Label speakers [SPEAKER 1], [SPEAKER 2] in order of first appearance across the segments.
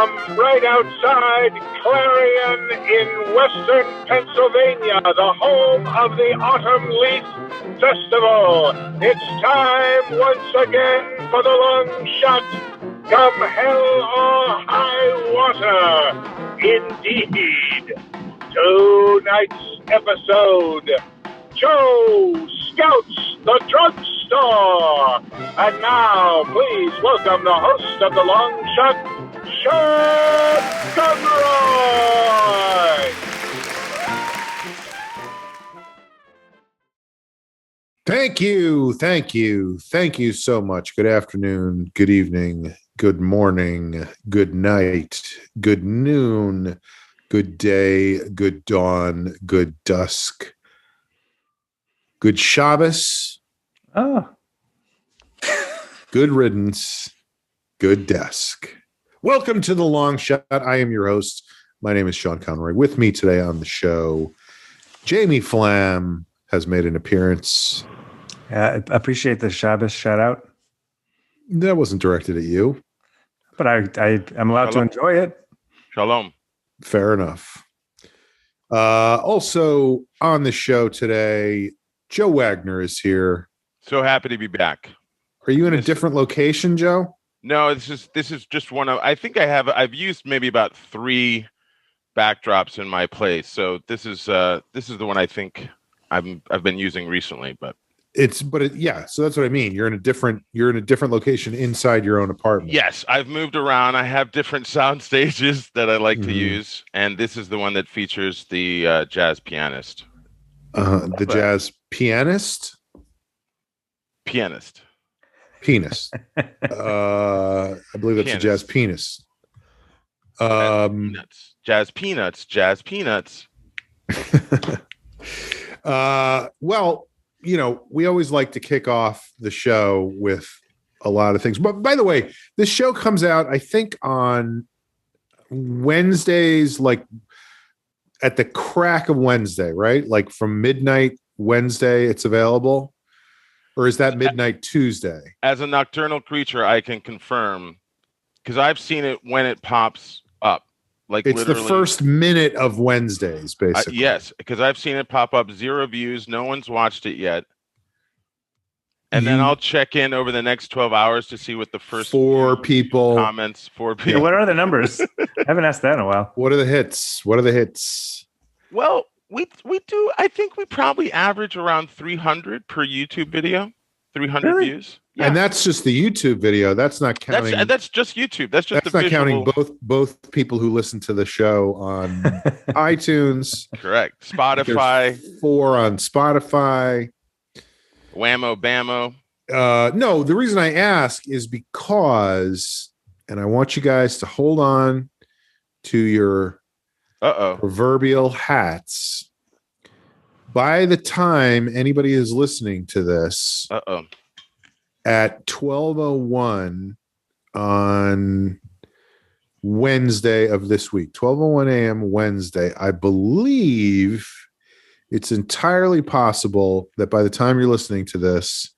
[SPEAKER 1] From right outside Clarion in western Pennsylvania, the home of the Autumn Leaf Festival, it's time once again for the long shot, come hell or high water. Indeed, tonight's episode, Joe Scouts the Drugstore. And now, please welcome the host of the long shot, Sean Conroy.
[SPEAKER 2] Thank you so much. Good afternoon, good evening, good morning, good night, good noon, good day, good dawn, good dusk, good Shabbos, good riddance, good desk. Welcome to the long shot. I am your host. My name is Sean Conroy. With me today on the show, Jamie Flam has made an appearance.
[SPEAKER 3] I appreciate the Shabbos shout out.
[SPEAKER 2] That wasn't directed at you.
[SPEAKER 3] But I'm allowed to enjoy it.
[SPEAKER 4] Shalom.
[SPEAKER 2] Fair enough. Also on the show today, Joe Wagner is here.
[SPEAKER 4] So happy to be back.
[SPEAKER 2] Are you in a different location, Joe?
[SPEAKER 4] No, this is just one of. I think I've used maybe about 3 backdrops in my place. So this is the one I think I've been using recently. But
[SPEAKER 2] yeah. So that's what I mean. You're in a different location inside your own apartment.
[SPEAKER 4] Yes, I've moved around. I have different sound stages that I like to use, and this is the one that features the jazz pianist.
[SPEAKER 2] Jazz pianist.
[SPEAKER 4] Pianist.
[SPEAKER 2] Penis. I believe that's a jazz penis.
[SPEAKER 4] Jazz peanuts.
[SPEAKER 2] Well, we always like to kick off the show with a lot of things. But by the way, this show comes out, I think, on Wednesdays, like at the crack of Wednesday, right? Like from midnight Wednesday, it's available. Or is that midnight Tuesday?
[SPEAKER 4] As a nocturnal creature, I can confirm because I've seen it when it pops up. Like
[SPEAKER 2] it's the first minute of Wednesdays, basically.
[SPEAKER 4] Yes, because I've seen it pop up, 0 views. No one's watched it yet. And then I'll check in over the next 12 hours to see what the first
[SPEAKER 2] 4 people
[SPEAKER 4] comments. 4 people.
[SPEAKER 3] Yeah, what are the numbers? I haven't asked that in a while.
[SPEAKER 2] What are the hits?
[SPEAKER 4] Well, we do. I think we probably average around 300 per YouTube video. 300 views. Yeah.
[SPEAKER 2] And that's just the YouTube video. That's not counting.
[SPEAKER 4] That's just YouTube. That's
[SPEAKER 2] not counting both people who listen to the show on iTunes.
[SPEAKER 4] Correct. Spotify.
[SPEAKER 2] 4 on Spotify.
[SPEAKER 4] Whammo bammo.
[SPEAKER 2] No, the reason I ask is because, and I want you guys to hold on to your proverbial hats. By the time anybody is listening to this, at 12:01 on Wednesday of this week, 12:01 a.m. Wednesday, I believe it's entirely possible that by the time you're listening to this,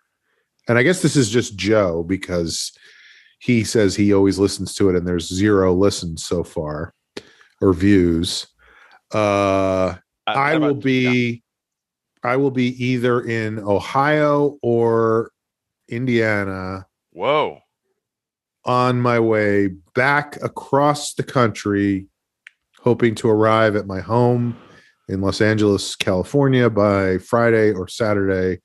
[SPEAKER 2] and I guess this is just Joe because he says he always listens to it and there's 0 listens so far or views. I will be either in Ohio or Indiana.
[SPEAKER 4] Whoa.
[SPEAKER 2] On my way back across the country, hoping to arrive at my home in Los Angeles, California by Friday or Saturday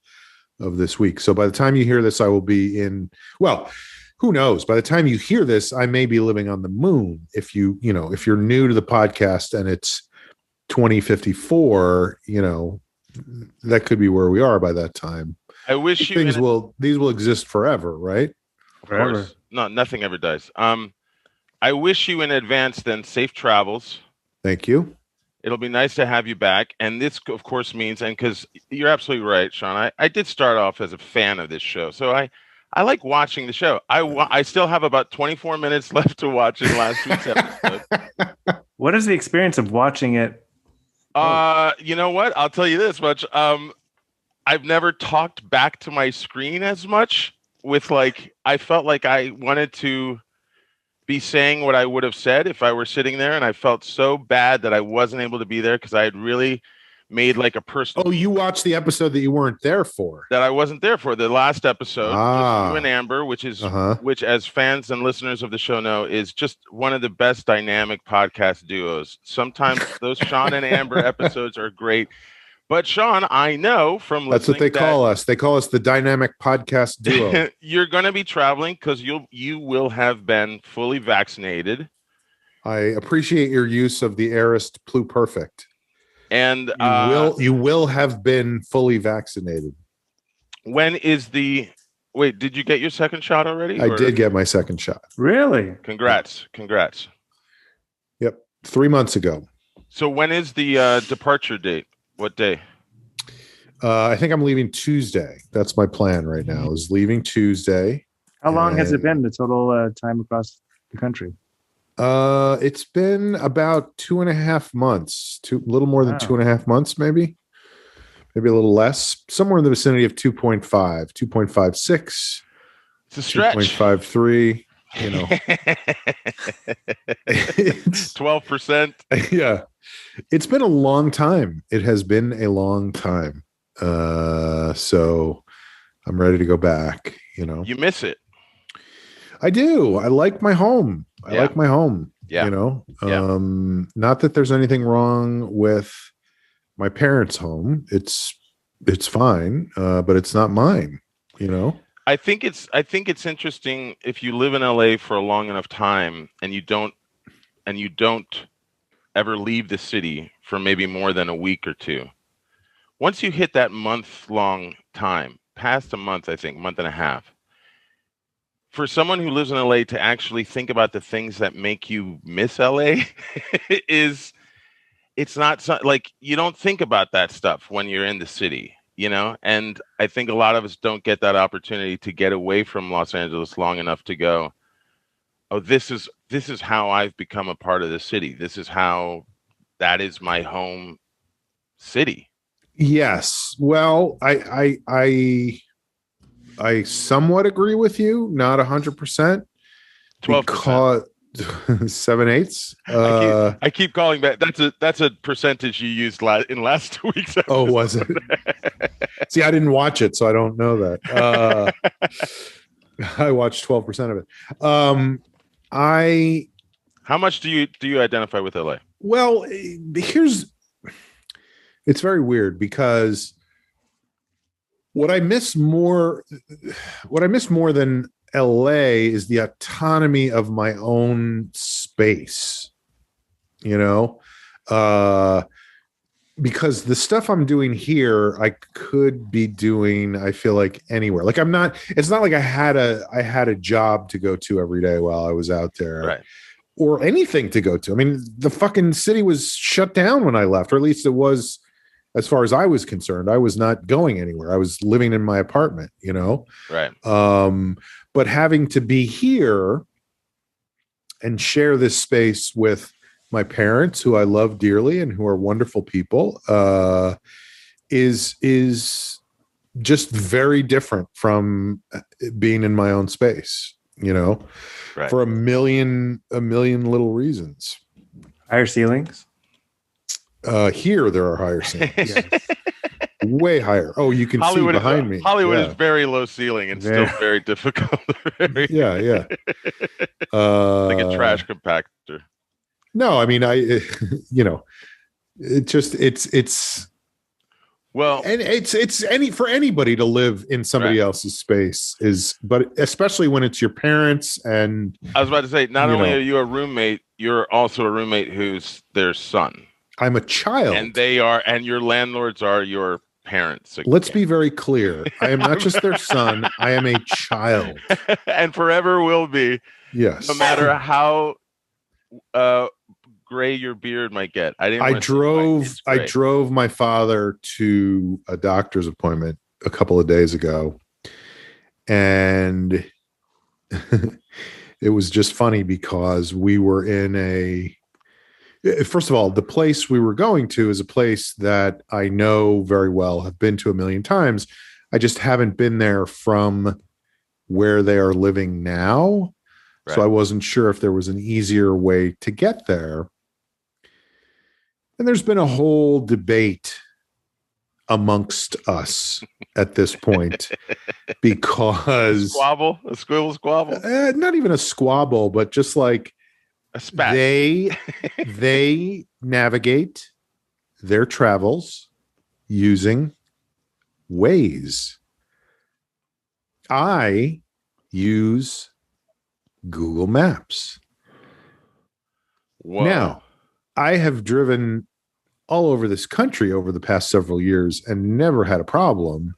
[SPEAKER 2] of this week. So by the time you hear this, I will be in, well, who knows? By the time you hear this, I may be living on the moon. If you're new to the podcast and it's 2054, that could be where we are by that time.
[SPEAKER 4] I wish
[SPEAKER 2] these will exist forever, right?
[SPEAKER 4] Forever. No, nothing ever does. I wish you in advance then safe travels.
[SPEAKER 2] Thank you.
[SPEAKER 4] It'll be nice to have you back. And this, of course, means, and because you're absolutely right, Sean, I did start off as a fan of this show. So I like watching the show. I still have about 24 minutes left to watch in last week's episode.
[SPEAKER 3] What is the experience of watching it?
[SPEAKER 4] You know what? I'll tell you this much. I've never talked back to my screen as much with I felt like I wanted to be saying what I would have said if I were sitting there, and I felt so bad that I wasn't able to be there because I had really made like a personal.
[SPEAKER 2] Oh, you watched the episode that you weren't there for.
[SPEAKER 4] That I wasn't there for, the last episode, just you and Amber, which is which, as fans and listeners of the show know, is just one of the best dynamic podcast duos. Sometimes those Sean and Amber episodes are great. But Sean, I know from listening,
[SPEAKER 2] that's what they call us. They call us the dynamic podcast duo.
[SPEAKER 4] You're going to be traveling because you will have been fully vaccinated.
[SPEAKER 2] I appreciate your use of the aorist pluperfect.
[SPEAKER 4] And
[SPEAKER 2] you will have been fully vaccinated.
[SPEAKER 4] When is the wait? Did you get your second shot already?
[SPEAKER 2] I did get my second shot.
[SPEAKER 3] Really?
[SPEAKER 4] Congrats!
[SPEAKER 2] Yep, 3 months ago.
[SPEAKER 4] So when is the departure date? What day?
[SPEAKER 2] I think I'm leaving Tuesday. That's my plan right now, is leaving Tuesday.
[SPEAKER 3] How long has it been, the total time across the country?
[SPEAKER 2] It's been about 2.5 months, a little more than 2.5 months, maybe a little less, somewhere in the vicinity of 2.5, 2.56.
[SPEAKER 4] It's a stretch.
[SPEAKER 2] 2.53, you know.
[SPEAKER 4] 12%.
[SPEAKER 2] Yeah. It's been a long time. It has been a long time. So I'm ready to go back, you know.
[SPEAKER 4] You miss it.
[SPEAKER 2] I do. I like my home. I like my home.
[SPEAKER 4] Yeah.
[SPEAKER 2] You know. Not that there's anything wrong with my parents' home. It's fine, but it's not mine, you know.
[SPEAKER 4] I think it's interesting if you live in LA for a long enough time and you don't ever leave the city for maybe more than a week or two. Once you hit that month-long time, past a month, I think, month and a half, for someone who lives in LA to actually think about the things that make you miss LA it's not like you don't think about that stuff when you're in the city, you know? And I think a lot of us don't get that opportunity to get away from Los Angeles long enough to go, oh, this is how I've become a part of the city. This is how that is my home city.
[SPEAKER 2] Yes. Well, I somewhat agree with you, not 100%.
[SPEAKER 4] 12%.
[SPEAKER 2] 7/8.
[SPEAKER 4] I keep calling back. That's a percentage you used in last week's episode.
[SPEAKER 2] Oh, was it? See, I didn't watch it, so I don't know that. I watched 12% of it.
[SPEAKER 4] How much do you identify with LA?
[SPEAKER 2] Well, it's very weird because what I miss more than LA is the autonomy of my own space, you know, because the stuff I'm doing here, I could be doing, I feel like, anywhere. Like it's not like I had a job to go to every day while I was out there.
[SPEAKER 4] Right.
[SPEAKER 2] Or anything to go to. I mean, the fucking city was shut down when I left, or at least it was, as far as I was concerned. I was not going anywhere. I was living in my apartment, you know?
[SPEAKER 4] Right.
[SPEAKER 2] But having to be here and share this space with my parents, who I love dearly and who are wonderful people, is just very different from being in my own space, you know,
[SPEAKER 4] right.
[SPEAKER 2] For a million little reasons.
[SPEAKER 3] Higher ceilings?
[SPEAKER 2] Here there are higher ceilings. Yes. Way higher. Oh, you can
[SPEAKER 4] Hollywood
[SPEAKER 2] see behind me.
[SPEAKER 4] Hollywood is very low ceiling and still very difficult.
[SPEAKER 2] Yeah.
[SPEAKER 4] Like a trash compactor.
[SPEAKER 2] No, I mean, it's well, and it's for anybody to live in somebody else's space but especially when it's your parents. And
[SPEAKER 4] I was about to say, not only are you a roommate, you're also a roommate who's their son.
[SPEAKER 2] I'm a child,
[SPEAKER 4] and your landlords are your parents. Again.
[SPEAKER 2] Let's be very clear. I am not just their son. I am a child,
[SPEAKER 4] and forever will be.
[SPEAKER 2] Yes,
[SPEAKER 4] no matter how gray your beard might get. I drove my father to a doctor's appointment a couple of days ago, and it was just funny because we were in first of all, the place we were going to is a place that I know very well, have been to a million times. I just haven't been there from where they are living now.
[SPEAKER 2] So I wasn't sure if there was an easier way to get there. And there's been a whole debate amongst us at this point because
[SPEAKER 4] a squabble,
[SPEAKER 2] not even a squabble, but just like
[SPEAKER 4] a spat.
[SPEAKER 2] They navigate their travels using Waze. I use Google Maps.
[SPEAKER 4] Whoa.
[SPEAKER 2] Now, I have driven all over this country over the past several years and never had a problem.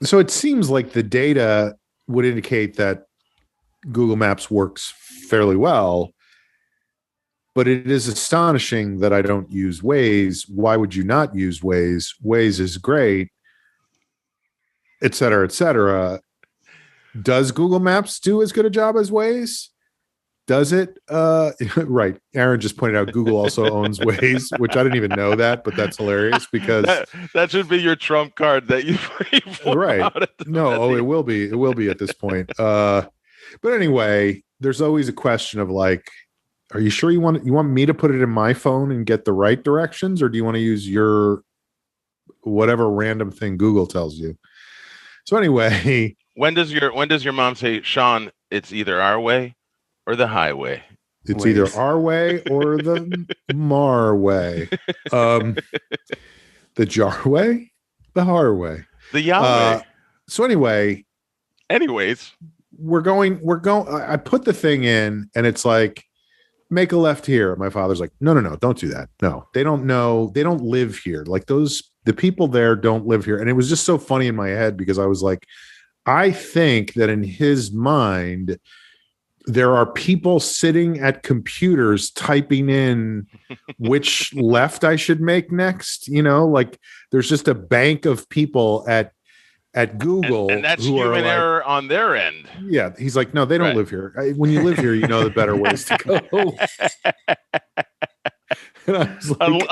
[SPEAKER 2] So it seems like the data would indicate that Google Maps works fairly well, but it is astonishing that I don't use Waze. Why would you not use Waze? Waze is great, et cetera, et cetera. Does Google Maps do as good a job as Waze? Does it? Right. Aaron just pointed out Google also owns Waze, which I didn't even know that, but that's hilarious because
[SPEAKER 4] that should be your trump card that you
[SPEAKER 2] right. No, it will be. It will be at this point. But anyway, there's always a question of like, are you sure you want me to put it in my phone and get the right directions, or do you want to use your whatever random thing Google tells you? So anyway,
[SPEAKER 4] when does your mom say, Sean, it's either our way or the highway?
[SPEAKER 2] It's Waze. Either our way or the Mar way. The jar way, the har way,
[SPEAKER 4] the Yahweh.
[SPEAKER 2] So anyways, we're going. I put the thing in, and it's like, make a left here. My father's like, no, don't do that. No, they don't know. They don't live here. Like the people there don't live here. And it was just so funny in my head because I was like, I think that in his mind, there are people sitting at computers typing in which left I should make next. You know, like there's just a bank of people at Google.
[SPEAKER 4] And that's human error on their end.
[SPEAKER 2] Yeah. He's like, no, they don't live here. When you live here, you know the better ways to go. And I was like,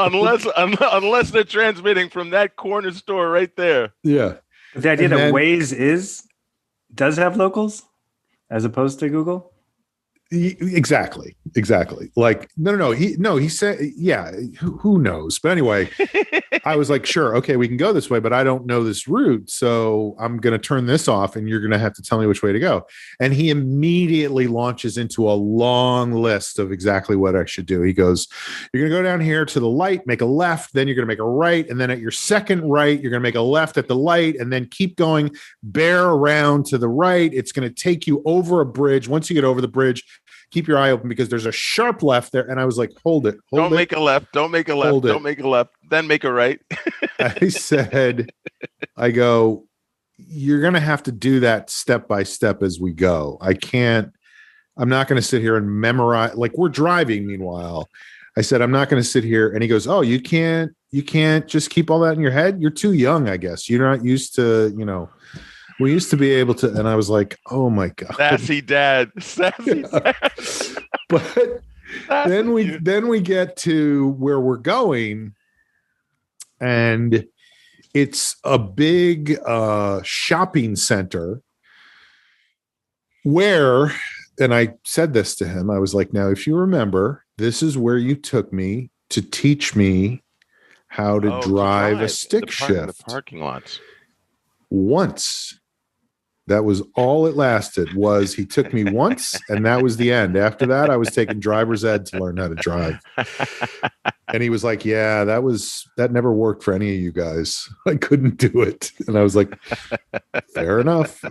[SPEAKER 4] unless they're transmitting from that corner store right there.
[SPEAKER 2] Yeah.
[SPEAKER 3] The idea that Waze does have locals as opposed to Google?
[SPEAKER 2] Exactly. Like, no. He said, yeah, who knows? But anyway, I was like, sure. Okay. We can go this way, but I don't know this route. So I'm going to turn this off and you're going to have to tell me which way to go. And he immediately launches into a long list of exactly what I should do. He goes, you're going to go down here to the light, make a left, then you're going to make a right. And then at your second right, you're going to make a left at the light and then keep going, bear around to the right. It's going to take you over a bridge. Once you get over the bridge, keep your eye open because there's a sharp left there. And I was like, hold it.
[SPEAKER 4] Don't make a left. Don't make a left. Then make a right.
[SPEAKER 2] I go, you're going to have to do that step by step as we go. I'm not going to sit here and memorize. Like we're driving. Meanwhile, I said, I'm not going to sit here. And he goes, oh, you can't just keep all that in your head. You're too young, I guess. You're not used to, we used to be able to, and I was like, oh my God.
[SPEAKER 4] Sassy dad.
[SPEAKER 2] But then we get to where we're going, and it's a big shopping center where, and I said this to him, I was like, now, if you remember, this is where you took me to teach me how to drive a stick shift.
[SPEAKER 4] The parking lots.
[SPEAKER 2] Once. That was all it lasted. Was he took me once, and that was the end. After that, I was taking driver's ed to learn how to drive. And he was like, "Yeah, that never worked for any of you guys. I couldn't do it." And I was like, "Fair enough.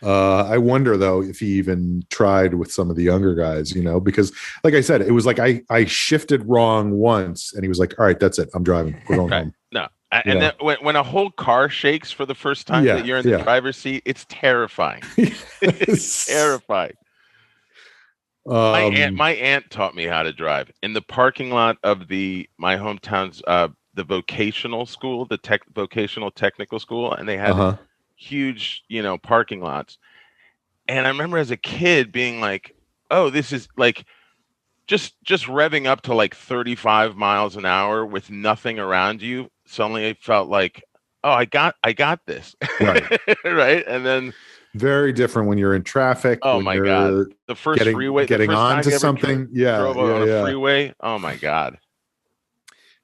[SPEAKER 2] I wonder though if he even tried with some of the younger guys, because like I said, it was like I shifted wrong once, and he was like, "All right, that's it. I'm driving. We're going home."
[SPEAKER 4] No. And then when a whole car shakes for the first time that you're in the driver's seat, it's terrifying. It's terrifying. My aunt taught me how to drive in the parking lot of my hometown's the vocational school, the vocational technical school, and they had huge, parking lots. And I remember as a kid being like, "Oh, this is like." Just revving up to like 35 miles an hour with nothing around you. Suddenly it felt like, oh, I got this. Right. Right. And then
[SPEAKER 2] Very different when you're in traffic.
[SPEAKER 4] Oh
[SPEAKER 2] when
[SPEAKER 4] my
[SPEAKER 2] you're
[SPEAKER 4] God. The first freeway,
[SPEAKER 2] getting
[SPEAKER 4] the first time
[SPEAKER 2] onto
[SPEAKER 4] you ever
[SPEAKER 2] something.
[SPEAKER 4] drove on a freeway. Oh my God.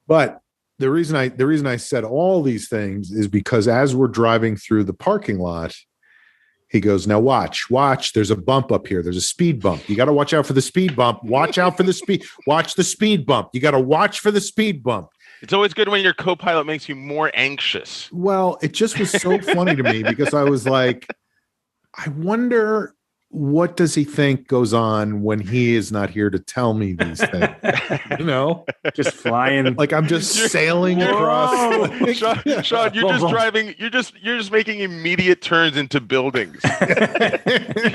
[SPEAKER 2] But the reason I said all these things is because as we're driving through the parking lot, he goes, now watch, there's a bump up here. There's a speed bump. You got to watch out for the speed bump. Watch out for the speed. Watch the speed bump. You got to watch for the speed bump.
[SPEAKER 4] It's always good when your co-pilot makes you more anxious.
[SPEAKER 2] Well, it just was so funny to me because I was like, I wonder what does he think goes on when he is not here to tell me these things?
[SPEAKER 3] Just flying
[SPEAKER 2] like I'm just sailing across.
[SPEAKER 4] Sean, you're just driving. You're just making immediate turns into buildings.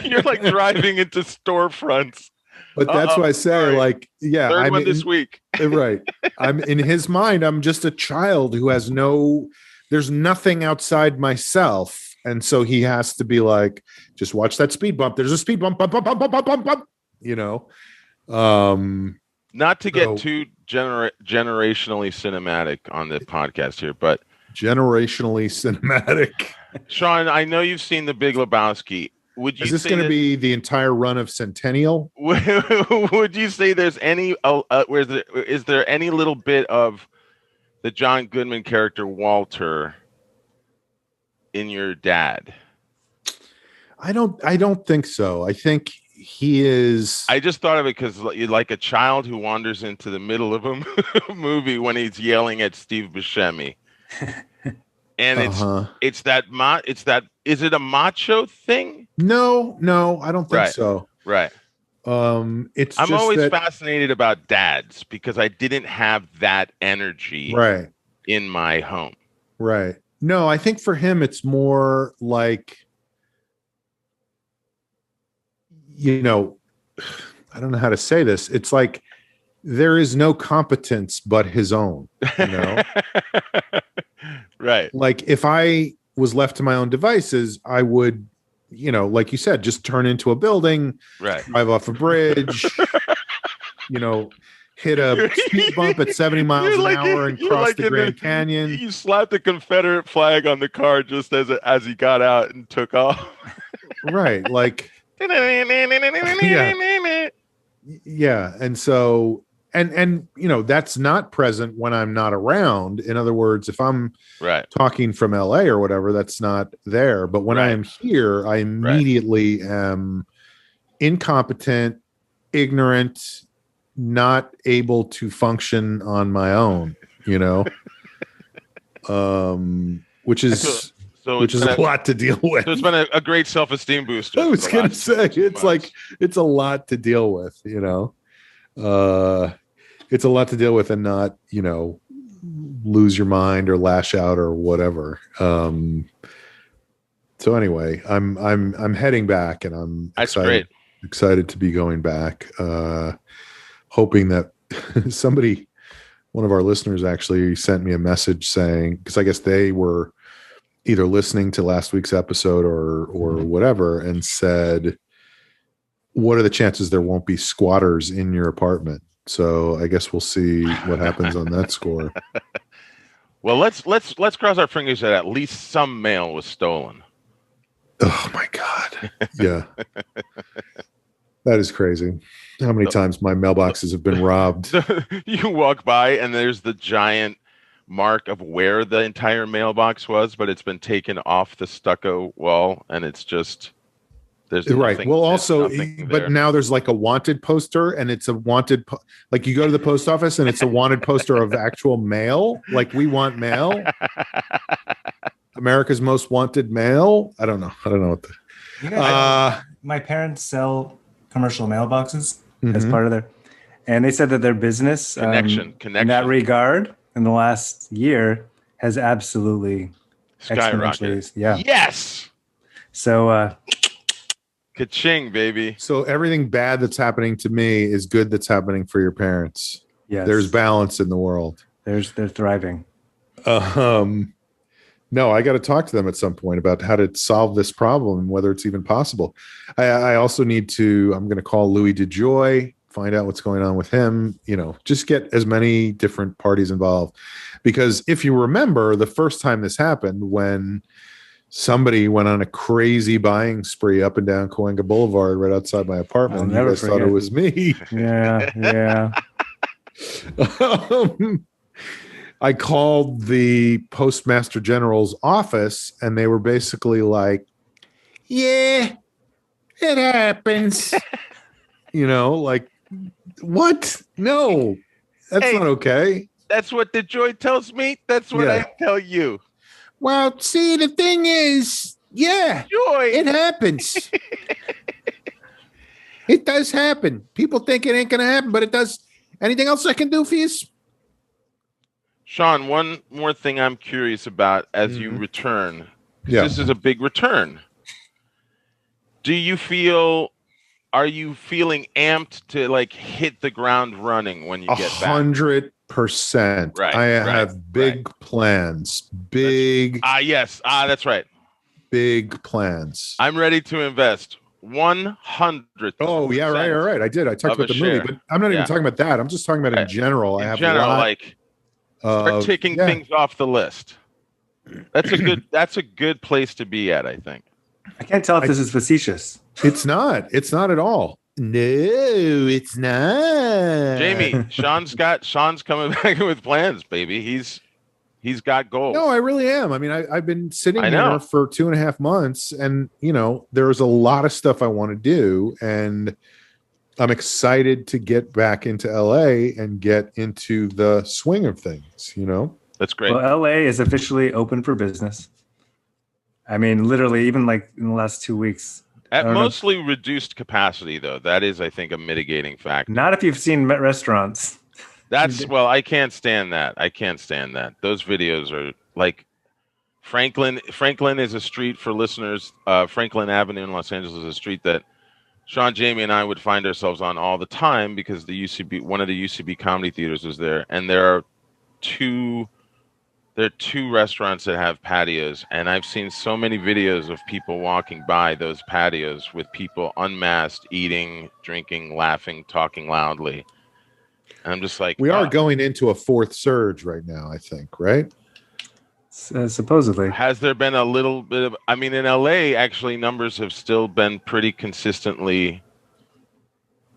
[SPEAKER 4] You're like driving into storefronts.
[SPEAKER 2] But that's why I say,
[SPEAKER 4] third one this week.
[SPEAKER 2] Right. I'm in his mind. I'm just a child who has there's nothing outside myself. And so he has to be like, just watch that speed bump. There's a speed bump, bump, bump, bump, bump, bump, bump.
[SPEAKER 4] Not to get too generationally cinematic on the podcast here, but
[SPEAKER 2] generationally cinematic.
[SPEAKER 4] Sean, I know you've seen the Big Lebowski.
[SPEAKER 2] Is this going to be the entire run of Centennial?
[SPEAKER 4] Would you say there's any? Is there any little bit of the John Goodman character Walter in your dad?
[SPEAKER 2] I don't think so. I think he is.
[SPEAKER 4] I just thought of it because you're like a child who wanders into the middle of a movie when he's yelling at Steve Buscemi, and it's that is it a macho thing?
[SPEAKER 2] No, I don't think so.
[SPEAKER 4] Right. I'm always fascinated about dads because I didn't have that energy in my home.
[SPEAKER 2] Right. No, I think for him, it's more like, I don't know how to say this. It's like there is no competence but his own,
[SPEAKER 4] Right.
[SPEAKER 2] Like if I was left to my own devices, I would, like you said, just turn into a building, drive off a bridge, hit a speed bump at 70 miles an hour and cross the Grand Canyon.
[SPEAKER 4] You slapped the Confederate flag on the car just as he got out and took off.
[SPEAKER 2] Right. Like, yeah. And so, and that's not present when I'm not around. In other words, if I'm talking from LA or whatever, that's not there. But when I am here, I immediately am incompetent, ignorant, not able to function on my own, which is a lot to deal with.
[SPEAKER 4] So it's been a great self-esteem booster.
[SPEAKER 2] I was going to say it's a lot to deal with, it's a lot to deal with and not, lose your mind or lash out or whatever. So anyway, I'm heading back and I'm excited to be going back. Hoping that one of our listeners actually sent me a message saying, because I guess they were either listening to last week's episode or whatever, and said, what are the chances there won't be squatters in your apartment? So I guess we'll see what happens on that score.
[SPEAKER 4] Well, let's cross our fingers that at least some mail was stolen.
[SPEAKER 2] Oh my God. Yeah. That is crazy. How many times my mailboxes have been robbed?
[SPEAKER 4] You walk by and there's the giant mark of where the entire mailbox was, but it's been taken off the stucco wall, and it's just there's nothing,
[SPEAKER 2] well, also, but now there's like a wanted poster, and it's a wanted like you go to the post office and it's a wanted poster of actual mail. Like, we want mail. America's most wanted mail. I don't know what
[SPEAKER 3] my parents sell commercial mailboxes as part of and they said that their business
[SPEAKER 4] connection
[SPEAKER 3] in that regard in the last year has absolutely
[SPEAKER 4] skyrocketed.
[SPEAKER 3] Yeah.
[SPEAKER 4] Yes.
[SPEAKER 3] So
[SPEAKER 4] ka-ching, baby.
[SPEAKER 2] So everything bad that's happening to me is good that's happening for your parents.
[SPEAKER 3] Yes.
[SPEAKER 2] There's balance in the world.
[SPEAKER 3] They're thriving.
[SPEAKER 2] No, I got to talk to them at some point about how to solve this problem and whether it's even possible. I also need to, I'm going to call Louis DeJoy, find out what's going on with him, just get as many different parties involved. Because if you remember the first time this happened, when somebody went on a crazy buying spree up and down Cahuenga Boulevard right outside my apartment. And you guys thought it was me.
[SPEAKER 3] Yeah.
[SPEAKER 2] I called the Postmaster General's office, and they were basically like, yeah, it happens. Like, what? No, that's not okay.
[SPEAKER 4] That's what the joy tells me. That's what I tell you.
[SPEAKER 2] Well, see, the thing is, joy, it happens. It does happen. People think it ain't going to happen, but it does. Anything else I can do for you?
[SPEAKER 4] Sean, one more thing I'm curious about as you return. This is a big return. Are you feeling amped to like hit the ground running when you get back?
[SPEAKER 2] 100%.
[SPEAKER 4] Right.
[SPEAKER 2] I have big plans. That's right. Big plans.
[SPEAKER 4] I'm ready to invest 100.
[SPEAKER 2] Oh yeah, right. I did. I talked about the movie, but I'm not even talking about that. I'm just talking about in general.
[SPEAKER 4] Start taking things off the list. That's a good place to be at, I think.
[SPEAKER 3] I can't tell if this is facetious.
[SPEAKER 2] It's not. It's not at all. No, it's not.
[SPEAKER 4] Jamie, Sean's coming back with plans, baby. He's got goals.
[SPEAKER 2] No, I really am. I mean, I've been sitting here for 2.5 months, and there's a lot of stuff I want to do, and I'm excited to get back into LA and get into the swing of things.
[SPEAKER 4] That's great.
[SPEAKER 3] Well, LA is officially open for business. I mean, literally, even like in the last 2 weeks.
[SPEAKER 4] At mostly reduced capacity, though. That is, I think, a mitigating factor.
[SPEAKER 3] Not if you've seen restaurants.
[SPEAKER 4] I can't stand that. Those videos are like Franklin is a street for listeners. Franklin Avenue in Los Angeles is a street that Sean, Jamie, and I would find ourselves on all the time because one of the UCB comedy theaters was there, and there are two restaurants that have patios, and I've seen so many videos of people walking by those patios with people unmasked, eating, drinking, laughing, talking loudly. And I'm just like,
[SPEAKER 2] we are going into a fourth surge right now, I think, right?
[SPEAKER 3] Supposedly.
[SPEAKER 4] Has there been a little bit of, I mean, in LA, actually, numbers have still been pretty consistently.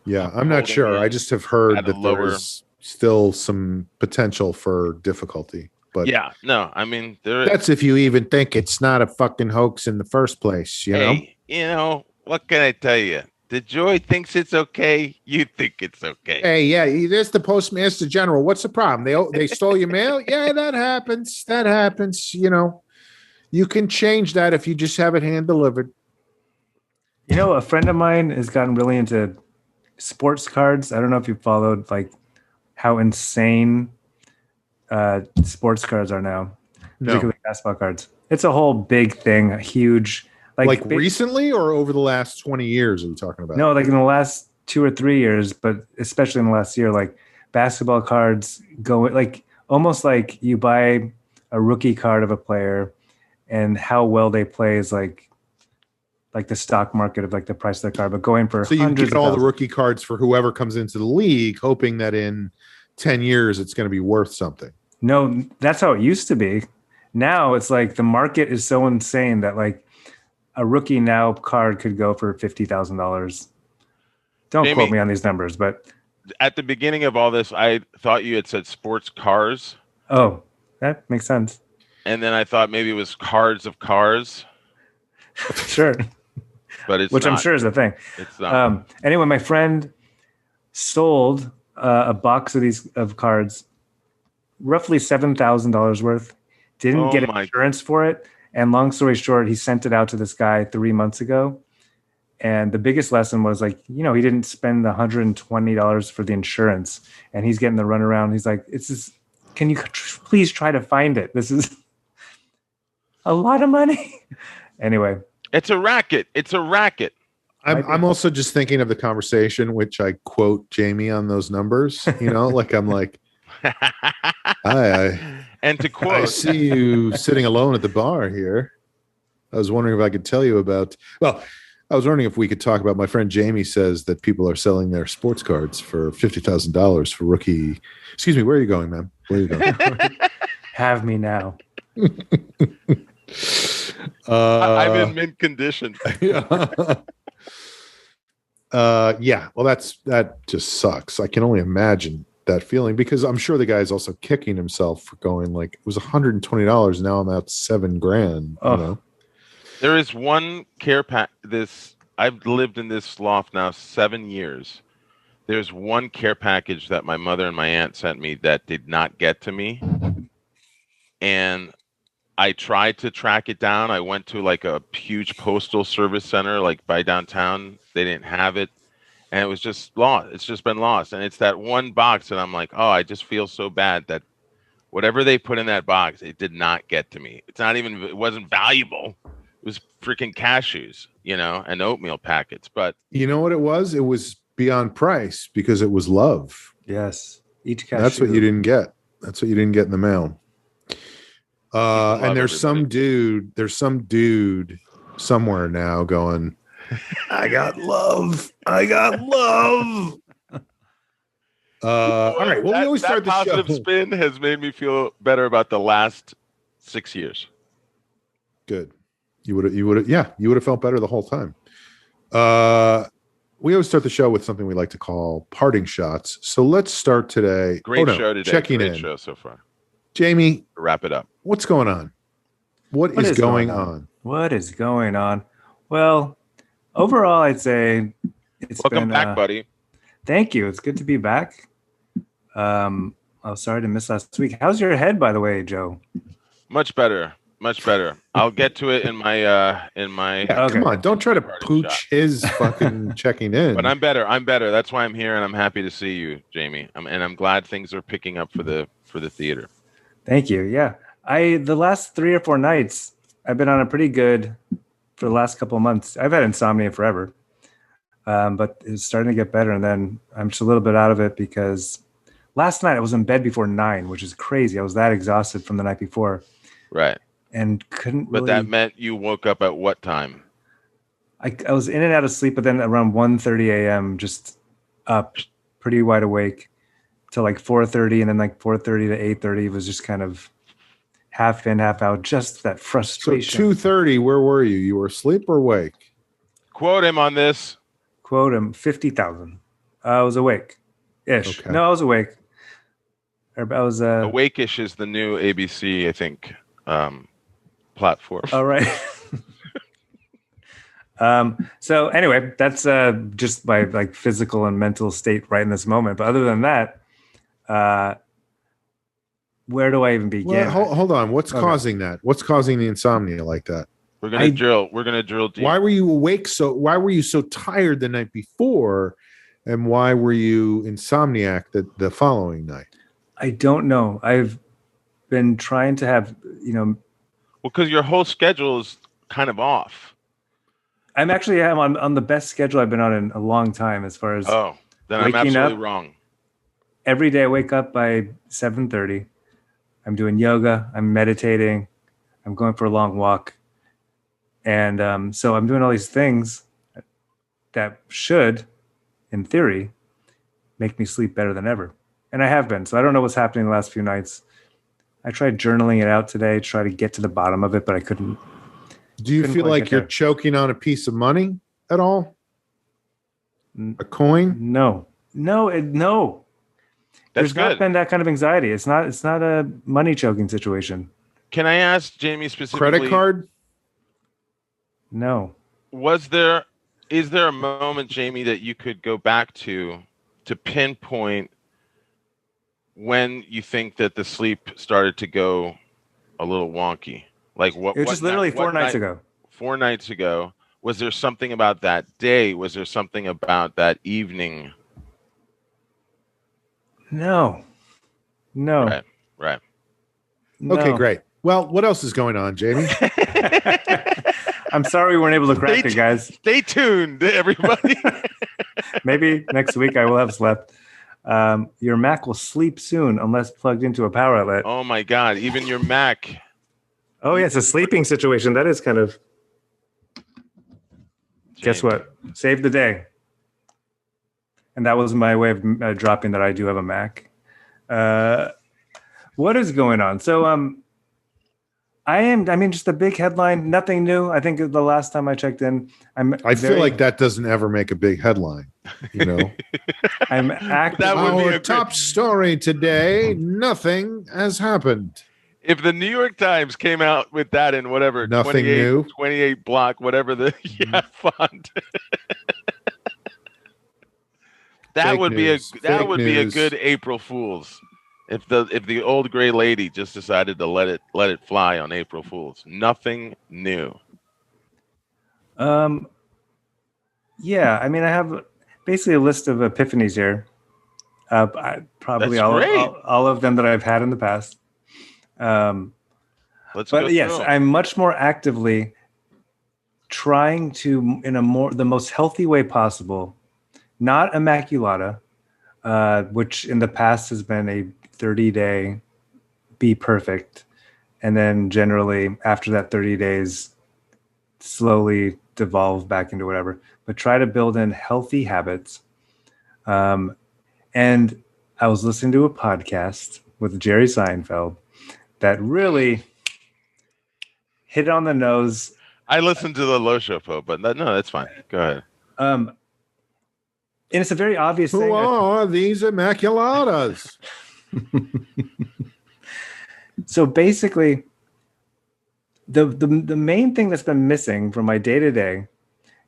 [SPEAKER 2] Yeah, I'm not sure. I just have heard that there's still some potential for difficulty. But
[SPEAKER 4] I mean,
[SPEAKER 2] that's if you even think it's not a fucking hoax in the first place, know?
[SPEAKER 4] What can I tell you? The joy thinks it's okay. You think it's okay.
[SPEAKER 2] Hey, yeah, there's the Postmaster General. What's the problem? They stole your mail? Yeah, that happens. That happens. You can change that if you just have it hand delivered.
[SPEAKER 3] A friend of mine has gotten really into sports cards. I don't know if you followed like how insane sports cards are now, particularly basketball cards. It's a whole big thing, a huge like
[SPEAKER 2] recently or over the last 20 years are we talking about?
[SPEAKER 3] No, like in the last 2 or 3 years, but especially in the last year, like basketball cards go like almost like you buy a rookie card of a player and how well they play is like the stock market of like the price of their card, but going for
[SPEAKER 2] so you get all the rookie cards for whoever comes into the league, hoping that in 10 years it's going to be worth something.
[SPEAKER 3] No, that's how it used to be. Now it's like the market is so insane that like a rookie now card could go for $50,000. Don't quote me on these numbers, but
[SPEAKER 4] at the beginning of all this, I thought you had said sports cars.
[SPEAKER 3] Oh, that makes sense.
[SPEAKER 4] And then I thought maybe it was cards of cars.
[SPEAKER 3] Sure.
[SPEAKER 4] But it's
[SPEAKER 3] which
[SPEAKER 4] not.
[SPEAKER 3] I'm sure is a thing.
[SPEAKER 4] It's not.
[SPEAKER 3] Anyway, my friend sold a box of these cards, roughly $7,000 worth. Didn't get insurance for it. And long story short, he sent it out to this guy 3 months ago. And the biggest lesson was like, he didn't spend $120 for the insurance. And he's getting the runaround. He's like, can you please try to find it? This is a lot of money. Anyway.
[SPEAKER 4] It's a racket.
[SPEAKER 2] I'm also just thinking of the conversation, which I quote Jamie on those numbers, like I'm like,
[SPEAKER 4] and to quote,
[SPEAKER 2] I see you sitting alone at the bar here. I was wondering if I could tell you about, I was wondering if we could talk about my friend Jamie says that people are selling their sports cards for $50,000 for rookie. Excuse me. Where are you going, ma'am? Where are you going?
[SPEAKER 3] Have me now.
[SPEAKER 4] I'm in mint condition.
[SPEAKER 2] Yeah. Well, that just sucks. I can only imagine that feeling because I'm sure the guy's also kicking himself for going like it was $120. Now I'm out $7,000. You know,
[SPEAKER 4] there is one care pack. I've lived in this loft now 7 years. There's one care package that my mother and my aunt sent me that did not get to me, and I tried to track it down. I went to like a huge postal service center, like by downtown. They didn't have it. And it was just lost. It's just been lost. And it's that one box. And I'm like, oh, I just feel so bad that whatever they put in that box, it did not get to me. It wasn't valuable. It was freaking cashews, and oatmeal packets. But
[SPEAKER 2] you know what it was? It was beyond price because it was love.
[SPEAKER 3] Yes. Each cashew.
[SPEAKER 2] That's what you didn't get. That's what you didn't get in the mail. And there's some dude somewhere now going, I got love. All right. Well, we always start the show.
[SPEAKER 4] That positive spin has made me feel better about the last 6 years.
[SPEAKER 2] Good. You would have felt better the whole time. We always start the show with something we like to call parting shots. So let's start today.
[SPEAKER 4] Great show today.
[SPEAKER 2] Checking
[SPEAKER 4] Great
[SPEAKER 2] in.
[SPEAKER 4] show so far.
[SPEAKER 2] Jamie,
[SPEAKER 4] wrap it up.
[SPEAKER 2] What's going on? What is going on?
[SPEAKER 3] What is going on? Well, overall, I'd say
[SPEAKER 4] Welcome back, buddy.
[SPEAKER 3] Thank you. It's good to be back. Sorry to miss last week. How's your head, by the way, Joe?
[SPEAKER 4] Much better. I'll get to it in my
[SPEAKER 2] Yeah, okay. Come on, don't try to pooch his fucking checking in.
[SPEAKER 4] But I'm better. That's why I'm here, and I'm happy to see you, Jamie. I'm glad things are picking up for the theater.
[SPEAKER 3] Thank you. Yeah, the last 3 or 4 nights I've been on a pretty good for the last couple of months. I've had insomnia forever, but it's starting to get better. And then I'm just a little bit out of it because last night I was in bed before 9, which is crazy. I was that exhausted from the night before.
[SPEAKER 4] Right.
[SPEAKER 3] And couldn't
[SPEAKER 4] But that meant you woke up at what time?
[SPEAKER 3] I was in and out of sleep, but then around 1:30 a.m. just up pretty wide awake till like 4:30, and then like 4:30 to 8:30 was just kind of half in, half out, just that frustration.
[SPEAKER 2] So 2:30, where were you? You were asleep or awake?
[SPEAKER 4] Quote him on this.
[SPEAKER 3] Quote him, 50,000. I was awake-ish. Okay. No, I was awake. I was
[SPEAKER 4] Awake-ish is the new ABC, I think, platform.
[SPEAKER 3] All right. So anyway, that's just my like physical and mental state right in this moment. But other than that, where do I even begin?
[SPEAKER 2] Well, hold on. What's causing that? What's causing the insomnia like that?
[SPEAKER 4] We're gonna drill deep.
[SPEAKER 2] Why were you awake? Why were you so tired the night before, and why were you insomniac the following night?
[SPEAKER 3] I don't know. I've been trying to have
[SPEAKER 4] Well, because your whole schedule is kind of off.
[SPEAKER 3] I'm on the best schedule I've been on in a long time as far as
[SPEAKER 4] then I'm absolutely wrong.
[SPEAKER 3] Every day I wake up by 7:30. I'm doing yoga. I'm meditating. I'm going for a long walk. And so I'm doing all these things that should, in theory, make me sleep better than ever. And I have been. So I don't know what's happening the last few nights. I tried journaling it out today, try to get to the bottom of it, but I couldn't.
[SPEAKER 2] Do you feel like you're choking on a piece of money at all? A coin?
[SPEAKER 3] No. There's not been that kind of anxiety. It's not a money choking situation.
[SPEAKER 4] Can I ask Jamie specifically?
[SPEAKER 2] Credit card?
[SPEAKER 3] No.
[SPEAKER 4] Is there a moment, Jamie, that you could go back to pinpoint when you think that the sleep started to go a little wonky? Like what?
[SPEAKER 3] It was just literally 4 nights ago.
[SPEAKER 4] 4 nights ago. Was there something about that day? Was there something about that evening?
[SPEAKER 3] No.
[SPEAKER 4] Right.
[SPEAKER 3] No.
[SPEAKER 2] Okay, great. Well, what else is going on, Jamie?
[SPEAKER 3] I'm sorry we weren't able to crack it, guys.
[SPEAKER 4] Stay tuned, everybody.
[SPEAKER 3] Maybe next week I will have slept. Your Mac will sleep soon unless plugged into a power outlet.
[SPEAKER 4] Oh my God! Even your Mac.
[SPEAKER 3] Oh yeah, it's a sleeping situation. That is kind of. Guess what? Saved the day. And that was my way of dropping that I do have a Mac. What is going on? So I am. I mean, just a big headline, nothing new. I think the last time I checked in,
[SPEAKER 2] I feel like that doesn't ever make a big headline. You know,
[SPEAKER 3] I'm active.
[SPEAKER 4] That would be
[SPEAKER 2] our top story today. Nothing has happened.
[SPEAKER 4] If the New York Times came out with that in whatever
[SPEAKER 2] Nothing new,
[SPEAKER 4] 28 block, whatever the font. That would be a good April Fool's. If the old gray lady just decided to let it fly on April Fool's. Nothing new.
[SPEAKER 3] Yeah, I mean, I have basically a list of epiphanies here. Probably all of them that I've had in the past. But yes, I'm much more actively trying to, in the most healthy way possible, not immaculata, which in the past has been a 30-day be perfect, and then generally after that 30 days slowly devolve back into whatever, but try to build in healthy habits. And I was listening to a podcast with Jerry Seinfeld that really hit it on the nose.
[SPEAKER 4] I listened to the Low Show, but no, that's fine. Go ahead.
[SPEAKER 3] And it's a very obvious thing.
[SPEAKER 2] Who are these immaculatas?
[SPEAKER 3] So basically, the main thing that's been missing from my day-to-day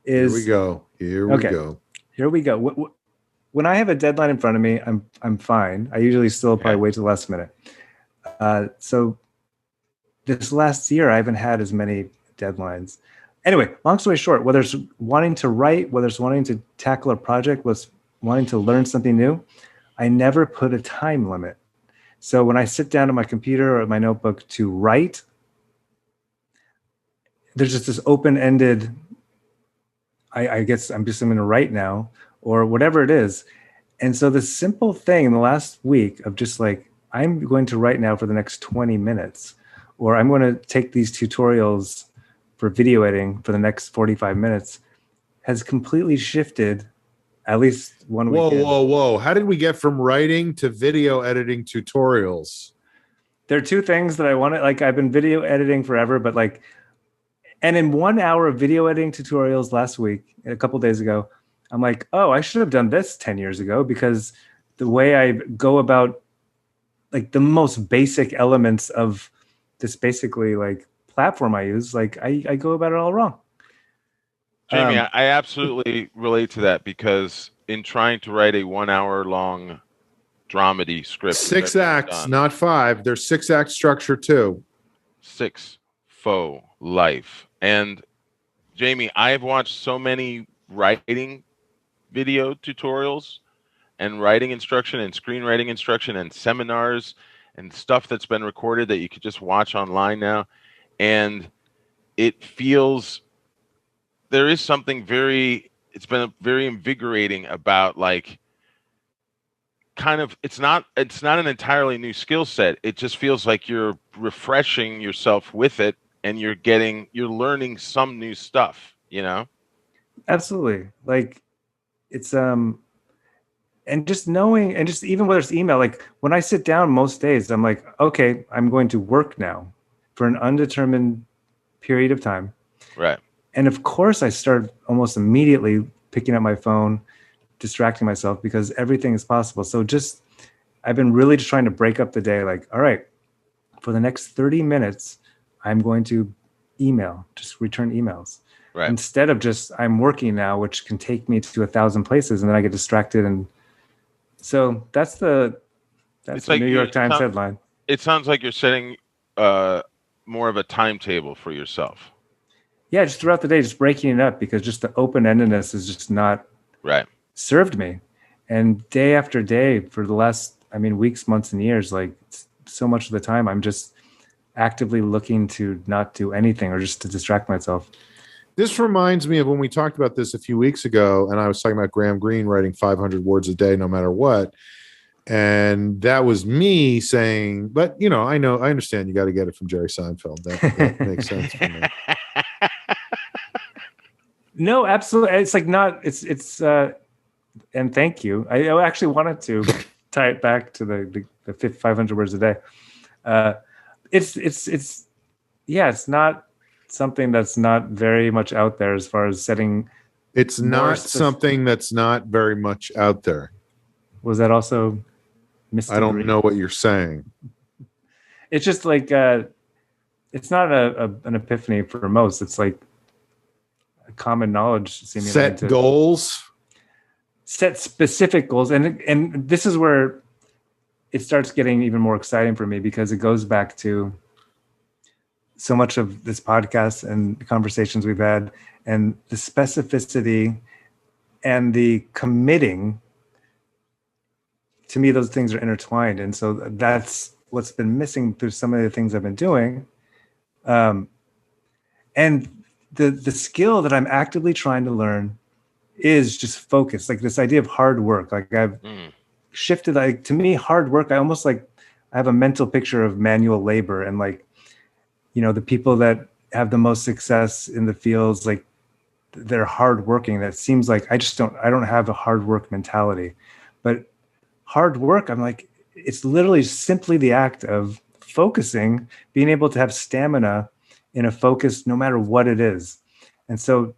[SPEAKER 3] is...
[SPEAKER 2] Here we go.
[SPEAKER 3] When I have a deadline in front of me, I'm fine. I usually still probably wait to the last minute. So this last year, I haven't had as many deadlines. Anyway, long story short, whether it's wanting to write, whether it's wanting to tackle a project, was wanting to learn something new, I never put a time limit. So when I sit down at my computer or my notebook to write, there's just this open-ended, I guess I'm going to write now, or whatever it is. And so the simple thing in the last week of just like, I'm going to write now for the next 20 minutes, or I'm going to take these tutorials for video editing for the next 45 minutes has completely shifted at least one weekend.
[SPEAKER 2] Whoa. How did we get from writing to video editing tutorials?
[SPEAKER 3] There are two things that I wanted. Like, I've been video editing forever, but like, and in 1 hour of video editing tutorials last week, a couple days ago, I'm like, oh, I should have done this 10 years ago, because the way I go about like the most basic elements of this basically like platform I use, like I go about it all wrong.
[SPEAKER 4] Jamie, I absolutely relate to that, because in trying to write a 1 hour long dramedy script,
[SPEAKER 2] 6 acts, not 5. There's 6 act structure too.
[SPEAKER 4] 6 faux life. And Jamie, I've watched so many writing video tutorials and writing instruction and screenwriting instruction and seminars and stuff that's been recorded that you could just watch online now. And it feels, there is something it's been very invigorating about like, kind of, it's not an entirely new skill set. It just feels like you're refreshing yourself with it, and you're learning some new stuff, you know?
[SPEAKER 3] Absolutely. Like, it's, and just knowing, and just even whether it's email, like when I sit down most days, I'm like, okay, I'm going to work now for an undetermined period of time.
[SPEAKER 4] Right.
[SPEAKER 3] And of course I start almost immediately picking up my phone, distracting myself, because everything is possible. So I've been really just trying to break up the day. Like, all right, for the next 30 minutes, I'm going to just return emails.
[SPEAKER 4] Right.
[SPEAKER 3] Instead of just, I'm working now, which can take me to 1,000 places, and then I get distracted. And so that's the like New York Times headline.
[SPEAKER 4] It sounds like you're setting more of a timetable for yourself.
[SPEAKER 3] Yeah, just throughout the day, just breaking it up, because just the open-endedness is just not served me. And day after day for the last, weeks, months, and years, like so much of the time, I'm just actively looking to not do anything or just to distract myself.
[SPEAKER 2] This reminds me of when we talked about this a few weeks ago, and I was talking about Graham Greene writing 500 words a day, no matter what. And that was me saying, but I understand you got to get it from Jerry Seinfeld. That makes sense for me.
[SPEAKER 3] No, absolutely. It's like it's and thank you. I actually wanted to tie it back to the 500 words a day. It's Yeah, it's not something that's not very much out there as far as setting.
[SPEAKER 2] It's not something that's not very much out there.
[SPEAKER 3] Was that also
[SPEAKER 2] I don't know what you're saying.
[SPEAKER 3] It's just like it's not an epiphany for most. It's like a common knowledge.
[SPEAKER 2] Set goals.
[SPEAKER 3] Set specific goals, and this is where it starts getting even more exciting for me, because it goes back to so much of this podcast and the conversations we've had, and the specificity and the committing. To me, those things are intertwined, and so that's what's been missing through some of the things I've been doing. And the skill that I'm actively trying to learn is just focus, like this idea of hard work. Like I've shifted, like, to me, hard work, I have a mental picture of manual labor, and like, the people that have the most success in the fields, like they're hardworking. That seems like I don't have a hard work mentality, but hard work, I'm like, it's literally simply the act of focusing, being able to have stamina in a focus, no matter what it is. And so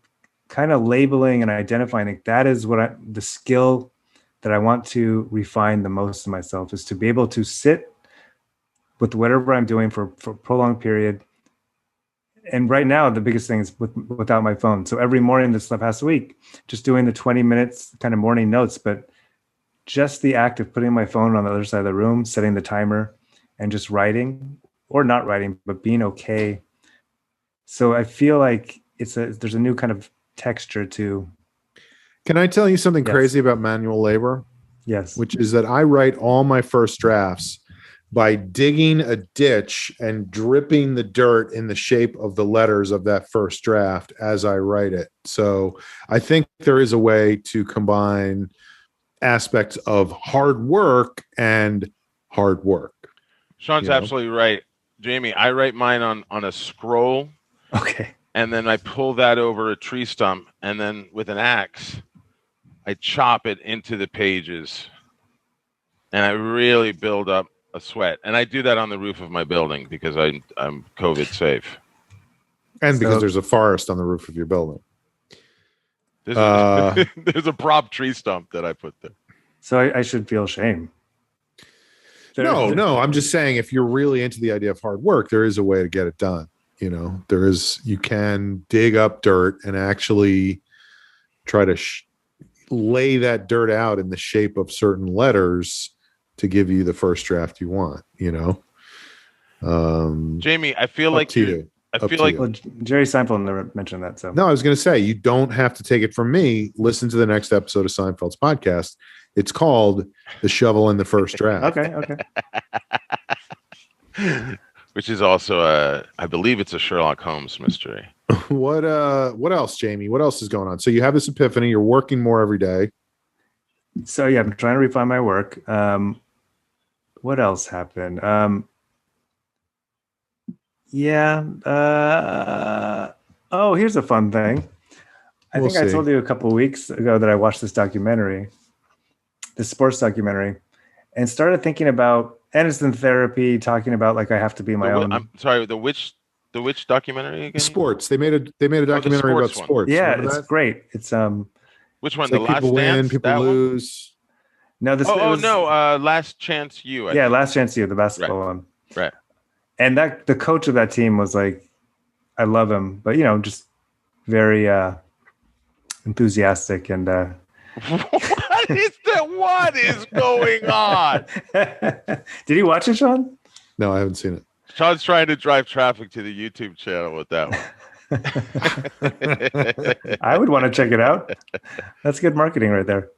[SPEAKER 3] kind of labeling and identifying, like, that is the skill that I want to refine the most in myself, is to be able to sit with whatever I'm doing for a prolonged period. And right now, the biggest thing is without my phone. So every morning this past week, just doing the 20 minutes kind of morning notes, but just the act of putting my phone on the other side of the room, setting the timer, and just writing, or not writing, but being okay. So I feel like there's a new kind of texture to.
[SPEAKER 2] Can I tell you something crazy about manual labor?
[SPEAKER 3] Yes.
[SPEAKER 2] Which is that I write all my first drafts by digging a ditch and dripping the dirt in the shape of the letters of that first draft as I write it. So I think there is a way to combine aspects of hard work and hard work.
[SPEAKER 4] Sean's absolutely right. Jamie, I write mine on a scroll.
[SPEAKER 3] Okay.
[SPEAKER 4] And then I pull that over a tree stump, and then with an axe, I chop it into the pages, and I really build up a sweat. And I do that on the roof of my building because I'm COVID safe.
[SPEAKER 2] And because there's a forest on the roof of your building.
[SPEAKER 4] There's a prop tree stump that I put there.
[SPEAKER 3] So I should feel shame.
[SPEAKER 2] No. I'm just saying, if you're really into the idea of hard work, there is a way to get it done. You can dig up dirt and actually try to lay that dirt out in the shape of certain letters to give you the first draft you want,
[SPEAKER 4] Jamie, I feel like
[SPEAKER 3] Jerry Seinfeld never mentioned that. So
[SPEAKER 2] no, I was going to say, you don't have to take it from me. Listen to the next episode of Seinfeld's podcast. It's called The Shovel in the First Draft.
[SPEAKER 3] Okay.
[SPEAKER 4] Which is also I believe it's a Sherlock Holmes mystery.
[SPEAKER 2] What else, Jamie? What else is going on? So you have this epiphany. You're working more every day.
[SPEAKER 3] So yeah, I'm trying to refine my work. What else happened? Here's a fun thing. I told you a couple of weeks ago that I watched this documentary, this sports documentary, and started thinking about, and it's in therapy, talking about, like, I have to be my own.
[SPEAKER 4] I'm sorry, the which documentary again?
[SPEAKER 2] Sports. They made a documentary about sports.
[SPEAKER 3] Yeah, it's great. It's
[SPEAKER 4] which one?
[SPEAKER 2] It's
[SPEAKER 4] the Last
[SPEAKER 2] people
[SPEAKER 4] Dance?
[SPEAKER 2] win, people lose.
[SPEAKER 3] No,
[SPEAKER 4] Last Chance U.
[SPEAKER 3] Last Chance U, the basketball one.
[SPEAKER 4] Right.
[SPEAKER 3] And the coach of that team was like, I love him, but just very enthusiastic and.
[SPEAKER 4] What is going on?
[SPEAKER 3] Did you watch it, Sean?
[SPEAKER 2] No, I haven't seen it.
[SPEAKER 4] Sean's trying to drive traffic to the YouTube channel with that
[SPEAKER 3] one. I would want to check it out. That's good marketing right there.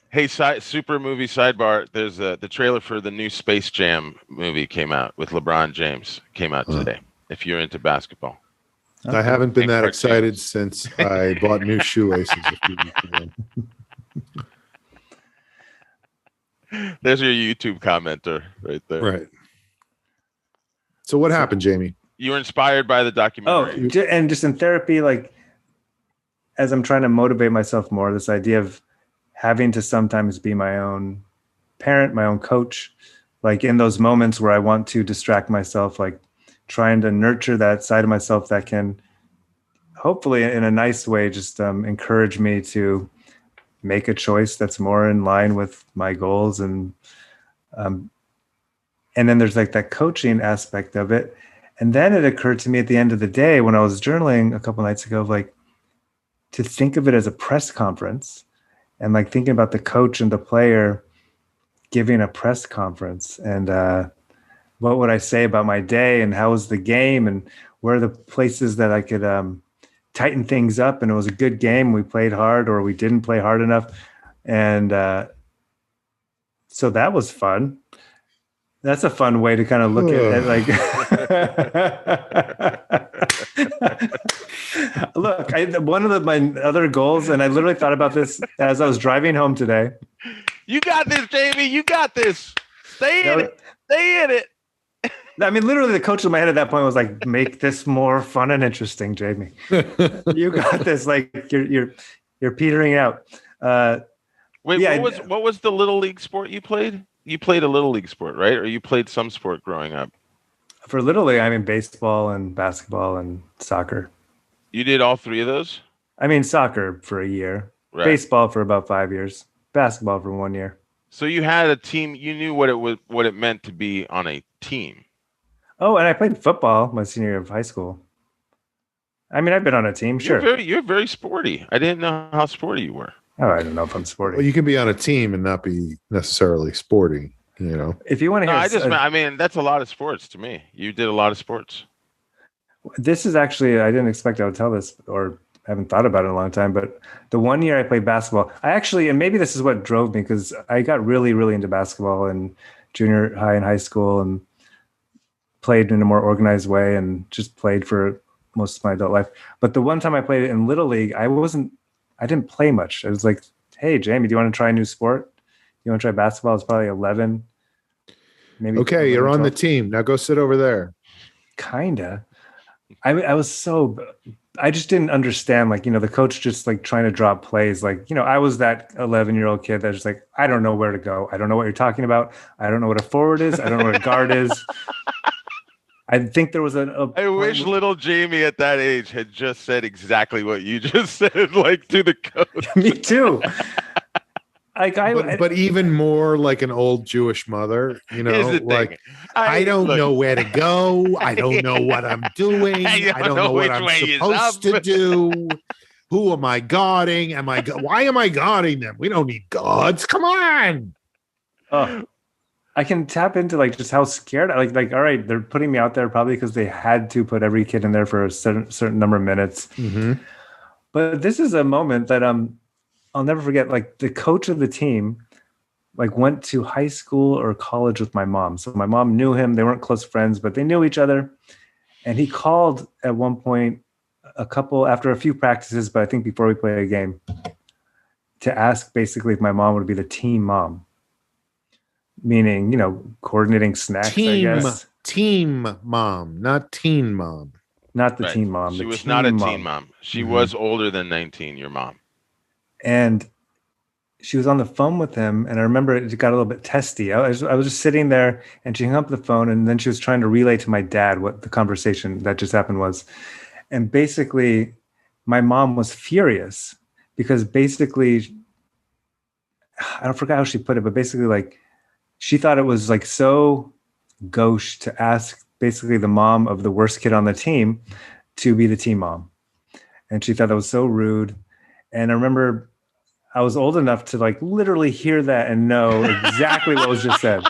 [SPEAKER 4] Hey, super movie sidebar. There's the trailer for the new Space Jam movie came out with LeBron James. Came out today. If you're into basketball.
[SPEAKER 2] Okay. I haven't been that excited since I bought new shoelaces a few weeks ago.
[SPEAKER 4] There's your YouTube commenter right there.
[SPEAKER 2] Right. So what happened, Jamie?
[SPEAKER 4] You were inspired by the documentary.
[SPEAKER 3] Oh, and just in therapy, like, as I'm trying to motivate myself more, this idea of having to sometimes be my own parent, my own coach, like in those moments where I want to distract myself, like trying to nurture that side of myself that can hopefully in a nice way just encourage me to make a choice that's more in line with my goals. And then there's like that coaching aspect of it. And then it occurred to me at the end of the day when I was journaling a couple nights ago, like to think of it as a press conference and like thinking about the coach and the player giving a press conference and what would I say about my day and how was the game and where are the places that I could tighten things up. And it was a good game. We played hard or we didn't play hard enough. And so that was fun. That's a fun way to kind of look at it. Like, look, one of my other goals, and I literally thought about this as I was driving home today.
[SPEAKER 4] You got this, Jamie. You got this. Stay in it. Stay in it.
[SPEAKER 3] I mean, literally, the coach in my head at that point was like, "Make this more fun and interesting, Jamie. You got this. Like, you're petering out."
[SPEAKER 4] Wait, yeah, what was the little league sport you played? You played a little league sport, right? Or you played some sport growing up?
[SPEAKER 3] For little league, I mean baseball and basketball and soccer.
[SPEAKER 4] You did all three of those?
[SPEAKER 3] I mean soccer for a year, right. Baseball for about 5 years, basketball for 1 year.
[SPEAKER 4] So you had a team. You knew what it meant to be on a team.
[SPEAKER 3] Oh, and I played football my senior year of high school. I mean, I've been on a team, sure.
[SPEAKER 4] You're very sporty. I didn't know how sporty you were.
[SPEAKER 3] Oh, I don't know if I'm sporty.
[SPEAKER 2] Well, you can be on a team and not be necessarily sporty, you know.
[SPEAKER 3] If you want to hear,
[SPEAKER 4] I mean, that's a lot of sports to me. You did a lot of sports.
[SPEAKER 3] This is actually, I didn't expect I would tell this, or haven't thought about it in a long time. But the 1 year I played basketball, and maybe this is what drove me because I got really, really into basketball in junior high and high school, and played in a more organized way, and just played for most of my adult life. But the one time I played it in Little League, I didn't play much. I was like, hey, Jamie, do you want to try a new sport? You want to try basketball? It's probably 11. Maybe.
[SPEAKER 2] Okay, 11, you're on 12. The team. Now go sit over there.
[SPEAKER 3] Kinda. I just didn't understand, like, the coach just like trying to drop plays. Like, I was that 11-year-old kid that's just like, I don't know where to go. I don't know what you're talking about. I don't know what a forward is. I don't know what a guard is. I think there was
[SPEAKER 4] I wish little Jamie at that age had just said exactly what you just said, like to the coach.
[SPEAKER 3] Me too.
[SPEAKER 2] But even more like an old Jewish mother, like I don't know where to go. I don't know what I'm doing. I don't know what I'm supposed to do. Who am I guarding? Why am I guarding them? We don't need guards. Come on.
[SPEAKER 3] Oh. I can tap into like just how scared like all right, they're putting me out there probably because they had to put every kid in there for a certain number of minutes.
[SPEAKER 2] Mm-hmm.
[SPEAKER 3] But this is a moment that I'll never forget. Like the coach of the team like went to high school or college with my mom. So my mom knew him. They weren't close friends, but they knew each other. And he called at one point after a few practices, but I think before we played a game, to ask basically if my mom would be the team mom. Meaning, coordinating snacks, I guess.
[SPEAKER 2] Team mom, not teen mom.
[SPEAKER 3] Not the teen mom.
[SPEAKER 4] She was not a teen mom. She was older than 19, your mom.
[SPEAKER 3] And she was on the phone with him, and I remember it got a little bit testy. I was just sitting there, and she hung up the phone, and then she was trying to relay to my dad what the conversation that just happened was. And basically, my mom was furious because basically, I forgot how she put it, but basically like, she thought it was like so gauche to ask basically the mom of the worst kid on the team to be the team mom. And she thought that was so rude. And I remember I was old enough to like literally hear that and know exactly what was just said.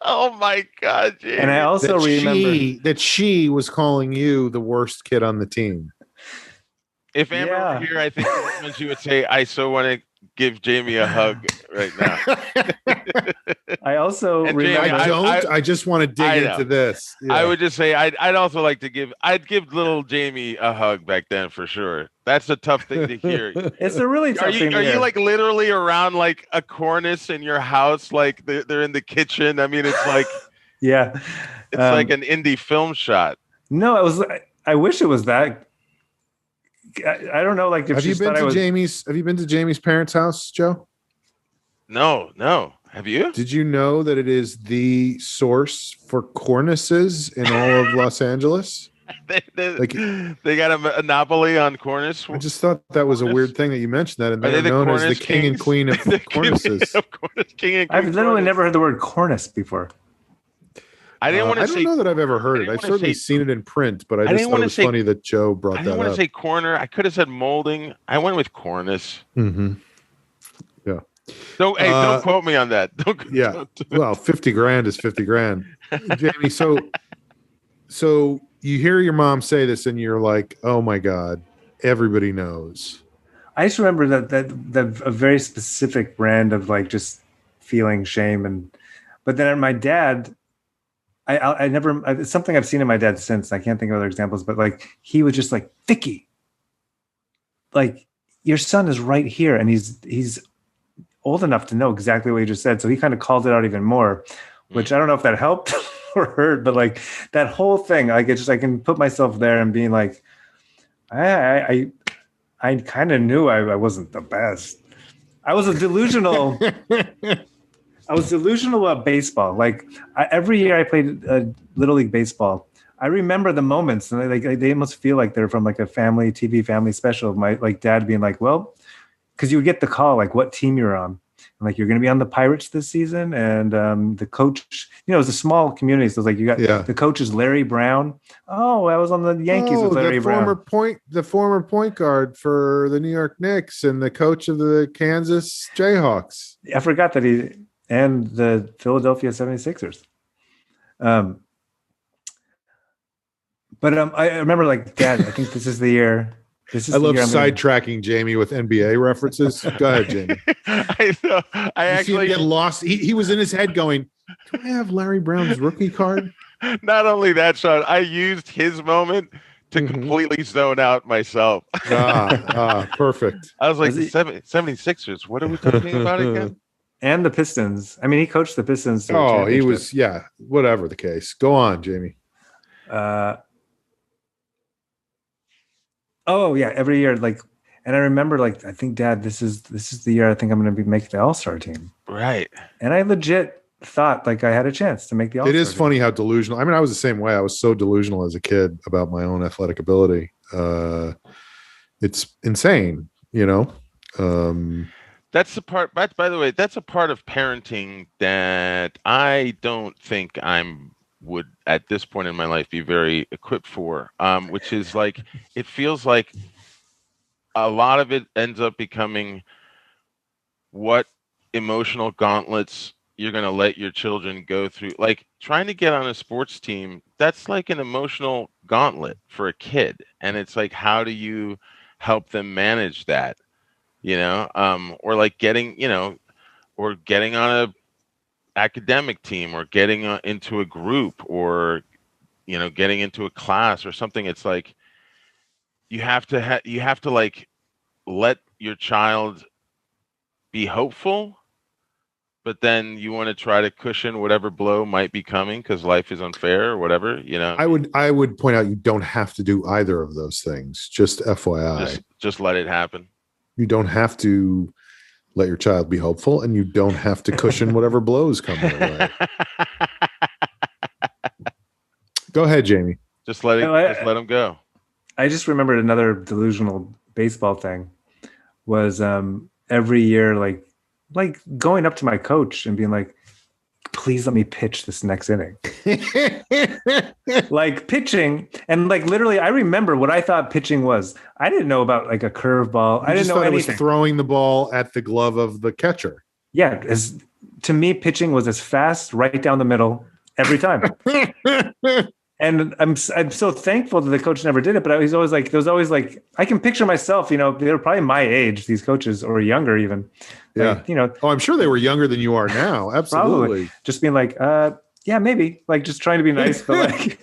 [SPEAKER 4] Oh my God. Jamie.
[SPEAKER 3] And I also remember
[SPEAKER 2] that she was calling you the worst kid on the team.
[SPEAKER 4] If Amber were here, I think she would say, I so want to give Jamie a hug right now.
[SPEAKER 3] I also
[SPEAKER 2] I just want to dig into this.
[SPEAKER 4] Yeah. I would just say I'd also like to I'd give little Jamie a hug back then for sure. That's a tough thing to hear.
[SPEAKER 3] It's a really tough thing to hear.
[SPEAKER 4] Are you like literally around like a cornice in your house? Like they're in the kitchen. I mean, it's like
[SPEAKER 3] yeah,
[SPEAKER 4] it's like an indie film shot.
[SPEAKER 3] No, it was. I wish it was that. I don't know. Like, if
[SPEAKER 2] have you been to Jamie's? Have you been to Jamie's parents' house, Joe?
[SPEAKER 4] No. Have you?
[SPEAKER 2] Did you know that it is the source for cornices in all of Los Angeles?
[SPEAKER 4] They got a monopoly on cornice.
[SPEAKER 2] I just thought that was a weird thing that you mentioned that, and they're known as the king and queen of cornices.
[SPEAKER 3] I've literally never heard the word cornice before.
[SPEAKER 4] I didn't want to
[SPEAKER 2] I
[SPEAKER 4] say.
[SPEAKER 2] don't know that I've ever heard it. I've certainly seen it in print, but I just thought it was funny that Joe brought that up. I
[SPEAKER 4] didn't want to say corner. I could have said molding. I went with cornice.
[SPEAKER 2] Mm-hmm. Yeah.
[SPEAKER 4] Don't quote me on that.
[SPEAKER 2] Well, 50 grand is 50 grand. Jamie, so you hear your mom say this and you're like, oh my God, everybody knows.
[SPEAKER 3] I just remember that a very specific brand of like just feeling shame. But then my dad, I never, it's something I've seen in my dad since. I can't think of other examples, but like, he was just like, Vicky, like your son is right here. And he's old enough to know exactly what you just said. So he kind of called it out even more, which I don't know if that helped or hurt, but like that whole thing, I can put myself there and being like, I kind of knew I wasn't the best. I was delusional about baseball. Like every year I played Little League baseball. I remember the moments, and they must feel like they're from like a TV family special of my like dad being like, well, because you would get the call like what team you're on. And like you're going to be on the Pirates this season, and the coach, it was a small community, so it's like you got the coach is Larry Brown. Oh, I was on the Yankees with Larry Brown.
[SPEAKER 2] The former point guard for the New York Knicks and the coach of the Kansas Jayhawks.
[SPEAKER 3] I forgot that and the Philadelphia 76ers. But I remember like, Dad, I think this is the year.
[SPEAKER 2] I love sidetracking Jamie with NBA references. Go ahead, Jamie.
[SPEAKER 4] I know. I actually
[SPEAKER 2] get lost. He was in his head going, do I have Larry Brown's rookie card?
[SPEAKER 4] Not only that, Sean, I used his moment to completely zone out myself.
[SPEAKER 2] Perfect.
[SPEAKER 4] I was like, 76ers, what are we talking about again?
[SPEAKER 3] And the Pistons. I mean, he coached the Pistons.
[SPEAKER 2] He was, whatever the case. Go on, Jamie.
[SPEAKER 3] Every year, like, and I remember, like, I think, Dad, this is the year I think I'm going to make the All-Star team.
[SPEAKER 4] Right.
[SPEAKER 3] And I legit thought like I had a chance to make the All-Star
[SPEAKER 2] team. It is funny
[SPEAKER 3] team.
[SPEAKER 2] how delusional. I mean, I was the same way. I was so delusional as a kid about my own athletic ability. It's insane,
[SPEAKER 4] That's the part. By the way, that's a part of parenting that I don't think would at this point in my life be very equipped for, which is like, it feels like a lot of it ends up becoming what emotional gauntlets you're going to let your children go through. Like trying to get on a sports team, that's like an emotional gauntlet for a kid. And it's like, how do you help them manage that? Or like getting on a academic team, or getting into a group, or getting into a class or something. It's like you have to like let your child be hopeful, but then you want to try to cushion whatever blow might be coming because life is unfair or whatever.
[SPEAKER 2] I would point out you don't have to do either of those things. Just FYI,
[SPEAKER 4] just let it happen.
[SPEAKER 2] You don't have to let your child be hopeful, and you don't have to cushion whatever blows come their way. Go ahead, Jamie.
[SPEAKER 4] Just let him go.
[SPEAKER 3] I just remembered another delusional baseball thing was every year, like going up to my coach and being like, please let me pitch this next inning. Like pitching. And like literally, I remember what I thought pitching was. I didn't know about like a curveball. I didn't know anything.
[SPEAKER 2] It was throwing the ball at the glove of the catcher.
[SPEAKER 3] Yeah. To me, pitching was as fast, right down the middle every time. And I'm so thankful that the coach never did it, but he's always like, there was always like, I can picture myself, they were probably my age, these coaches, or younger even.
[SPEAKER 2] Yeah.
[SPEAKER 3] Like,
[SPEAKER 2] I'm sure they were younger than you are now. Absolutely.
[SPEAKER 3] Probably. Just being like, yeah, maybe, like just trying to be nice, but like,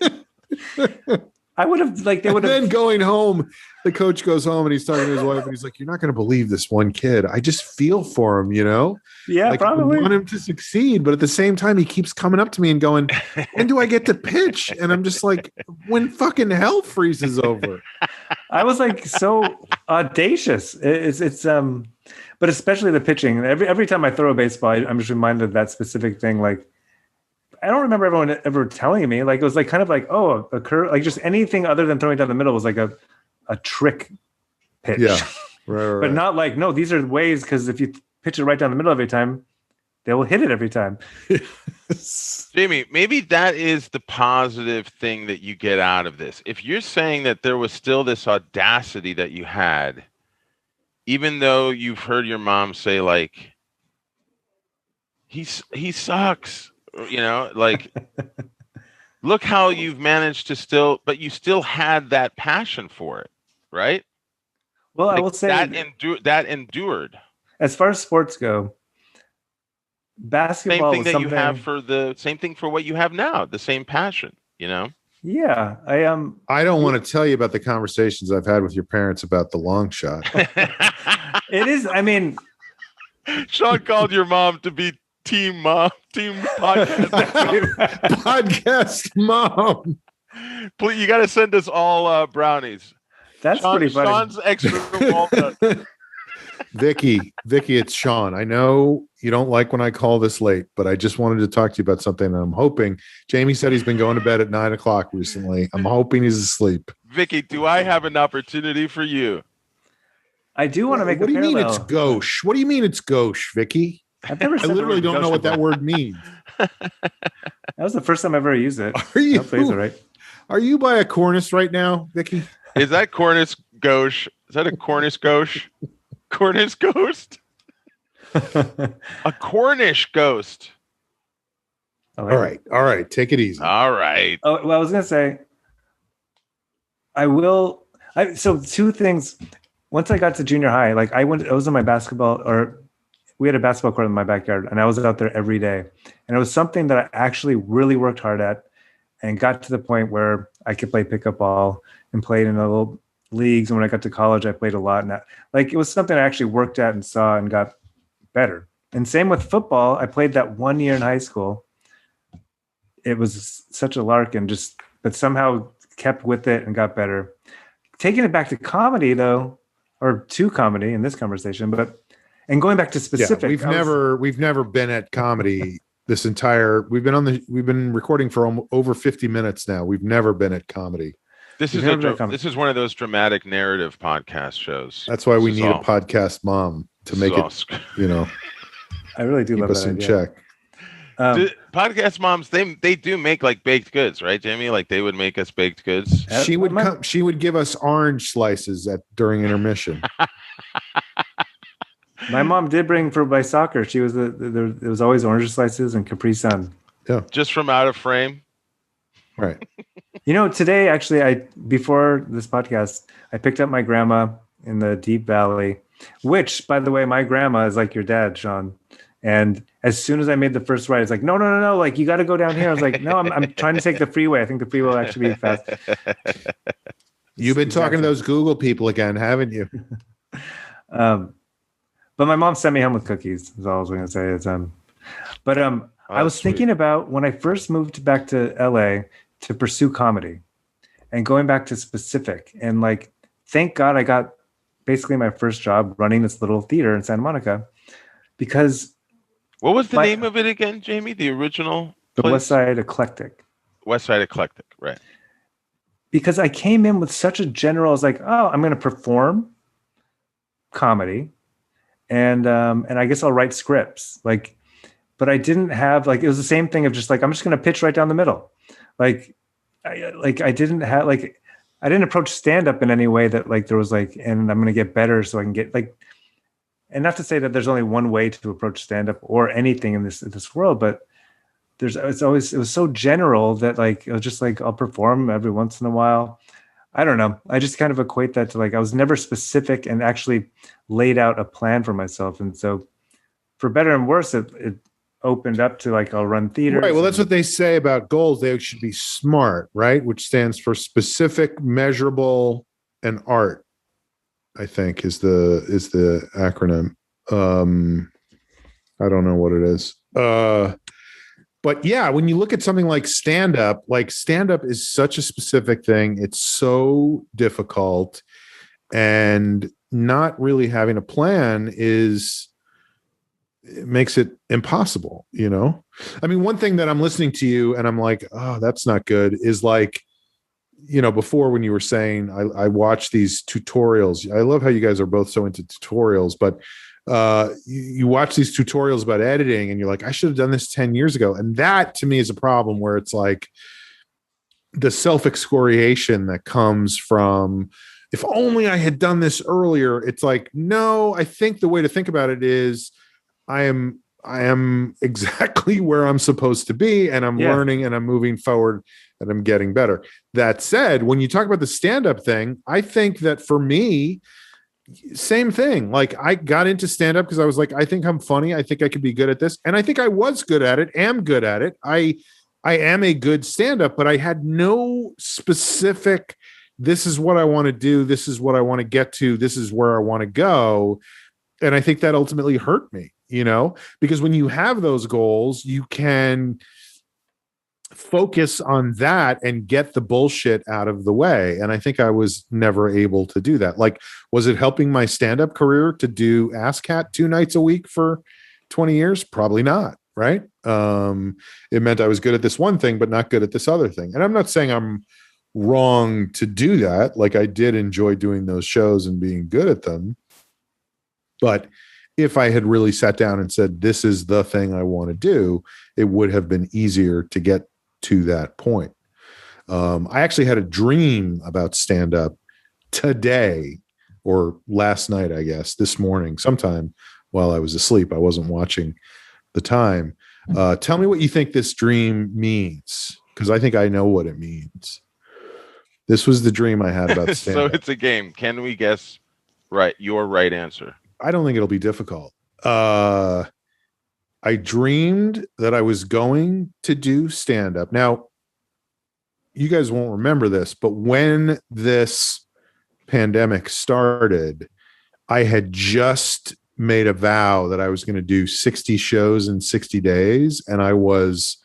[SPEAKER 3] I would have like, they would have.
[SPEAKER 2] Then going home, the coach goes home and he's talking to his wife and he's like, you're not going to believe this one kid. I just feel for him,
[SPEAKER 3] Yeah,
[SPEAKER 2] like,
[SPEAKER 3] probably.
[SPEAKER 2] I want him to succeed, but at the same time, he keeps coming up to me and going, when do I get to pitch? And I'm just like, when fucking hell freezes over.
[SPEAKER 3] I was like so audacious. It's But especially the pitching. Every time I throw a baseball, I'm just reminded of that specific thing. Like, I don't remember everyone ever telling me. Like, it was like kind of like, oh, a curve, like just anything other than throwing down the middle was like a trick pitch.
[SPEAKER 2] Yeah. Right.
[SPEAKER 3] But not like, no, these are ways, because if you pitch it right down the middle every time, they will hit it every time.
[SPEAKER 4] Jamie, maybe that is the positive thing that you get out of this. If you're saying that there was still this audacity that you had, even though you've heard your mom say, like, he sucks, you know, like, look how you've managed to but you still had that passion for it, right?
[SPEAKER 3] Well,
[SPEAKER 4] like
[SPEAKER 3] I will say
[SPEAKER 4] that endured.
[SPEAKER 3] As far as sports go, basketball
[SPEAKER 4] same thing that you have same thing for what you have now, the same passion, you know?
[SPEAKER 3] Yeah,
[SPEAKER 2] I don't want to tell you about the conversations I've had with your parents about the long shot.
[SPEAKER 3] It is. I mean,
[SPEAKER 4] Sean called your mom to be team podcast
[SPEAKER 2] podcast mom.
[SPEAKER 4] Please, you got to send us all brownies.
[SPEAKER 3] That's pretty funny.
[SPEAKER 4] Sean's extra walnut.
[SPEAKER 2] Vicky, it's Sean. I know you don't like when I call this late, but I just wanted to talk to you about something. And I'm hoping, Jamie said he's been going to bed at 9:00 recently. I'm hoping he's asleep.
[SPEAKER 4] Vicky, do I have an opportunity for you?
[SPEAKER 3] I do want to make.
[SPEAKER 2] What do you mean it's gauche? What do you mean it's gauche, Vicky?
[SPEAKER 3] I've never.
[SPEAKER 2] I literally don't know what that word means.
[SPEAKER 3] That was the first time I've ever used it.
[SPEAKER 2] Are you?
[SPEAKER 3] Right?
[SPEAKER 2] Are you by a cornice right now, Vicky?
[SPEAKER 4] Is that cornice gauche? Is that a cornice gauche? Cornice ghost? A Cornish ghost.
[SPEAKER 2] All right. Take it easy.
[SPEAKER 4] All right.
[SPEAKER 3] Oh, well, I was going to say, so two things. Once I got to junior high, like I was in my we had a basketball court in my backyard, and I was out there every day. And it was something that I actually really worked hard at and got to the point where I could play pickup ball and played in a little leagues. And when I got to college, I played a lot. And it was something I actually worked at and saw and got better. And same with football. I played that 1 year in high school. It was such a lark, but somehow kept with it and got better. Taking it back to comedy though, or to comedy in this conversation, and going back to specific,
[SPEAKER 2] we've never been at comedy this entire, we've been recording for over 50 minutes now. We've never been at comedy.
[SPEAKER 4] This is one of those dramatic narrative podcast shows.
[SPEAKER 2] That's why we need a podcast mom to make it,
[SPEAKER 3] I really do love
[SPEAKER 2] us
[SPEAKER 3] that
[SPEAKER 2] in
[SPEAKER 3] idea.
[SPEAKER 2] check.
[SPEAKER 4] Podcast moms, they do make like baked goods, right, Jamie? Like they would make us baked goods.
[SPEAKER 2] She would give us orange slices during intermission.
[SPEAKER 3] My mom did bring for my soccer. She was there was always orange slices and Capri Sun.
[SPEAKER 2] Yeah,
[SPEAKER 4] just from out of frame.
[SPEAKER 2] Right.
[SPEAKER 3] Today, actually, before this podcast, I picked up my grandma in the Deep Valley, which, by the way, my grandma is like your dad, Sean. And as soon as I made the first ride, it's like, no, like you got to go down here. I was like, no, I'm trying to take the freeway. I think the freeway will actually be fast.
[SPEAKER 2] You've been talking to those Google people again, haven't you?
[SPEAKER 3] But my mom sent me home with cookies. Is all I was going to say. I was thinking about when I first moved back to LA to pursue comedy and going back to specific, and like, thank God I got basically my first job running this little theater in Santa Monica, because
[SPEAKER 4] what was the name of it again, Jamie? The original
[SPEAKER 3] place? West Side Eclectic.
[SPEAKER 4] West Side Eclectic, right.
[SPEAKER 3] Because I came in with such a general, I was like, oh, I'm going to perform comedy and I guess I'll write scripts. Like, but I didn't have it was the same thing of just like, I'm just going to pitch right down the middle. I didn't approach stand-up in any way that like there was like, and I'm going to get better so I can get like, and not to say that there's only one way to approach stand-up or anything in this world, but it was so general that like, it was just like, I'll perform every once in a while. I don't know. I just kind of equate that to like, I was never specific and actually laid out a plan for myself. And so for better and worse, it opened up to like, I'll run theater.
[SPEAKER 2] Right. Well, that's what they say about goals. They should be SMART, right? Which stands for specific, measurable, and art, I think is the acronym. I don't know what it is. But yeah, when you look at something like stand-up is such a specific thing. It's so difficult. and not really having a plan it makes it impossible, you know? I mean, one thing that I'm listening to you and I'm like, oh, that's not good, is like, you know, before when you were saying I watch these tutorials. I love how you guys are both so into tutorials, but you watch these tutorials about editing and you're like, I should have done this 10 years ago. And that to me is a problem, where it's like the self-excoriation that comes from, if only I had done this earlier. It's like, no, I think the way to think about it is I am exactly where I'm supposed to be, and I'm learning and I'm moving forward and I'm getting better. That said, when you talk about the stand-up thing, I think that for me, same thing. Like, I got into stand-up because I was like, I think I'm funny. I think I could be good at this. And I think I was good at it, am good at it. I am a good stand-up, but I had no specific, this is what I want to do. This is what I want to get to. This is where I want to go. And I think that ultimately hurt me, you know, because when you have those goals, you can focus on that and get the bullshit out of the way. And I think I was never able to do that. Like, was it helping my stand-up career to do AssCat 2 nights a week for 20 years? Probably not. Right. It meant I was good at this one thing, but not good at this other thing. And I'm not saying I'm wrong to do that. Like, I did enjoy doing those shows and being good at them. But if I had really sat down and said, this is the thing I want to do, it would have been easier to get to that point. I actually had a dream about stand-up today, or last night, I guess, this morning, sometime while I was asleep. I wasn't watching the time. Tell me what you think this dream means, because I think I know what it means. This was the dream I had about stand-up.
[SPEAKER 4] So it's a game. Can we guess your right answer?
[SPEAKER 2] I don't think it'll be difficult. I dreamed that I was going to do stand-up. Now, you guys won't remember this, but when this pandemic started, I had just made a vow that I was going to do 60 shows in 60 days. And I was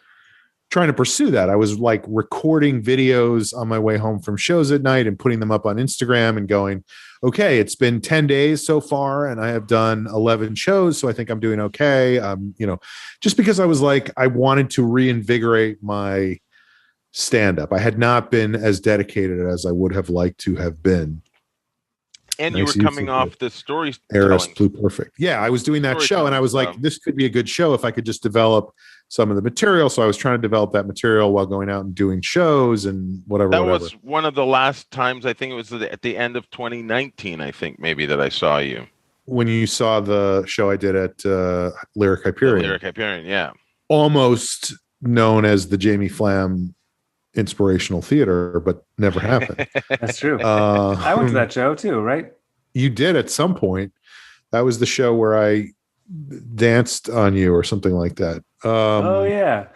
[SPEAKER 2] trying to pursue that. I was like recording videos on my way home from shows at night and putting them up on Instagram and going, okay, it's been 10 days so far and I have done 11 shows. So I think I'm doing okay. You know, just because I was like, I wanted to reinvigorate my stand-up. I had not been as dedicated as I would have liked to have been.
[SPEAKER 4] And you were coming off the story.
[SPEAKER 2] Eris Blue Perfect. Yeah, I was doing that show and I was like, this could be a good show if I could just develop some of the material. So I was trying to develop that material while going out and doing shows and whatever.
[SPEAKER 4] That was one of the last times, I think it was at the end of 2019, I think maybe, that I saw you.
[SPEAKER 2] When you saw the show I did at Lyric Hyperion.
[SPEAKER 4] Lyric Hyperion, yeah.
[SPEAKER 2] Almost known as the Jamie Flam Inspirational Theater, but never happened.
[SPEAKER 3] That's true. I went to that show too, right?
[SPEAKER 2] You did at some point. That was the show where I danced on you or something like that.
[SPEAKER 3] Oh yeah.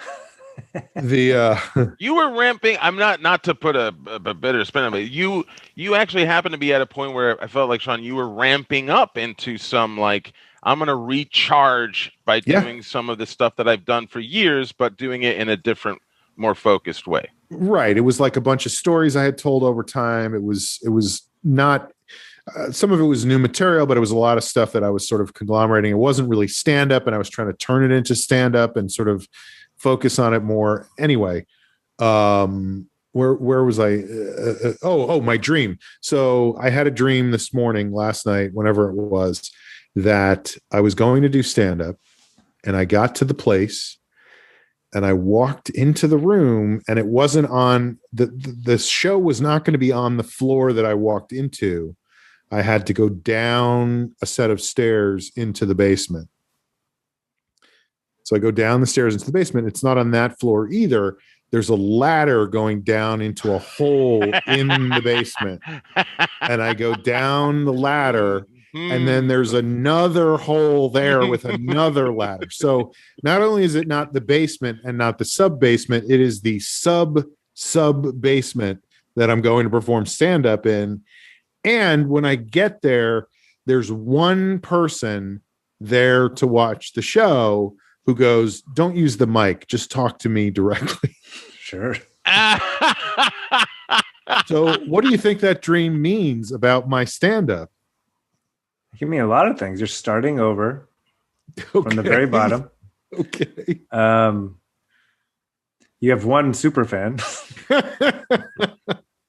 [SPEAKER 2] The
[SPEAKER 4] you were ramping. I'm not to put a bitter spin on it. You actually happened to be at a point where I felt like, Sean, you were ramping up into some, like, I'm going to recharge by doing some of the stuff that I've done for years, but doing it in a different, more focused way.
[SPEAKER 2] Right. It was like a bunch of stories I had told over time. It was not, some of it was new material, but it was a lot of stuff that I was sort of conglomerating. It wasn't really stand-up, and I was trying to turn it into stand-up and sort of focus on it more. Anyway, where was I? My dream. So I had a dream this morning, last night, whenever it was, that I was going to do stand-up, and I got to the place and I walked into the room, and it wasn't on the show was not going to be on the floor that I walked into. I had to go down a set of stairs into the basement. So I go down the stairs into the basement. It's not on that floor either. There's a ladder going down into a hole in the basement. And I go down the ladder, and then there's another hole there with another ladder. So not only is it not the basement and not the sub basement, it is the sub basement that I'm going to perform stand-up in. And when I get there, there's one person there to watch the show who goes, "Don't use the mic, just talk to me directly."
[SPEAKER 3] Sure.
[SPEAKER 2] So what do you think that dream means about my stand-up?
[SPEAKER 3] It can mean a lot of things. You're starting over from the very bottom.
[SPEAKER 2] Okay.
[SPEAKER 3] You have one super fan. I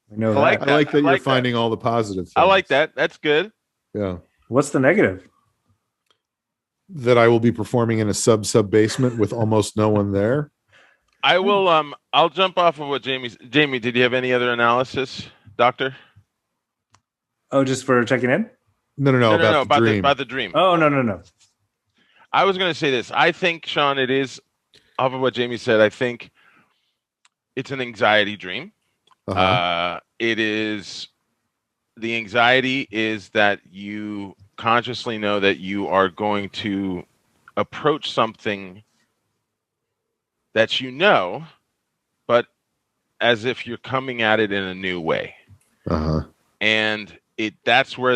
[SPEAKER 2] like that you're finding all the positive things.
[SPEAKER 4] I like that. That's good.
[SPEAKER 2] Yeah.
[SPEAKER 3] What's the negative?
[SPEAKER 2] That I will be performing in a sub basement with almost no one there.
[SPEAKER 4] I will. I'll jump off of what Jamie. Did you have any other analysis, Doctor?
[SPEAKER 3] Oh, just for checking in?
[SPEAKER 2] No. About
[SPEAKER 4] the dream.
[SPEAKER 3] Oh, no.
[SPEAKER 4] I was going to say this. I think, Sean, it is off of what Jamie said. I think it's an anxiety dream. It is. The anxiety is that you consciously know that you are going to approach something that you know, but as if you're coming at it in a new way. And that's where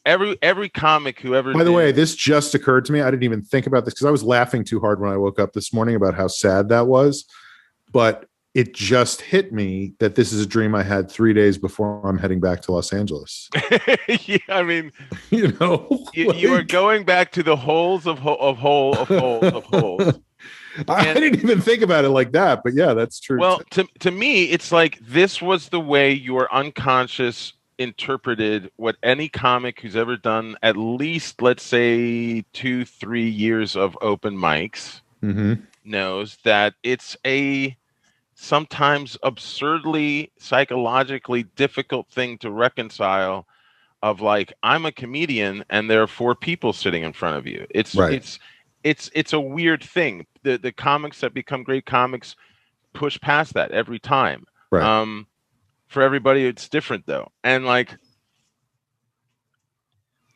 [SPEAKER 4] every comic who ever.
[SPEAKER 2] By the way, this just occurred to me. I didn't even think about this because I was laughing too hard when I woke up this morning about how sad that was. But it just hit me that this is a dream I had 3 days before I'm heading back to Los Angeles.
[SPEAKER 4] Yeah, I mean,
[SPEAKER 2] you
[SPEAKER 4] are going back to the holes of holes.
[SPEAKER 2] I didn't even think about it like that, but yeah, that's true.
[SPEAKER 4] Well, to me, it's like this was the way your unconscious interpreted what any comic who's ever done at least, let's say, 2-3 years of open mics knows that it's a sometimes absurdly psychologically difficult thing to reconcile of like, I'm a comedian and there are 4 people sitting in front of you. It's a weird thing. The comics that become great comics push past that every time.
[SPEAKER 2] Right.
[SPEAKER 4] For everybody, it's different though. And like,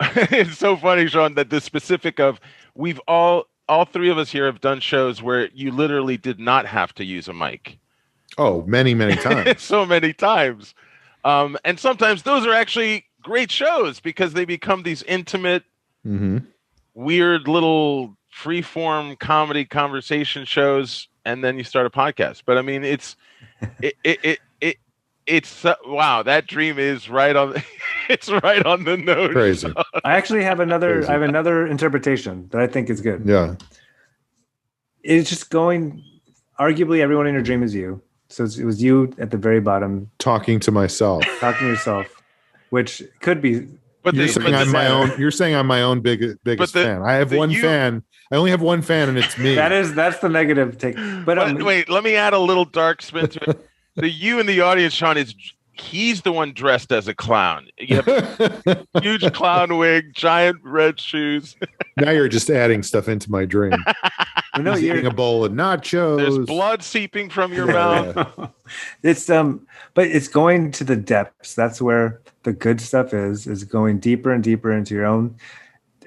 [SPEAKER 4] it's so funny, Sean, that the specific of we've all 3 of us here have done shows where you literally did not have to use a mic.
[SPEAKER 2] Oh, many times.
[SPEAKER 4] So many times. And sometimes those are actually great shows because they become these intimate, weird little free-form comedy conversation shows, and then you start a podcast. But I mean, it's wow, that dream is right on. It's right on the nose.
[SPEAKER 2] Crazy.
[SPEAKER 3] I actually have another interpretation that I think is good.
[SPEAKER 2] Yeah.
[SPEAKER 3] It's just going. Arguably, everyone in your dream is you. So it was you at the very bottom,
[SPEAKER 2] talking to myself,
[SPEAKER 3] talking to yourself, which could be.
[SPEAKER 2] But you're saying I'm my own. You're saying I'm my own biggest fan. I have one fan. I only have one fan, and it's me.
[SPEAKER 3] That's the negative take. But
[SPEAKER 4] wait, let me add a little dark spin to it. The you in the audience, Sean, he's the one dressed as a clown. You have huge clown wig, giant red shoes.
[SPEAKER 2] Now you're just adding stuff into my dream. He's eating a bowl of nachos.
[SPEAKER 4] There's blood seeping from your mouth.
[SPEAKER 3] It's but it's going to the depths. That's where the good stuff is going deeper and deeper into your own.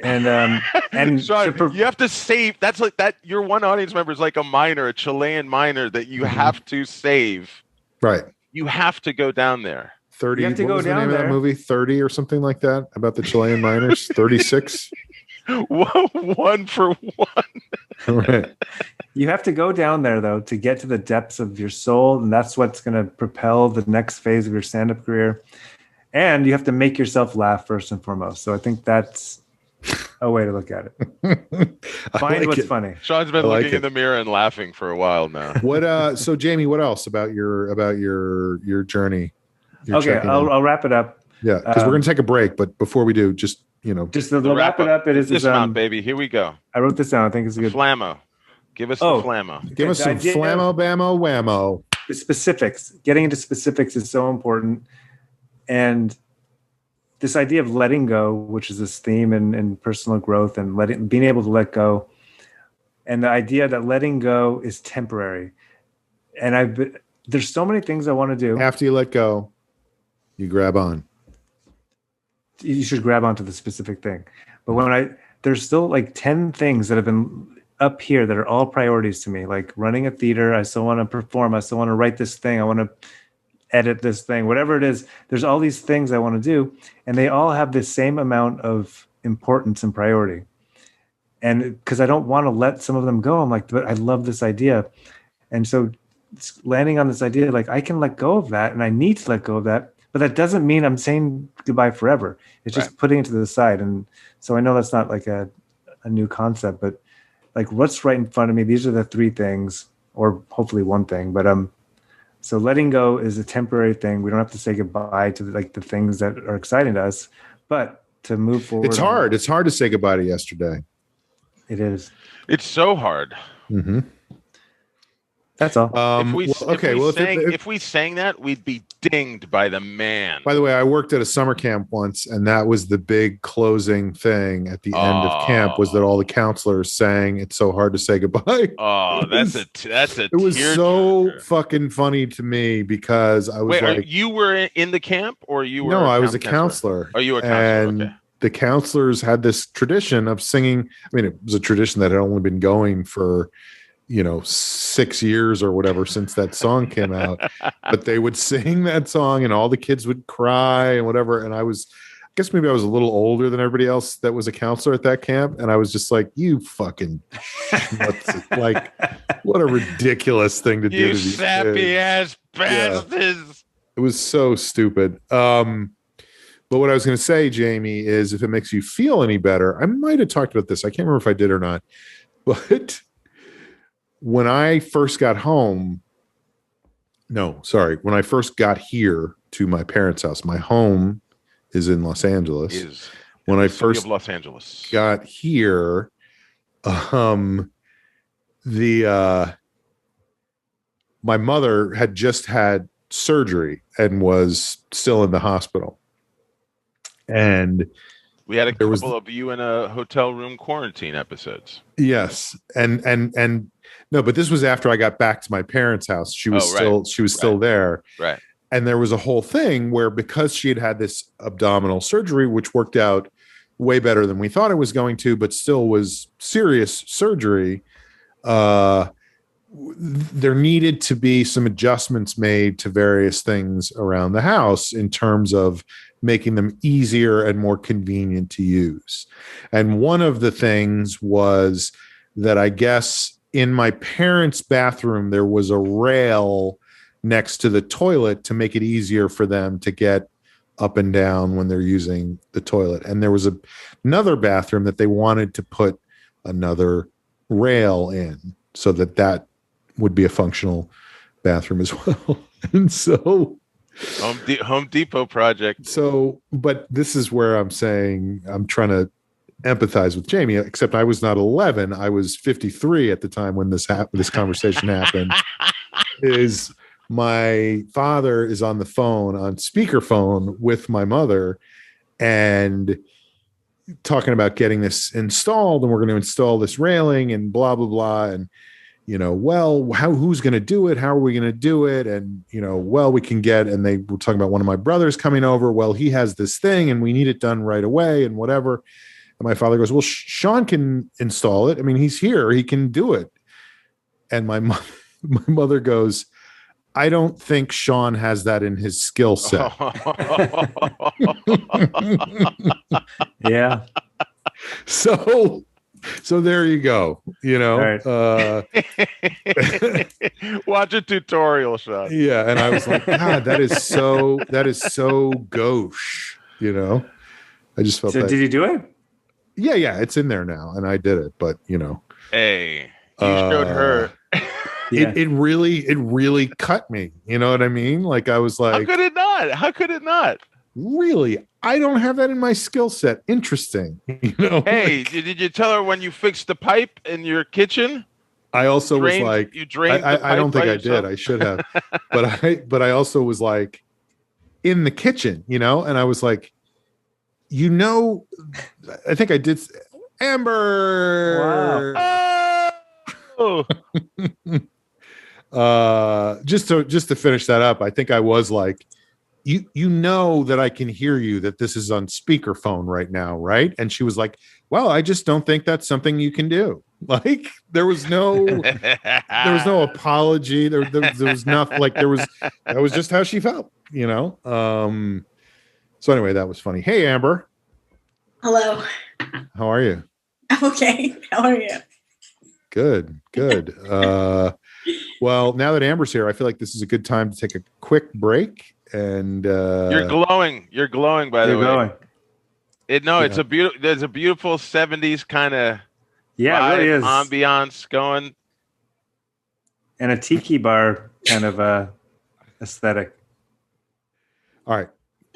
[SPEAKER 3] And
[SPEAKER 4] Sean, you have to save. That's like that. Your one audience member is like a Chilean miner that you have to save.
[SPEAKER 2] Right.
[SPEAKER 4] You have to go down there.
[SPEAKER 2] 30. You have to go down the name there. Of that movie? 30 or something like that about the Chilean miners. 36.
[SPEAKER 4] 1 for 1.
[SPEAKER 2] Right.
[SPEAKER 3] You have to go down there though to get to the depths of your soul, and that's what's going to propel the next phase of your stand-up career. And you have to make yourself laugh first and foremost. So I think that's a way to look at it. Find what's funny.
[SPEAKER 4] Sean's been looking in the mirror and laughing for a while now.
[SPEAKER 2] What? So Jamie, what else about your journey?
[SPEAKER 3] Okay, I'll wrap it up.
[SPEAKER 2] Yeah, because we're going to take a break, but before we do, just
[SPEAKER 3] to wrap it up. It is
[SPEAKER 4] dismount, baby. Here we go.
[SPEAKER 3] I wrote this down. I think it's a good
[SPEAKER 4] flammo. Give us the flammo.
[SPEAKER 2] Give us some flammo, bammo, whammo.
[SPEAKER 3] The specifics. Getting into specifics is so important, and this idea of letting go, which is this theme in personal growth and being able to let go, and the idea that letting go is temporary. And there's so many things I want to do.
[SPEAKER 2] After you let go, you grab on.
[SPEAKER 3] You should grab onto the specific thing. But there's still like 10 things that have been up here that are all priorities to me, like running a theater. I still want to perform. I still want to write this thing. I want to edit this thing, whatever it is. There's all these things I want to do, and they all have the same amount of importance and priority. And because I don't want to let some of them go, I'm like, but I love this idea. And so landing on this idea, like I can let go of that and I need to let go of that, but that doesn't mean I'm saying goodbye forever. It's just putting it to the side. And so I know that's not like a new concept, but like what's right in front of me, these are the three things, or hopefully one thing, but so letting go is a temporary thing. We don't have to say goodbye to like the things that are exciting to us, but to move forward.
[SPEAKER 2] It's hard. It's hard to say goodbye to yesterday.
[SPEAKER 3] It is.
[SPEAKER 4] It's so hard.
[SPEAKER 2] Mm-hmm.
[SPEAKER 3] That's all.
[SPEAKER 4] If we sang that, we'd be dinged by the man.
[SPEAKER 2] By the way, I worked at a summer camp once, and that was the big closing thing at the end of camp, was that all the counselors sang "It's so hard to say goodbye."
[SPEAKER 4] Oh, that's a. It
[SPEAKER 2] was so fucking funny to me because I was
[SPEAKER 4] you were in the camp, or you were?
[SPEAKER 2] No, I was a counselor.
[SPEAKER 4] Oh, you were a counselor.
[SPEAKER 2] And
[SPEAKER 4] okay.
[SPEAKER 2] The counselors had this tradition of singing. I mean, it was a tradition that had only been going for 6 years or whatever since that song came out, but they would sing that song and all the kids would cry and whatever. And I guess maybe I was a little older than everybody else that was a counselor at that camp. And I was just like, you fucking, like, what a ridiculous thing to do.
[SPEAKER 4] You
[SPEAKER 2] to these
[SPEAKER 4] sappy
[SPEAKER 2] kids.
[SPEAKER 4] ass bastards.
[SPEAKER 2] Yeah. It was so stupid. But what I was going to say, Jamie, is if it makes you feel any better, I might have talked about this. I can't remember if I did or not, but when I first got home, when I first got here to my parents' house, my home is in Los Angeles. When I first
[SPEAKER 4] Los Angeles
[SPEAKER 2] got here, my mother had just had surgery and was still in the hospital. And
[SPEAKER 4] we had a couple of you in a hotel room quarantine episodes.
[SPEAKER 2] Yes. And no, but this was after I got back to my parents' house. She was still there.
[SPEAKER 4] Right.
[SPEAKER 2] And there was a whole thing where, because she had had this abdominal surgery, which worked out way better than we thought it was going to, but still was serious surgery, there needed to be some adjustments made to various things around the house in terms of making them easier and more convenient to use. And one of the things was that I guess in my parents' bathroom, there was a rail next to the toilet to make it easier for them to get up and down when they're using the toilet. And there was another bathroom that they wanted to put another rail in so that would be a functional bathroom as well. And so
[SPEAKER 4] Home Depot project.
[SPEAKER 2] So, but this is where I'm saying I'm trying to empathize with Jamie, except I was not 11. I was 53 at the time when this conversation happened. Is my father is on the phone, on speakerphone with my mother, and talking about getting this installed, and we're going to install this railing and blah, blah, blah. And, who's going to do it? How are we going to do it? And, we can get, and they were talking about one of my brothers coming over. Well, he has this thing and we need it done right away and whatever. And my father goes, well, Sean can install it. I mean, he's here, he can do it. And my mother goes, I don't think Sean has that in his skill set.
[SPEAKER 3] Yeah.
[SPEAKER 2] So there you go.
[SPEAKER 3] Right.
[SPEAKER 4] Watch a tutorial, Sean.
[SPEAKER 2] Yeah. And I was like, God, that is so gauche, I just felt
[SPEAKER 3] so did you do it?
[SPEAKER 2] Yeah. It's in there now. And I did it, but
[SPEAKER 4] hey, you showed her.
[SPEAKER 3] Yeah.
[SPEAKER 2] It really cut me. You know what I mean? Like I was like,
[SPEAKER 4] How could it not?
[SPEAKER 2] Really? I don't have that in my skill set. Interesting.
[SPEAKER 4] Hey, did you tell her when you fixed the pipe in your kitchen?
[SPEAKER 2] I also was like,
[SPEAKER 4] you drained the pipe
[SPEAKER 2] I don't think I
[SPEAKER 4] yourself?
[SPEAKER 2] did. I should have. but I also was like in the kitchen, and I was like, I think I did. Amber.
[SPEAKER 4] Wow.
[SPEAKER 2] Oh. Just to finish that up, I think I was like, that I can hear you, that this is on speakerphone right now, right? And she was like, well, I just don't think that's something you can do. Like there was no apology. There was nothing, like that was just how she felt, So anyway, that was funny. Hey, Amber.
[SPEAKER 5] Hello.
[SPEAKER 2] How are you?
[SPEAKER 5] I'm okay. How are you?
[SPEAKER 2] Good. Well, now that Amber's here, I feel like this is a good time to take a quick break. And
[SPEAKER 4] you're glowing. You're glowing, by the way. Glowing. It's a beautiful. There's a beautiful 70s kind of
[SPEAKER 3] it really is
[SPEAKER 4] ambiance going,
[SPEAKER 3] and a tiki bar kind of aesthetic.
[SPEAKER 2] All right,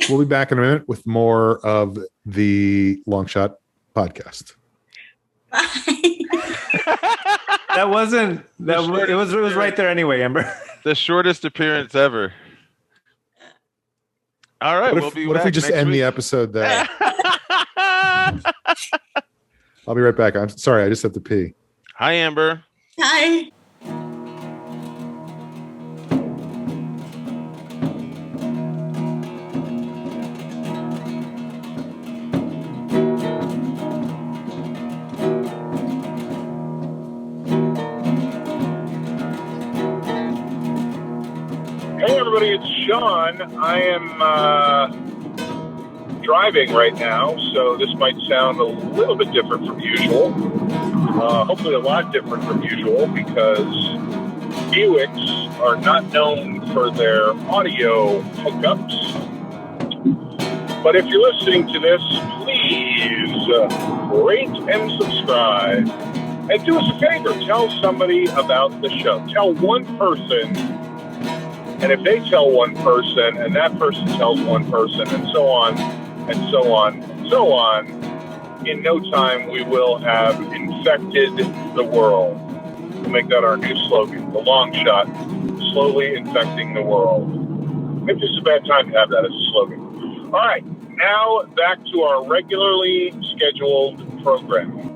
[SPEAKER 2] we'll be back in a minute with more of the Long Shot podcast.
[SPEAKER 3] That wasn't that. It was right there anyway, Amber.
[SPEAKER 4] The shortest appearance ever. All right,
[SPEAKER 2] what if we just end the episode there? I'll be right back. I'm sorry, I just have to pee.
[SPEAKER 4] Hi, Amber.
[SPEAKER 5] Hi.
[SPEAKER 1] Hey everybody, it's Sean. I am driving right now, so this might sound a little bit different from usual. Hopefully a lot different from usual, because Buicks are not known for their audio hookups. But if you're listening to this, please rate and subscribe. And do us a favor, tell somebody about the show. Tell one person. And if they tell one person, and that person tells one person, and so on, and so on, and so on, in no time we will have infected the world. We'll make that our new slogan, the Long Shot, slowly infecting the world. Maybe it's a bad time to have that as a slogan. All right, now back to our regularly scheduled program.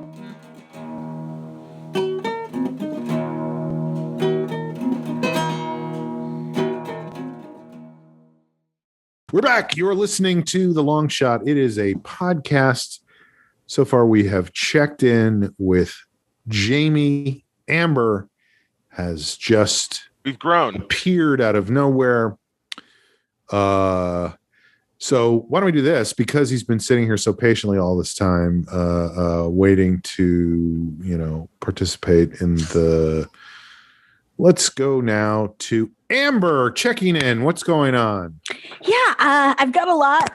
[SPEAKER 2] We're back. You're listening to The Long Shot. It is a podcast. So far, we have checked in with Jamie. Amber has just appeared out of nowhere. So why don't we do this? Because he's been sitting here so patiently all this time, waiting to, participate in the... Let's go now to Amber checking in. What's going on?
[SPEAKER 5] Yeah, I've got a lot.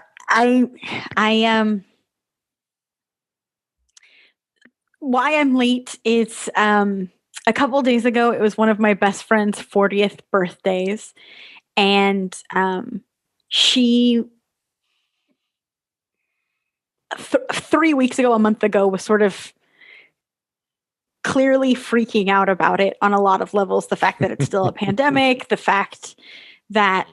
[SPEAKER 5] Why I'm late is a couple days ago, it was one of my best friend's 40th birthdays. And she 3 weeks ago, a month ago, was sort of clearly freaking out about it on a lot of levels. The fact that it's still a pandemic, the fact that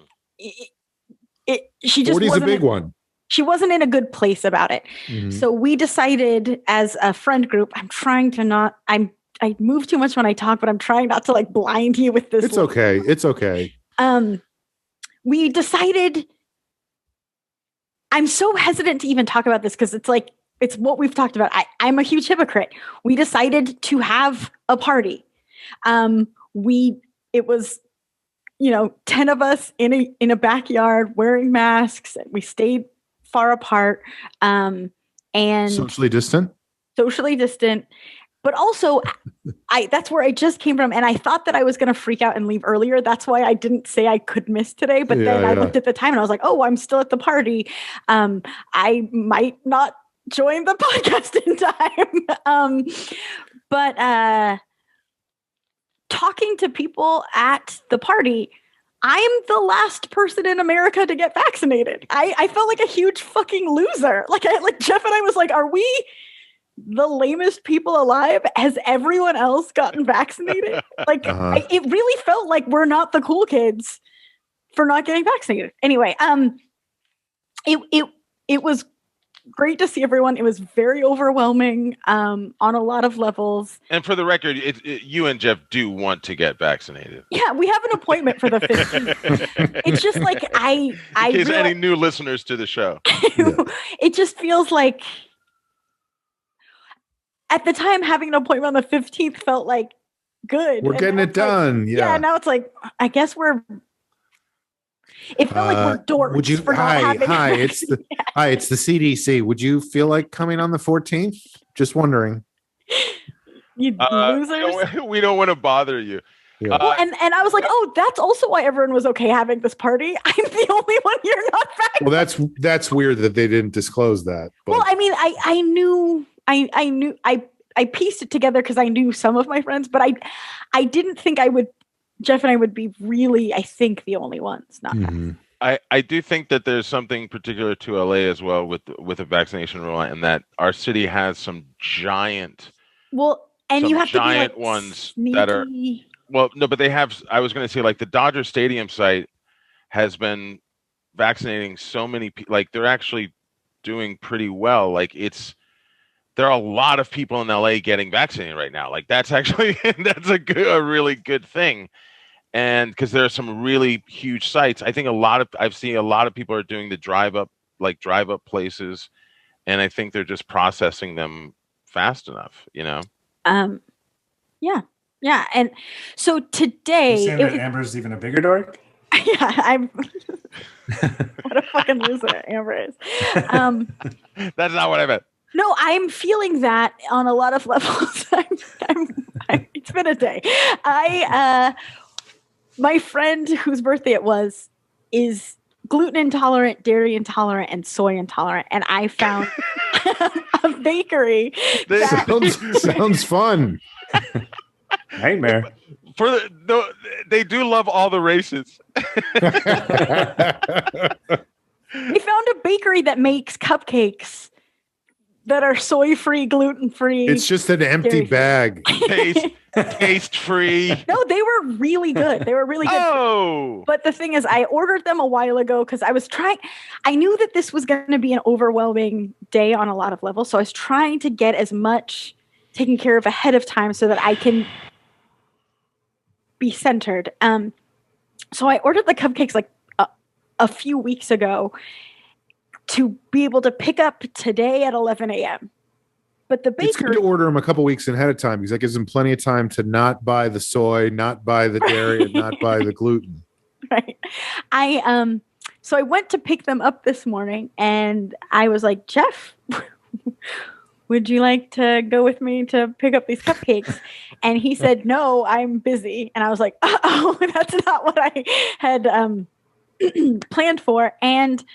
[SPEAKER 5] she just
[SPEAKER 2] 40's a big one.
[SPEAKER 5] She wasn't in a good place about it. Mm-hmm. So we decided as a friend group, I move too much when I talk, but I'm trying not to blind you with this.
[SPEAKER 2] It's okay. It's okay.
[SPEAKER 5] We decided, I'm so hesitant to even talk about this because it's what we've talked about. I'm a huge hypocrite. We decided to have a party. It was, 10 of us in a backyard wearing masks. We stayed far apart. And
[SPEAKER 2] socially distant,
[SPEAKER 5] but also that's where I just came from. And I thought that I was going to freak out and leave earlier. That's why I didn't say I could miss today. But then I looked at the time and I was like, oh, I'm still at the party. I might not join the podcast in time. But talking to people at the party, I'm the last person in America to get vaccinated. I felt like a huge fucking loser. Jeff and I was like, are we the lamest people alive? Has everyone else gotten vaccinated? It really felt like we're not the cool kids for not getting vaccinated. Anyway, it was great to see everyone. It was very overwhelming on a lot of levels.
[SPEAKER 4] And for the record, you and Jeff do want to get vaccinated.
[SPEAKER 5] Yeah, we have an appointment for the 15th. It's just in
[SPEAKER 4] case any new listeners to the show.
[SPEAKER 5] It just feels like at the time having an appointment on the 15th felt like good.
[SPEAKER 2] We're getting it done. Yeah.
[SPEAKER 5] Now it's I guess it felt like we're dorks.
[SPEAKER 2] Would you? Hi, it's the CDC. Would you feel like coming on the 14th? Just wondering.
[SPEAKER 5] You losers.
[SPEAKER 4] We don't want to bother you.
[SPEAKER 2] Yeah.
[SPEAKER 5] Well, and I was like, oh, that's also why everyone was okay having this party. I'm the only one you're not vaccinated.
[SPEAKER 2] Well, that's weird that they didn't disclose that. But.
[SPEAKER 5] Well, I mean, I knew I pieced it together because I knew some of my friends, but I didn't think Jeff and I would be really, I think, the only ones not vaccinated.
[SPEAKER 4] I do think that there's something particular to LA as well with a vaccination rollout, and that our city has some giant.
[SPEAKER 5] Well, and you have
[SPEAKER 4] giant
[SPEAKER 5] to be like
[SPEAKER 4] ones
[SPEAKER 5] sneaky.
[SPEAKER 4] that are. Well, no, but they have. I was going to say, like the Dodger Stadium site has been vaccinating so many people. Like they're actually doing pretty well. Like there are a lot of people in LA getting vaccinated right now. Like that's actually a really good thing. And because there are some really huge sites, I think I've seen a lot of people are doing the drive up places, and I think they're just processing them fast enough,
[SPEAKER 5] Yeah. And so today,
[SPEAKER 3] you saying that Amber's even a bigger dork?
[SPEAKER 5] Yeah, I'm. What a fucking loser Amber is.
[SPEAKER 4] That's not what I meant.
[SPEAKER 5] No, I'm feeling that on a lot of levels. It's been a day. My friend whose birthday it was is gluten intolerant, dairy intolerant, and soy intolerant, and I found a bakery.
[SPEAKER 2] Sounds fun.
[SPEAKER 3] Nightmare.
[SPEAKER 4] They do love all the races.
[SPEAKER 5] I found a bakery that makes cupcakes that are soy-free, gluten-free.
[SPEAKER 2] It's just an empty bag.
[SPEAKER 4] Taste-free.
[SPEAKER 5] No, they were really good. They were really good.
[SPEAKER 4] Oh!
[SPEAKER 5] But the thing is, I ordered them a while ago because I knew that this was going to be an overwhelming day on a lot of levels. So I was trying to get as much taken care of ahead of time so that I can be centered. So I ordered the cupcakes like a few weeks ago to be able to pick up today at 11 a.m. But the bakery...
[SPEAKER 2] It's good to order them a couple weeks ahead of time because that gives them plenty of time to not buy the soy, not buy the dairy, and not buy the gluten.
[SPEAKER 5] Right. So I went to pick them up this morning, and I was like, Jeff, would you like to go with me to pick up these cupcakes? And he said, no, I'm busy. And I was like, oh, that's not what I had planned for. And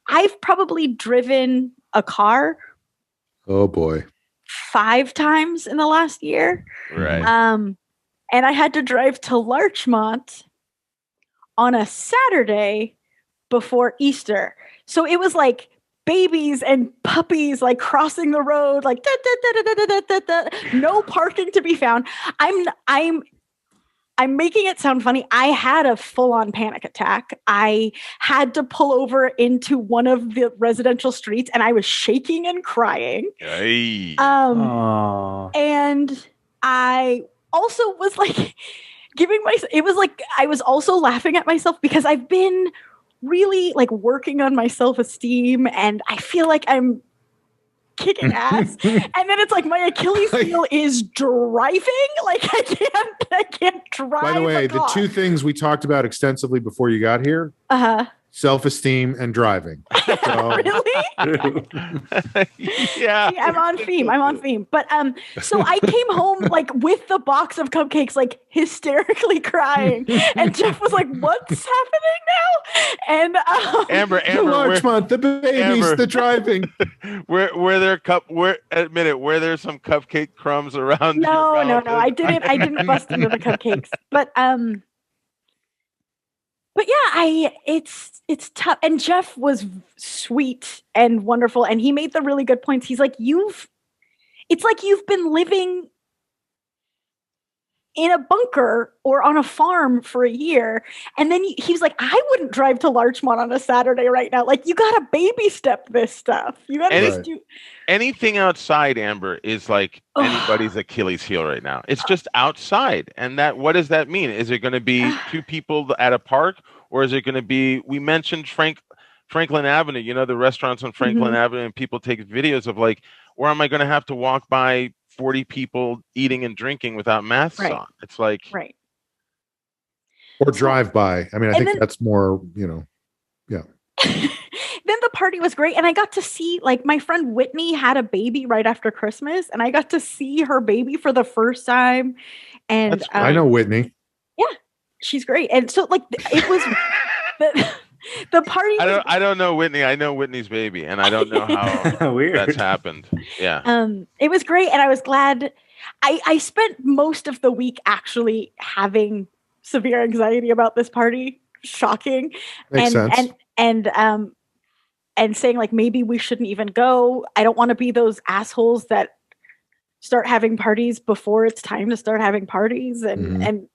[SPEAKER 5] I've probably driven a car.
[SPEAKER 2] Oh boy.
[SPEAKER 5] 5 times in the last year.
[SPEAKER 4] Right.
[SPEAKER 5] And I had to drive to Larchmont on a Saturday before Easter. So it was like babies and puppies like crossing the road, like da, da, da, da, da, da, da, da. No parking to be found. I'm making it sound funny. I had a full-on panic attack. I had to pull over into one of the residential streets, and I was shaking and crying.
[SPEAKER 4] Hey.
[SPEAKER 5] And I also was like I was also laughing at myself because I've been really like working on my self-esteem, and I feel like I'm kicking ass. And then it's like my Achilles heel is driving. Like I can't drive.
[SPEAKER 2] By the way, the 2 things we talked about extensively before you got here, self-esteem and driving. So.
[SPEAKER 5] Really?
[SPEAKER 4] Yeah.
[SPEAKER 5] See, I'm on theme. But so I came home like with the box of cupcakes, like hysterically crying, and Jeff was like, "What's happening now?" And
[SPEAKER 4] Amber,
[SPEAKER 2] the Larchmont, the babies,
[SPEAKER 4] Amber,
[SPEAKER 2] the driving.
[SPEAKER 4] Were there some cupcake crumbs around?
[SPEAKER 5] No. I didn't bust into the cupcakes, but yeah, it's tough. And Jeff was sweet and wonderful, and he made the really good points. He's like, it's like you've been living in a bunker or on a farm for a year. And then he was like, I wouldn't drive to Larchmont on a Saturday right now. Like, you got to baby step this stuff. You got to just do
[SPEAKER 4] anything outside, Amber, is like anybody's Achilles heel right now. It's just outside. And what does that mean? Is it going to be 2 people at a park, or is it going to be, we mentioned Franklin Avenue, the restaurants on Franklin Avenue, and people take videos of like, or am I going to have to walk by 40 people eating and drinking without masks on? It's like,
[SPEAKER 5] right.
[SPEAKER 2] Or drive by. I mean, I think that's more, yeah.
[SPEAKER 5] Then the party was great. And I got to see, like, my friend Whitney had a baby right after Christmas, and I got to see her baby for the first time. And
[SPEAKER 2] I know Whitney.
[SPEAKER 5] she's great. And so like it was the party.
[SPEAKER 4] I don't know Whitney. I know Whitney's baby, and I don't know how
[SPEAKER 3] Weird.
[SPEAKER 4] that's happened. Yeah.
[SPEAKER 5] It was great, and I was glad. I spent most of the week actually having severe anxiety about this party. Shocking.
[SPEAKER 2] Makes sense.
[SPEAKER 5] And saying like maybe we shouldn't even go. I don't want to be those assholes that start having parties before it's time to start having parties and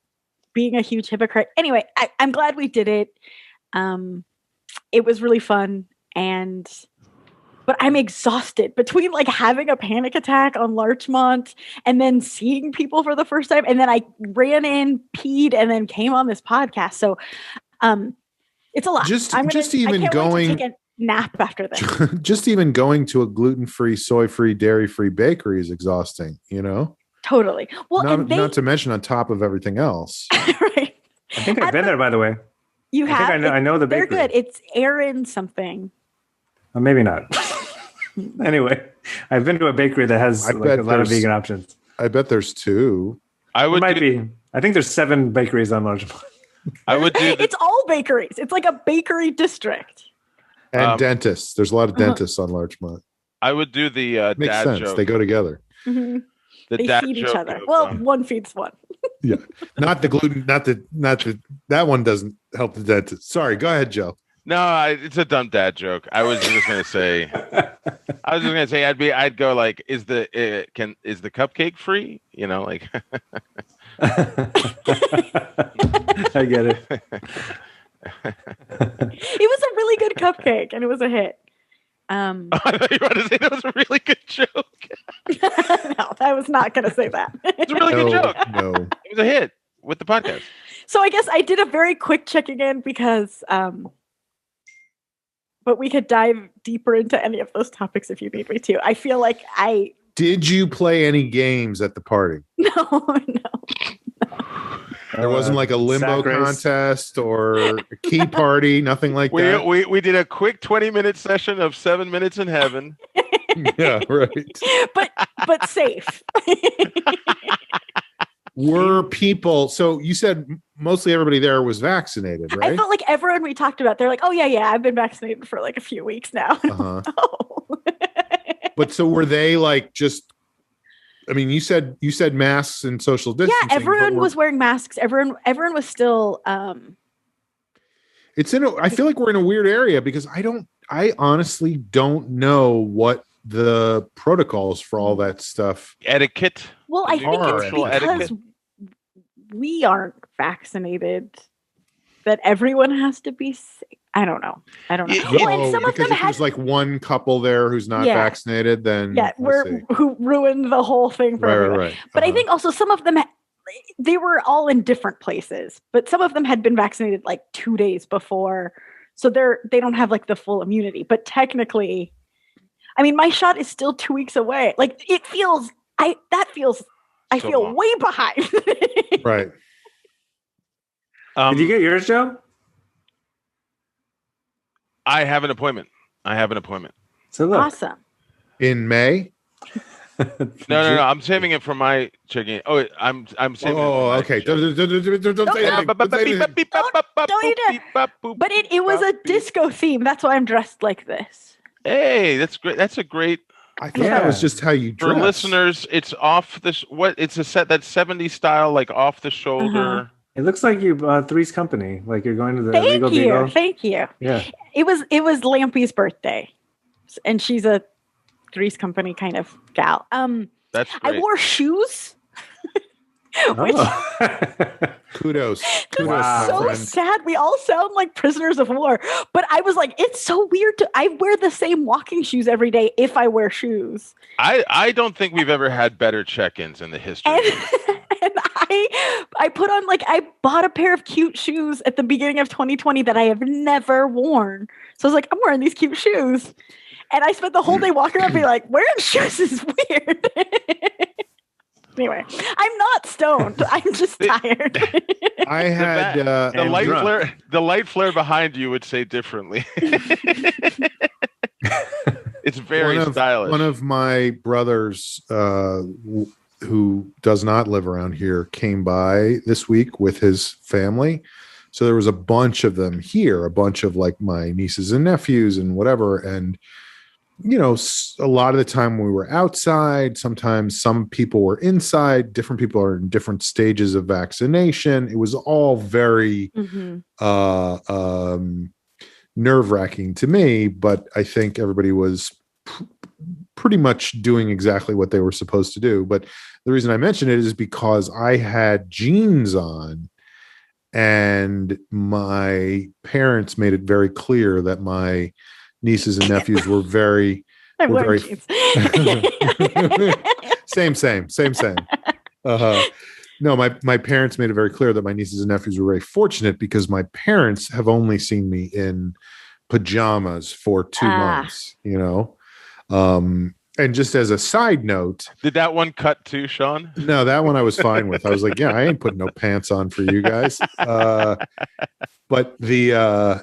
[SPEAKER 5] being a huge hypocrite. Anyway, I'm glad we did it. It was really fun, but I'm exhausted between like having a panic attack on Larchmont and then seeing people for the first time, and then I ran in, peed, and then came on this podcast. So it's a lot.
[SPEAKER 2] Just even going
[SPEAKER 5] to take a nap after this.
[SPEAKER 2] Just even going to a gluten-free, soy-free, dairy-free bakery is exhausting, you know?
[SPEAKER 5] Totally. Well,
[SPEAKER 2] not to mention on top of everything else.
[SPEAKER 5] Right.
[SPEAKER 3] I think I've been there, by the way.
[SPEAKER 5] You have?
[SPEAKER 3] I know the bakery.
[SPEAKER 5] They're good. It's Aaron something.
[SPEAKER 3] Well, maybe not. Anyway, I've been to a bakery that has a lot of vegan options.
[SPEAKER 2] I bet there's 2.
[SPEAKER 3] I think there's 7 bakeries on Larchmont.
[SPEAKER 5] It's all bakeries. It's like a bakery district.
[SPEAKER 2] And dentists. There's a lot of dentists on Larchmont.
[SPEAKER 4] I would do the
[SPEAKER 2] Makes
[SPEAKER 4] dad
[SPEAKER 2] sense.
[SPEAKER 4] joke.
[SPEAKER 2] They go together.
[SPEAKER 5] Mm-hmm.
[SPEAKER 4] They
[SPEAKER 5] feed each other. Well, one feeds one.
[SPEAKER 2] Yeah. Not the gluten, that one doesn't help the dentist. Sorry, go ahead, Joe.
[SPEAKER 4] No, it's a dumb dad joke. I was just gonna say I'd go like, is the cupcake free? You know, like
[SPEAKER 3] I get it.
[SPEAKER 5] It was a really good cupcake and it was a hit.
[SPEAKER 4] I thought you were going to say that was a really good joke.
[SPEAKER 5] No, I was not going to say that.
[SPEAKER 4] It's a really good joke.
[SPEAKER 2] No.
[SPEAKER 4] It was a hit with the podcast.
[SPEAKER 5] So I guess I did a very quick checking in because, but we could dive deeper into any of those topics if you need me to. I feel like
[SPEAKER 2] Did you play any games at the party?
[SPEAKER 5] No.
[SPEAKER 2] There wasn't like a limbo contest or a key party, nothing like that.
[SPEAKER 4] We did a quick 20-minute session of 7 Minutes in Heaven.
[SPEAKER 2] Yeah, right.
[SPEAKER 5] But safe.
[SPEAKER 2] Were people? So you said mostly everybody there was vaccinated, right?
[SPEAKER 5] I felt like everyone we talked about, they're like, "Oh yeah, I've been vaccinated for like a few weeks now."
[SPEAKER 2] Uh-huh.
[SPEAKER 5] Oh.
[SPEAKER 2] But so were they like just? I mean, you said masks and social distancing.
[SPEAKER 5] Yeah, everyone was wearing masks. Everyone was still.
[SPEAKER 2] It's I feel like we're in a weird area because I honestly don't know what the protocols for all that stuff.
[SPEAKER 4] Etiquette.
[SPEAKER 5] Well, I think it's because we aren't vaccinated that everyone has to be safe. I don't know.
[SPEAKER 2] Yeah,
[SPEAKER 5] well, and some of them
[SPEAKER 2] if there's like one couple there who's not vaccinated, then
[SPEAKER 5] who ruined the whole thing for everyone.
[SPEAKER 2] Right.
[SPEAKER 5] But I think also some of them they were all in different places, but some of them had been vaccinated like 2 days before, so they don't have like the full immunity. But technically, I mean, my shot is still 2 weeks away. Like I feel
[SPEAKER 4] long.
[SPEAKER 5] way behind.
[SPEAKER 2] Right.
[SPEAKER 3] Did you get yours, Joe?
[SPEAKER 4] I have an appointment.
[SPEAKER 3] So look.
[SPEAKER 5] Awesome.
[SPEAKER 2] In May?
[SPEAKER 4] No. I'm saving it for my checking. Oh, I'm saving.
[SPEAKER 2] Oh, okay. Don't say anything.
[SPEAKER 5] Don't you dare. But it was a disco theme. That's why I'm dressed like this.
[SPEAKER 4] Hey, that's great. That's a great.
[SPEAKER 2] I thought that was just how you dress.
[SPEAKER 4] For listeners, it's off this. It's a set that's 70s style, like off the shoulder.
[SPEAKER 5] Uh-huh.
[SPEAKER 3] It looks like you Three's Company, like you're going to the Legal Beagle.
[SPEAKER 5] Thank you.
[SPEAKER 3] Yeah.
[SPEAKER 5] It was Lampy's birthday, and she's a Three's Company kind of gal.
[SPEAKER 4] That's great.
[SPEAKER 5] I wore shoes.
[SPEAKER 2] Kudos.
[SPEAKER 5] Wow. So sad. We all sound like prisoners of war. But I was like, it's so weird. I wear the same walking shoes every day if I wear shoes.
[SPEAKER 4] I don't think we've ever had better check-ins in the history.
[SPEAKER 5] And I put on I bought a pair of cute shoes at the beginning of 2020 that I have never worn. So I was like, I'm wearing these cute shoes. And I spent the whole day walking around being like, wearing shoes is weird. Anyway, I'm not stoned. I'm just tired.
[SPEAKER 2] I had
[SPEAKER 4] the light flare behind you would say differently. It's very stylish.
[SPEAKER 2] One of my brothers who does not live around here, came by this week with his family. So there was a bunch of them here, a bunch of like my nieces and nephews and whatever. And, you know, a lot of the time we were outside. Sometimes some people were inside. Different people are in different stages of vaccination. It was all very nerve-wracking to me, but I think everybody was pretty much doing exactly what they were supposed to do. But the reason I mention it is because I had jeans on, and my parents made it very clear that my nieces and nephews were very same. No, my parents made it very clear that my nieces and nephews were very fortunate because my parents have only seen me in pajamas for 2 months, you know. And just as a side note,
[SPEAKER 4] did that one cut too, Sean?
[SPEAKER 2] No, that one I was fine with. I was like, yeah, I ain't putting no pants on for you guys. But the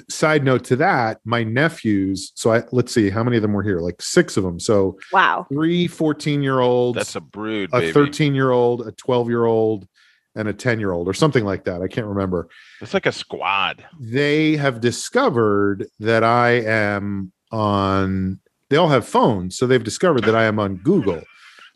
[SPEAKER 2] side note to that, my nephews, so let's see, how many of them were here? Like 6 of them. So
[SPEAKER 5] wow.
[SPEAKER 2] 3 14-year-olds.
[SPEAKER 4] That's a brood,
[SPEAKER 2] a 13-year-old, a 12-year-old, and a 10-year-old or something like that. I can't remember.
[SPEAKER 4] It's like a squad.
[SPEAKER 2] They have discovered that I am on, they all have phones, so they've discovered that I am on Google.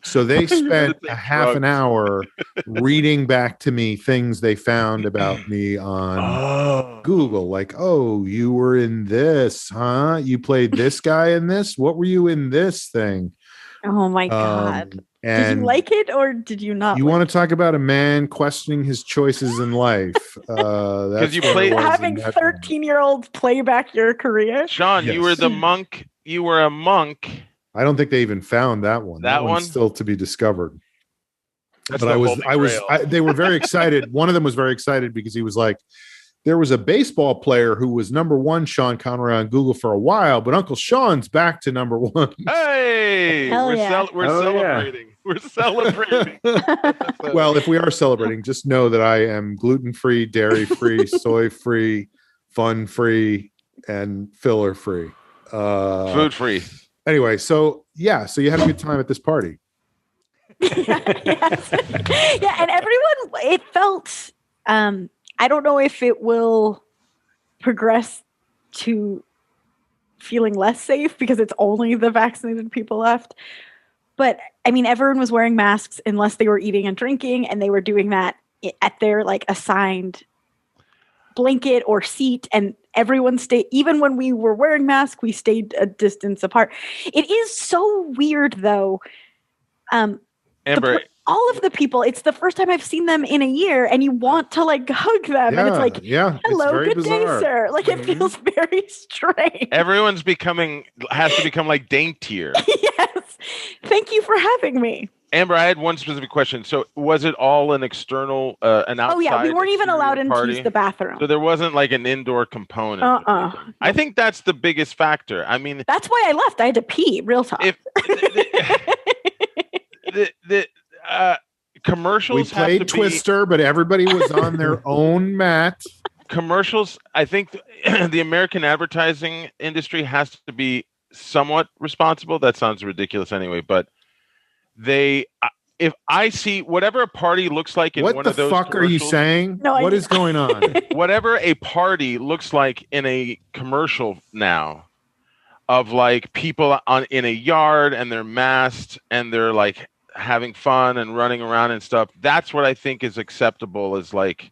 [SPEAKER 2] So they spent a half an hour reading back to me things they found about me on Google. Like, oh, you were in this, huh? You played this guy in this? What were you in this thing?
[SPEAKER 5] Oh my God.
[SPEAKER 2] And
[SPEAKER 5] did you like it or did you not?
[SPEAKER 2] You want to talk about a man questioning his choices in life? Because
[SPEAKER 4] you played
[SPEAKER 5] having 13-year-olds play back your career.
[SPEAKER 4] Sean, yes. You were the monk. You were a monk.
[SPEAKER 2] I don't think they even found that one. That one's still to be discovered.
[SPEAKER 4] That's
[SPEAKER 2] but they were very excited. One of them was very excited because he was like, there was a baseball player who was number 1, Sean Conroy, on Google for a while, but Uncle Sean's back to number 1.
[SPEAKER 4] Hey, we're celebrating. Yeah. We're celebrating.
[SPEAKER 2] Well, if we are celebrating, just know that I am gluten-free, dairy-free, soy-free, fun-free, and filler-free.
[SPEAKER 4] Food-free.
[SPEAKER 2] Anyway, so you had a good time at this party.
[SPEAKER 5] Yeah, and everyone, it felt, I don't know if it will progress to feeling less safe because it's only the vaccinated people left. But I mean, everyone was wearing masks unless they were eating and drinking, and they were doing that at their like assigned blanket or seat, and everyone stayed. Even when we were wearing masks, we stayed a distance apart. It is so weird, though.
[SPEAKER 4] Amber,
[SPEAKER 5] all of the people, it's the first time I've seen them in a year, and you want to like hug them, and it's like, hello, good day, sir. Like it feels very strange.
[SPEAKER 4] Everyone's has to become like daintier.
[SPEAKER 5] Yes. Thank you for having me.
[SPEAKER 4] Amber, I had one specific question. So was it all an external, an outside?
[SPEAKER 5] Oh yeah, we weren't even allowed in to use the bathroom.
[SPEAKER 4] So there wasn't like an indoor component. I think that's the biggest factor. I mean,
[SPEAKER 5] that's why I left. I had to pee. Real talk.
[SPEAKER 4] The commercials.
[SPEAKER 2] We played Twister, but everybody was on their own mat.
[SPEAKER 4] Commercials. I think the American advertising industry has to be somewhat responsible. That sounds ridiculous anyway, but if I see whatever a party looks like in one of those,
[SPEAKER 2] what the fuck are you saying?
[SPEAKER 5] No,
[SPEAKER 2] what is going on?
[SPEAKER 4] Whatever a party looks like in a commercial now, of like people in a yard and they're masked and they're like having fun and running around and stuff. That's what I think is acceptable. Is like,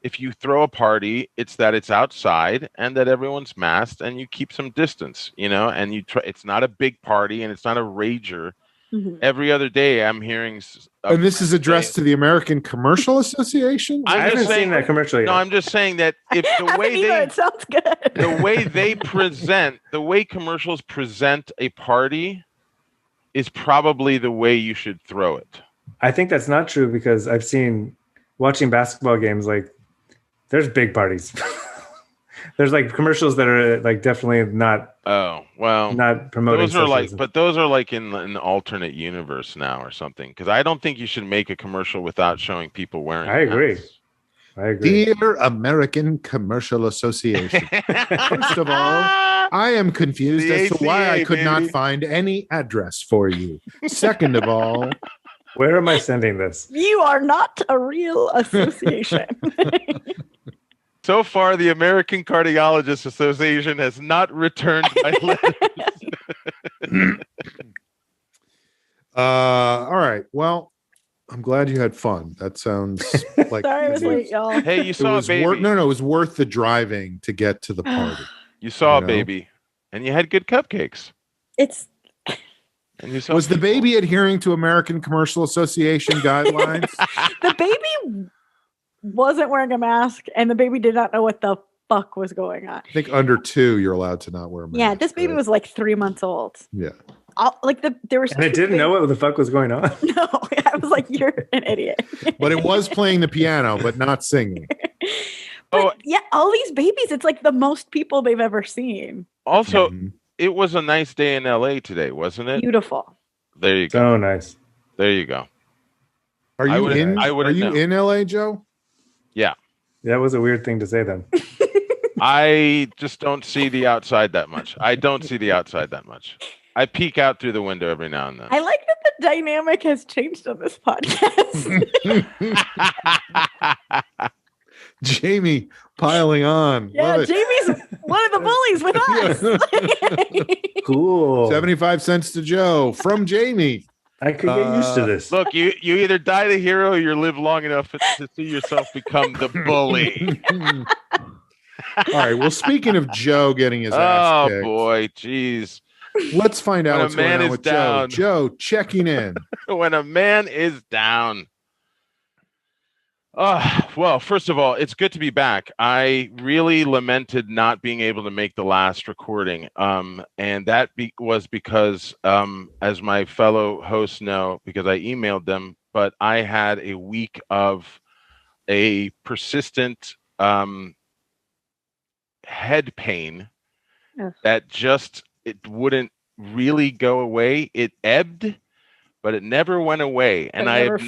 [SPEAKER 4] if you throw a party, it's that it's outside and that everyone's masked and you keep some distance, you know, and it's not a big party and it's not a rager. Mm-hmm. Every other day I'm hearing.
[SPEAKER 2] And this is addressed to the American Commercial Association?
[SPEAKER 3] I haven't seen that commercial yet.
[SPEAKER 4] No, I'm just saying that if the way
[SPEAKER 5] it sounds good.
[SPEAKER 4] The way they present, the way commercials present a party is probably the way you should throw it.
[SPEAKER 3] I think that's not true because I've seen watching basketball games, like there's big parties. There's like commercials that are like definitely not.
[SPEAKER 4] Oh, well,
[SPEAKER 3] not promoting.
[SPEAKER 4] Those are like, but those are like in an alternate universe now or something. Because I don't think you should make a commercial without showing people wearing.
[SPEAKER 3] I agree. I agree.
[SPEAKER 2] Dear American Commercial Association, first of all, I am confused as to why I could not find any address for you. Second of all,
[SPEAKER 3] where am I sending this?
[SPEAKER 5] You are not a real association.
[SPEAKER 4] So far, the American Cardiologists Association has not returned my letters.
[SPEAKER 2] All right. Well, I'm glad you had fun. That sounds like
[SPEAKER 5] sorry I was late, y'all.
[SPEAKER 4] Hey, you saw a baby.
[SPEAKER 2] No, it was worth the driving to get to the party.
[SPEAKER 4] You saw a baby, and you had good cupcakes.
[SPEAKER 5] It's.
[SPEAKER 4] And you saw
[SPEAKER 2] was the baby adhering to American Commercial Association guidelines?
[SPEAKER 5] The baby wasn't wearing a mask, and the baby did not know what the fuck was going on.
[SPEAKER 2] I think under 2, you're allowed to not wear a mask.
[SPEAKER 5] Yeah, this baby was like 3 months old.
[SPEAKER 2] Yeah.
[SPEAKER 5] There was.
[SPEAKER 3] And it didn't know what the fuck was going on.
[SPEAKER 5] No, I was like, "You're an idiot."
[SPEAKER 2] But it was playing the piano, but not singing.
[SPEAKER 5] But yeah, all these babies, it's like the most people they've ever seen.
[SPEAKER 4] Also, it was a nice day in LA today, wasn't it?
[SPEAKER 5] Beautiful.
[SPEAKER 4] There you go.
[SPEAKER 3] So nice.
[SPEAKER 4] There you go.
[SPEAKER 2] Are you in LA, Joe?
[SPEAKER 4] Yeah.
[SPEAKER 3] That was a weird thing to say then.
[SPEAKER 4] I just don't see the outside that much. I peek out through the window every now and then.
[SPEAKER 5] I like that the dynamic has changed on this podcast.
[SPEAKER 2] Jamie piling on.
[SPEAKER 5] Yeah, Jamie's one of the bullies with us.
[SPEAKER 3] Cool.
[SPEAKER 2] 75 cents to Joe from Jamie.
[SPEAKER 3] I could get used to this.
[SPEAKER 4] Look, you either die the hero or you live long enough to see yourself become the bully.
[SPEAKER 2] All right. Well, speaking of Joe getting his ass kicked.
[SPEAKER 4] Oh, boy. Jeez.
[SPEAKER 2] Let's find out what's going on with Joe. Joe, checking in.
[SPEAKER 4] When a man is down. Well, first of all, it's good to be back. I really lamented not being able to make the last recording. And that was because, as my fellow hosts know, because I emailed them, but I had a week of a persistent head pain that just, it wouldn't really go away. It ebbed, but it never went away. And it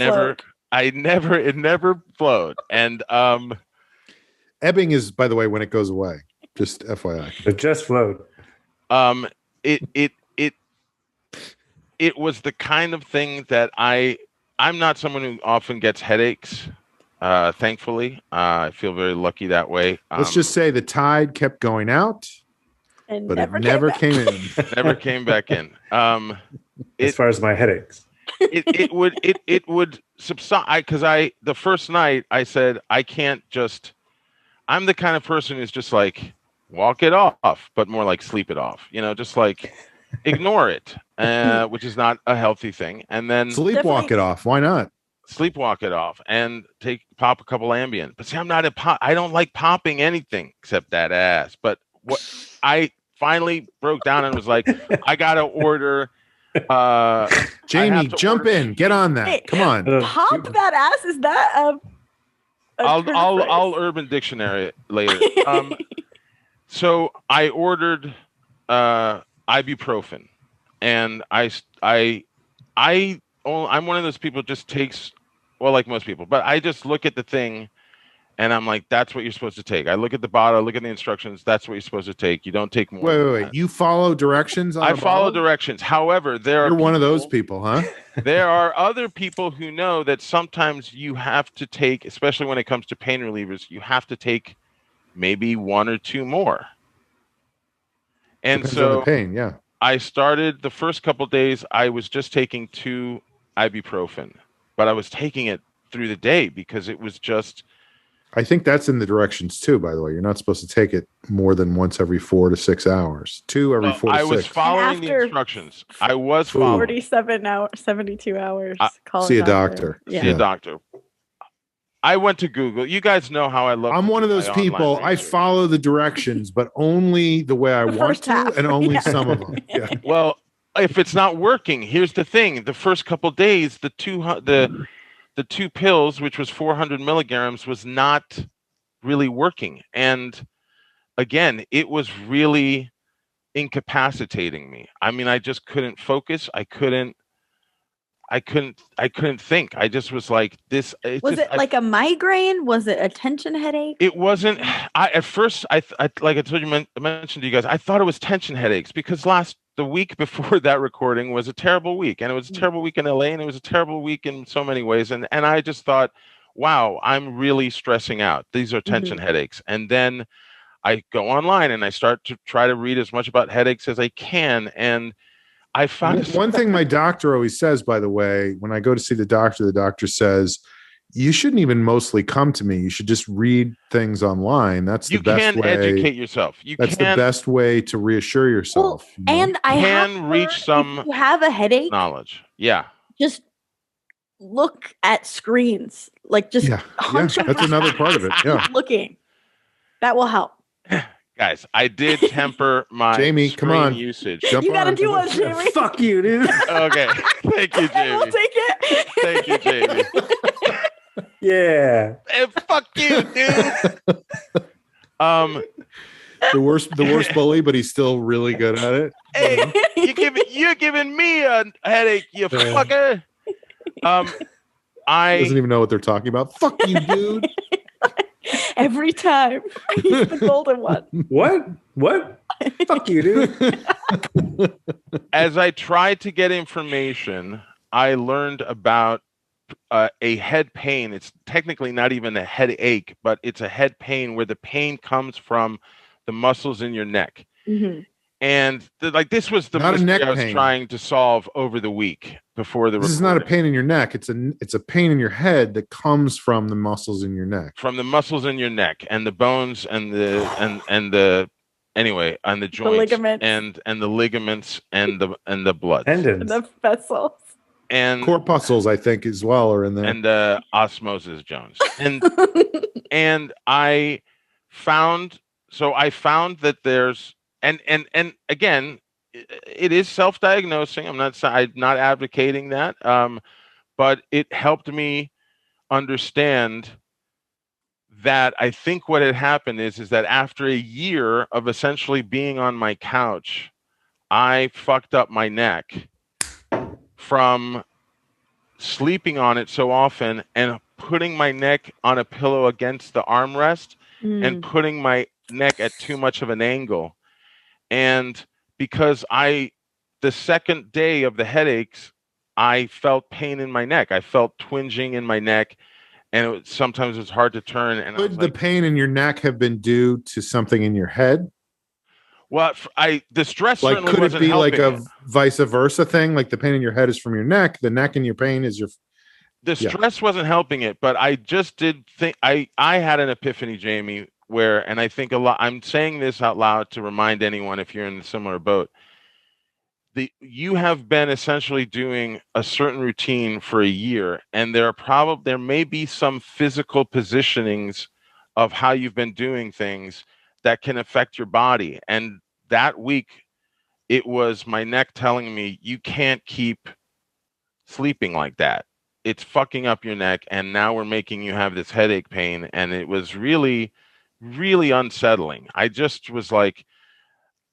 [SPEAKER 4] never flowed. And
[SPEAKER 2] ebbing is, by the way, when it goes away. Just FYI.
[SPEAKER 3] It just flowed.
[SPEAKER 4] It was the kind of thing that I'm not someone who often gets headaches. Thankfully, I feel very lucky that way.
[SPEAKER 2] Let's just say the tide kept going out, but it never came in.
[SPEAKER 4] Never came back in.
[SPEAKER 3] As far as my headaches.
[SPEAKER 4] it would subside because the first night I said I'm the kind of person who's just like walk it off, but more like sleep it off, just like ignore it, which is not a healthy thing. And then
[SPEAKER 2] sleepwalk it off. Why not?
[SPEAKER 4] Sleepwalk it off and pop a couple Ambien. But see, I don't like popping anything except that ass. But what I finally broke down and was like, I gotta order.
[SPEAKER 2] Jamie, jump in, get on that. Hey, come on,
[SPEAKER 5] pop that ass. Is that
[SPEAKER 4] I'll Urban Dictionary it later. So I ordered ibuprofen, and I'm one of those people who just takes, well, like most people, but I just look at the thing and I'm like, that's what you're supposed to take. I look at the bottle, look at the instructions. That's what you're supposed to take. You don't take more.
[SPEAKER 2] Wait. You follow directions?
[SPEAKER 4] I follow directions. However, you're
[SPEAKER 2] one of those people, huh?
[SPEAKER 4] There are other people who know that sometimes you have to take, especially when it comes to pain relievers, you have to take maybe 1 or 2 more. And
[SPEAKER 2] depends
[SPEAKER 4] so
[SPEAKER 2] on the pain, yeah.
[SPEAKER 4] I started the first couple of days, I was just taking 2 ibuprofen, but I was taking it through the day because it was just.
[SPEAKER 2] I think that's in the directions too, by the way. You're not supposed to take it more than once every 4 to 6 hours. 2 every 4 to 6.
[SPEAKER 4] I was following the instructions. I was following.
[SPEAKER 5] 47 hours, 72 hours.
[SPEAKER 2] See a doctor.
[SPEAKER 5] Yeah.
[SPEAKER 4] See a doctor. I went to Google. You guys know how I love.
[SPEAKER 2] I'm one of those people. I follow the directions, but only the way I want to, and only some of them. Yeah.
[SPEAKER 4] Well, if it's not working, here's the thing: the first couple days, the 2 pills, which was 400 milligrams, was not really working, and again, it was really incapacitating me. I mean, I just couldn't focus. I couldn't think. I just was like this.
[SPEAKER 5] Was it like a migraine? Was it a tension headache?
[SPEAKER 4] It wasn't. At first, I like I told you, I mentioned to you guys, I thought it was tension headaches because the week before that recording was a terrible week, and it was a terrible week in LA, and it was a terrible week in so many ways, and I just thought, wow, I'm really stressing out. These are tension headaches, and then I go online and I start to try to read as much about headaches as I can, and I found
[SPEAKER 2] one thing my doctor always says, by the way, when I go to see the doctor says, you shouldn't even mostly come to me. You should just read things online. That's the best way.
[SPEAKER 4] You can educate yourself.
[SPEAKER 2] That's the best way to reassure yourself.
[SPEAKER 5] Well, and I
[SPEAKER 4] can reach some.
[SPEAKER 5] If you have a headache,
[SPEAKER 4] knowledge. Yeah.
[SPEAKER 5] Just look at screens. Like just
[SPEAKER 2] that's another part of it. Yeah.
[SPEAKER 5] Looking. That will help.
[SPEAKER 4] Guys, I did temper my
[SPEAKER 2] Jamie, come on.
[SPEAKER 4] usage.
[SPEAKER 5] You got to do one, Jamie.
[SPEAKER 3] Fuck you, dude.
[SPEAKER 4] Okay. Thank you, Jamie.
[SPEAKER 5] We'll take it.
[SPEAKER 4] Thank you, Jamie.
[SPEAKER 3] Yeah.
[SPEAKER 4] Hey, fuck you, dude.
[SPEAKER 2] The worst bully, but he's still really good at it.
[SPEAKER 4] Hey, you're giving me a headache, you fucker. I
[SPEAKER 2] doesn't even know what they're talking about. Fuck you, dude.
[SPEAKER 5] Every time. He's the golden one.
[SPEAKER 3] What? Fuck you, dude.
[SPEAKER 4] As I tried to get information, I learned about a head pain. It's technically not even a headache, but it's a head pain where the pain comes from the muscles in your neck.
[SPEAKER 5] Mm-hmm.
[SPEAKER 4] And this was the mystery I was trying to solve over the week before the recording.
[SPEAKER 2] This is not a pain in your neck. It's a pain in your head that comes from the muscles in your neck.
[SPEAKER 4] From the muscles in your neck and the bones and the joints,
[SPEAKER 5] the ligaments.
[SPEAKER 4] and the ligaments and the blood.
[SPEAKER 3] Tendons.
[SPEAKER 5] And the vessels.
[SPEAKER 4] And
[SPEAKER 2] corpuscles, I think, as well are in there.
[SPEAKER 4] And osmosis Jones. And and I found that there's and again, it is self-diagnosing. I'm not advocating that, but it helped me understand that I think what had happened is that after a year of essentially being on my couch, I fucked up my neck from sleeping on it so often and putting my neck on a pillow against the armrest and putting my neck at too much of an angle. And because the second day of the headaches, I felt pain in my neck. I felt twinging in my neck, and sometimes it's hard to turn. And
[SPEAKER 2] could the pain in your neck have been due to something in your head?
[SPEAKER 4] Well, the stress
[SPEAKER 2] like
[SPEAKER 4] certainly
[SPEAKER 2] could
[SPEAKER 4] wasn't
[SPEAKER 2] it be
[SPEAKER 4] helping
[SPEAKER 2] like a vice versa thing? Like the pain in your head is from your neck, the neck in your pain is your.
[SPEAKER 4] The stress wasn't helping it, but I just did think I had an epiphany, Jamie. And I think a lot, I'm saying this out loud to remind anyone if you're in a similar boat, you have been essentially doing a certain routine for a year, and there may be some physical positionings of how you've been doing things that can affect your body. And that week, it was my neck telling me, you can't keep sleeping like that. It's fucking up your neck, and now we're making you have this headache pain. And it was really, really unsettling. I just was like,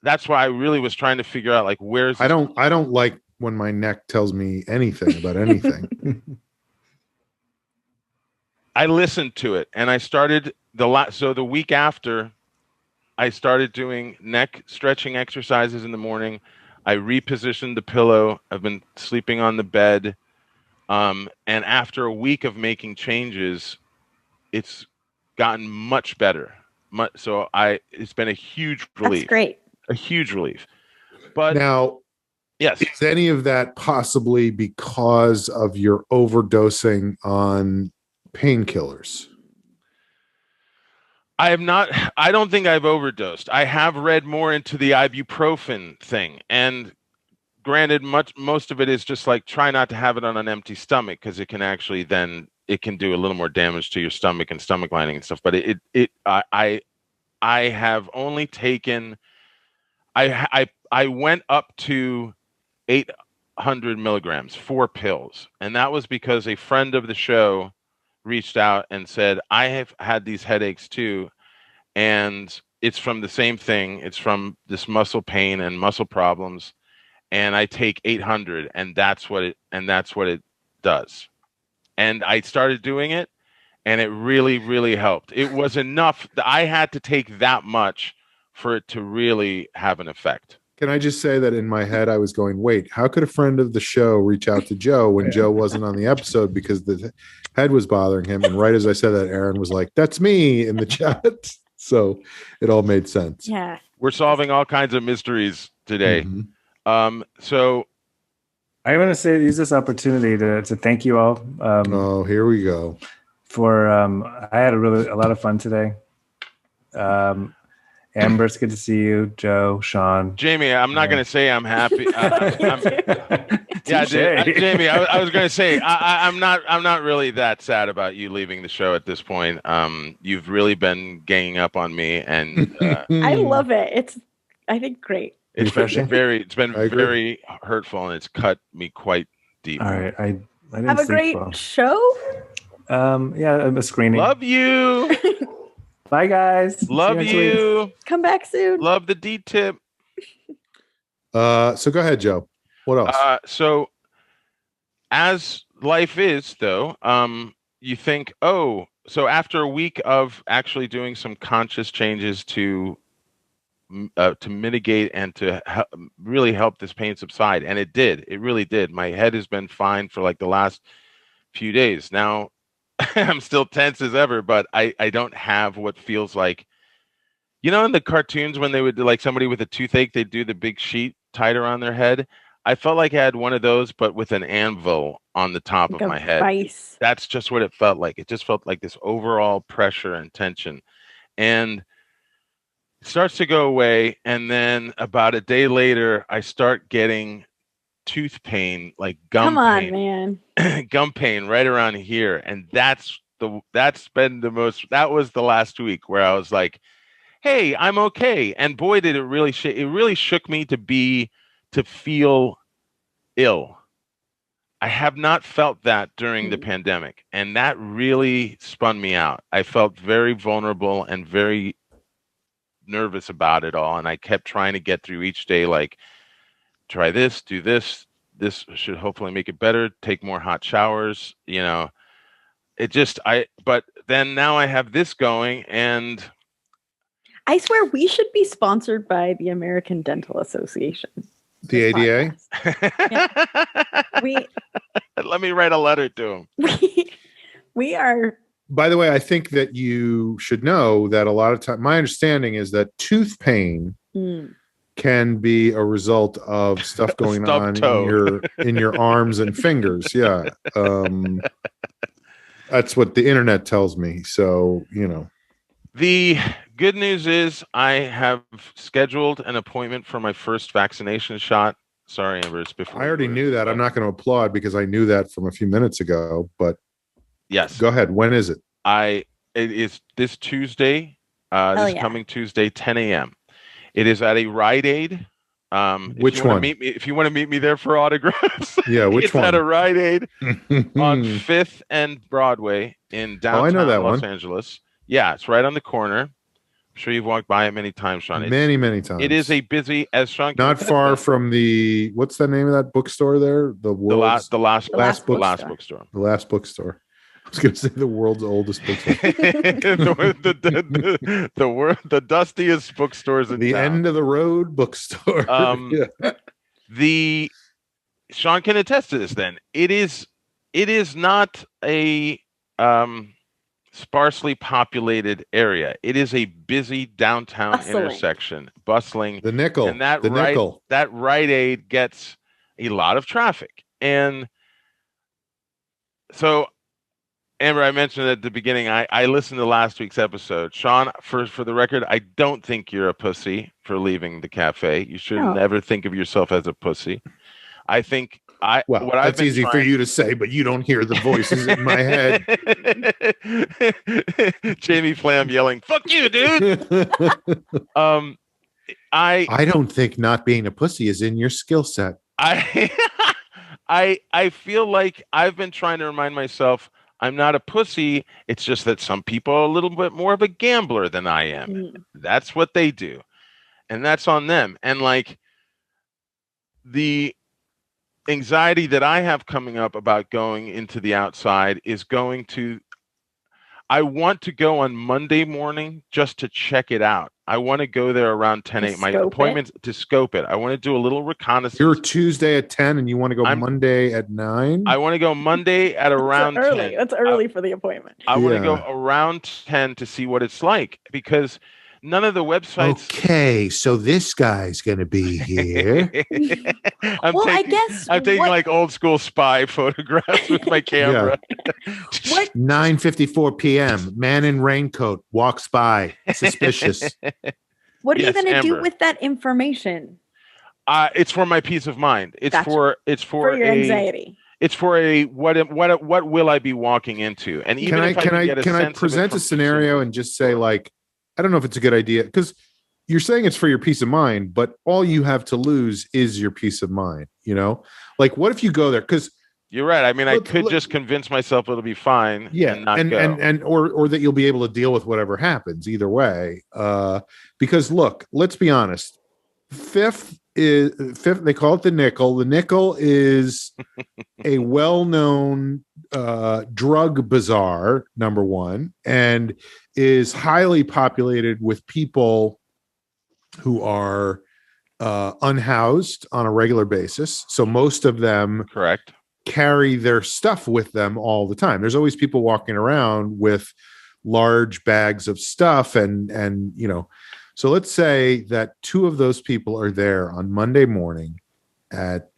[SPEAKER 4] that's why I really was trying to figure out like where's
[SPEAKER 2] I don't like when my neck tells me anything about anything.
[SPEAKER 4] I listened to it, and I started the week after I started doing neck stretching exercises in the morning. I repositioned the pillow. I've been sleeping on the bed. And after a week of making changes, it's gotten much better. It's been a huge relief.
[SPEAKER 5] That's great.
[SPEAKER 4] A huge relief. But
[SPEAKER 2] now,
[SPEAKER 4] yes,
[SPEAKER 2] is any of that possibly because of your overdosing on painkillers?
[SPEAKER 4] I don't think I've overdosed. I have read more into the ibuprofen thing, and granted, most of it is just like try not to have it on an empty stomach, because it can actually it can do a little more damage to your stomach and stomach lining and stuff. But I have only taken, I went up to 800 milligrams, 4 pills. And that was because a friend of the show reached out and said, I have had these headaches too. And it's from the same thing. It's from this muscle pain and muscle problems. And I take 800, and that's what it does. And I started doing it, and it really, really helped. It was enough that I had to take that much for it to really have an effect.
[SPEAKER 2] Can I just say that in my head, I was going, wait, how could a friend of the show reach out to Joe when Joe wasn't on the episode because the head was bothering him? And right as I said that, Aaron was like, that's me in the chat. So it all made sense.
[SPEAKER 5] Yeah.
[SPEAKER 4] We're solving all kinds of mysteries today.
[SPEAKER 2] Mm-hmm.
[SPEAKER 4] So
[SPEAKER 3] I want to use this opportunity to thank you all.
[SPEAKER 2] Here we go.
[SPEAKER 3] For I had a lot of fun today. Amber, it's good to see you. Joe, Sean,
[SPEAKER 4] Jamie, I'm not going to say I'm happy. Jamie, I was going to say I'm not really that sad about you leaving the show at this point. You've really been ganging up on me, and
[SPEAKER 5] I love it. It's, I think, great.
[SPEAKER 4] It's been very hurtful, and it's cut me quite deep.
[SPEAKER 3] All right, I didn't
[SPEAKER 5] have a great show.
[SPEAKER 3] A screening.
[SPEAKER 4] Love you.
[SPEAKER 3] Bye, guys.
[SPEAKER 4] Love you.
[SPEAKER 5] Come back soon.
[SPEAKER 4] Love the D tip.
[SPEAKER 2] So go ahead, Joe. What else?
[SPEAKER 4] So as life is, though, you think, so after a week of actually doing some conscious changes to mitigate and to really help this pain subside, and it did. It really did. My head has been fine for like the last few days. Now I'm still tense as ever, but I don't have what feels like, in the cartoons when they would do, like, somebody with a toothache, they'd do the big sheet tied around their head. I felt like I had one of those, but with an anvil on the top of my head.
[SPEAKER 5] Vice.
[SPEAKER 4] That's just what it felt like. It just felt like this overall pressure and tension. And it starts to go away. And then about a day later, I start getting tooth pain, like gum pain.
[SPEAKER 5] Come on, man.
[SPEAKER 4] Gum pain right around here. And that was the last week where I was like, hey, I'm okay. And boy, did it really shook me to feel ill. I have not felt that during the pandemic, and that really spun me out. I felt very vulnerable and very nervous about it all, and I kept trying to get through each day, like, try this, do this. This should hopefully make it better. Take more hot showers, but then now I have this going, and
[SPEAKER 5] I swear we should be sponsored by the American Dental Association.
[SPEAKER 2] The ADA?
[SPEAKER 5] Yeah.
[SPEAKER 4] Let me write a letter to them.
[SPEAKER 5] We are.
[SPEAKER 2] By the way, I think that you should know that a lot of time, my understanding is that tooth pain can be a result of stuff going on in your arms and fingers. Yeah. That's what the internet tells me. So,
[SPEAKER 4] The good news is I have scheduled an appointment for my first vaccination shot. Sorry, Amber, it's before.
[SPEAKER 2] I already knew that. I'm not going to applaud because I knew that from a few minutes ago, but
[SPEAKER 4] yes.
[SPEAKER 2] Go ahead. When is it?
[SPEAKER 4] It is this Tuesday, coming Tuesday, 10 a.m. It is at a Rite Aid.
[SPEAKER 2] Which one?
[SPEAKER 4] If you want to meet me there for autographs.
[SPEAKER 2] Yeah, which one?
[SPEAKER 4] It's at a Rite Aid on 5th and Broadway in downtown Los Angeles. Yeah, it's right on the corner. I'm sure you've walked by it many times, Sean.
[SPEAKER 2] Many times.
[SPEAKER 4] It is a busy, as Sean.
[SPEAKER 2] Not far from what's the name of that bookstore there?
[SPEAKER 4] The last bookstore.
[SPEAKER 2] The last bookstore. I was going to say the world's oldest bookstore.
[SPEAKER 4] the dustiest bookstores in
[SPEAKER 2] the
[SPEAKER 4] town.
[SPEAKER 2] End of the road bookstore.
[SPEAKER 4] Sean can attest to this. Then it is not a sparsely populated area. It is a busy downtown intersection, bustling.
[SPEAKER 2] The nickel.
[SPEAKER 4] And that Rite Aid gets a lot of traffic. And so, Amber, I mentioned at the beginning, I listened to last week's episode. Sean, for the record, I don't think you're a pussy for leaving the cafe. You should never think of yourself as a pussy. I think
[SPEAKER 2] that's easy for you to say, but you don't hear the voices in my head.
[SPEAKER 4] Jamie Flam yelling, "Fuck you, dude!"
[SPEAKER 2] I don't think not being a pussy is in your skill set.
[SPEAKER 4] I feel like I've been trying to remind myself I'm not a pussy. It's just that some people are a little bit more of a gambler than I am. That's what they do, and that's on them. And like anxiety that I have coming up about going into the outside is I want to go on Monday morning just to check it out. I want to go there around 10 a.m. My appointment's to scope it. I want to do a little reconnaissance.
[SPEAKER 2] You're Tuesday at 10 and you want to go Monday at 9?
[SPEAKER 4] I want to go Monday at around 10.
[SPEAKER 5] That's early for the appointment.
[SPEAKER 4] I want to go around 10 to see what it's like, because none of the websites.
[SPEAKER 2] Okay, so this guy's going to be here.
[SPEAKER 4] I'm taking like old school spy photographs with my camera.
[SPEAKER 5] What?
[SPEAKER 2] 9:54 p.m. Man in raincoat walks by, suspicious.
[SPEAKER 5] What are you going to do with that information?
[SPEAKER 4] It's for my peace of mind. It's for
[SPEAKER 5] your anxiety.
[SPEAKER 4] It's for what will I be walking into? And even
[SPEAKER 2] can I present a scenario and just say, like, I don't know if it's a good idea, because you're saying it's for your peace of mind, but all you have to lose is your peace of mind. You know, like, what if you go there? Because
[SPEAKER 4] you're right. I mean, I could just convince myself it'll be fine.
[SPEAKER 2] Yeah,
[SPEAKER 4] and not go.
[SPEAKER 2] Or that you'll be able to deal with whatever happens either way. Because look, let's be honest. Fifth. They call it the nickel. The nickel is a well-known drug bazaar, number one, and is highly populated with people who are unhoused on a regular basis. So most of them carry their stuff with them all the time. There's always people walking around with large bags of stuff, and you know. So let's say that two of those people are there on Monday morning at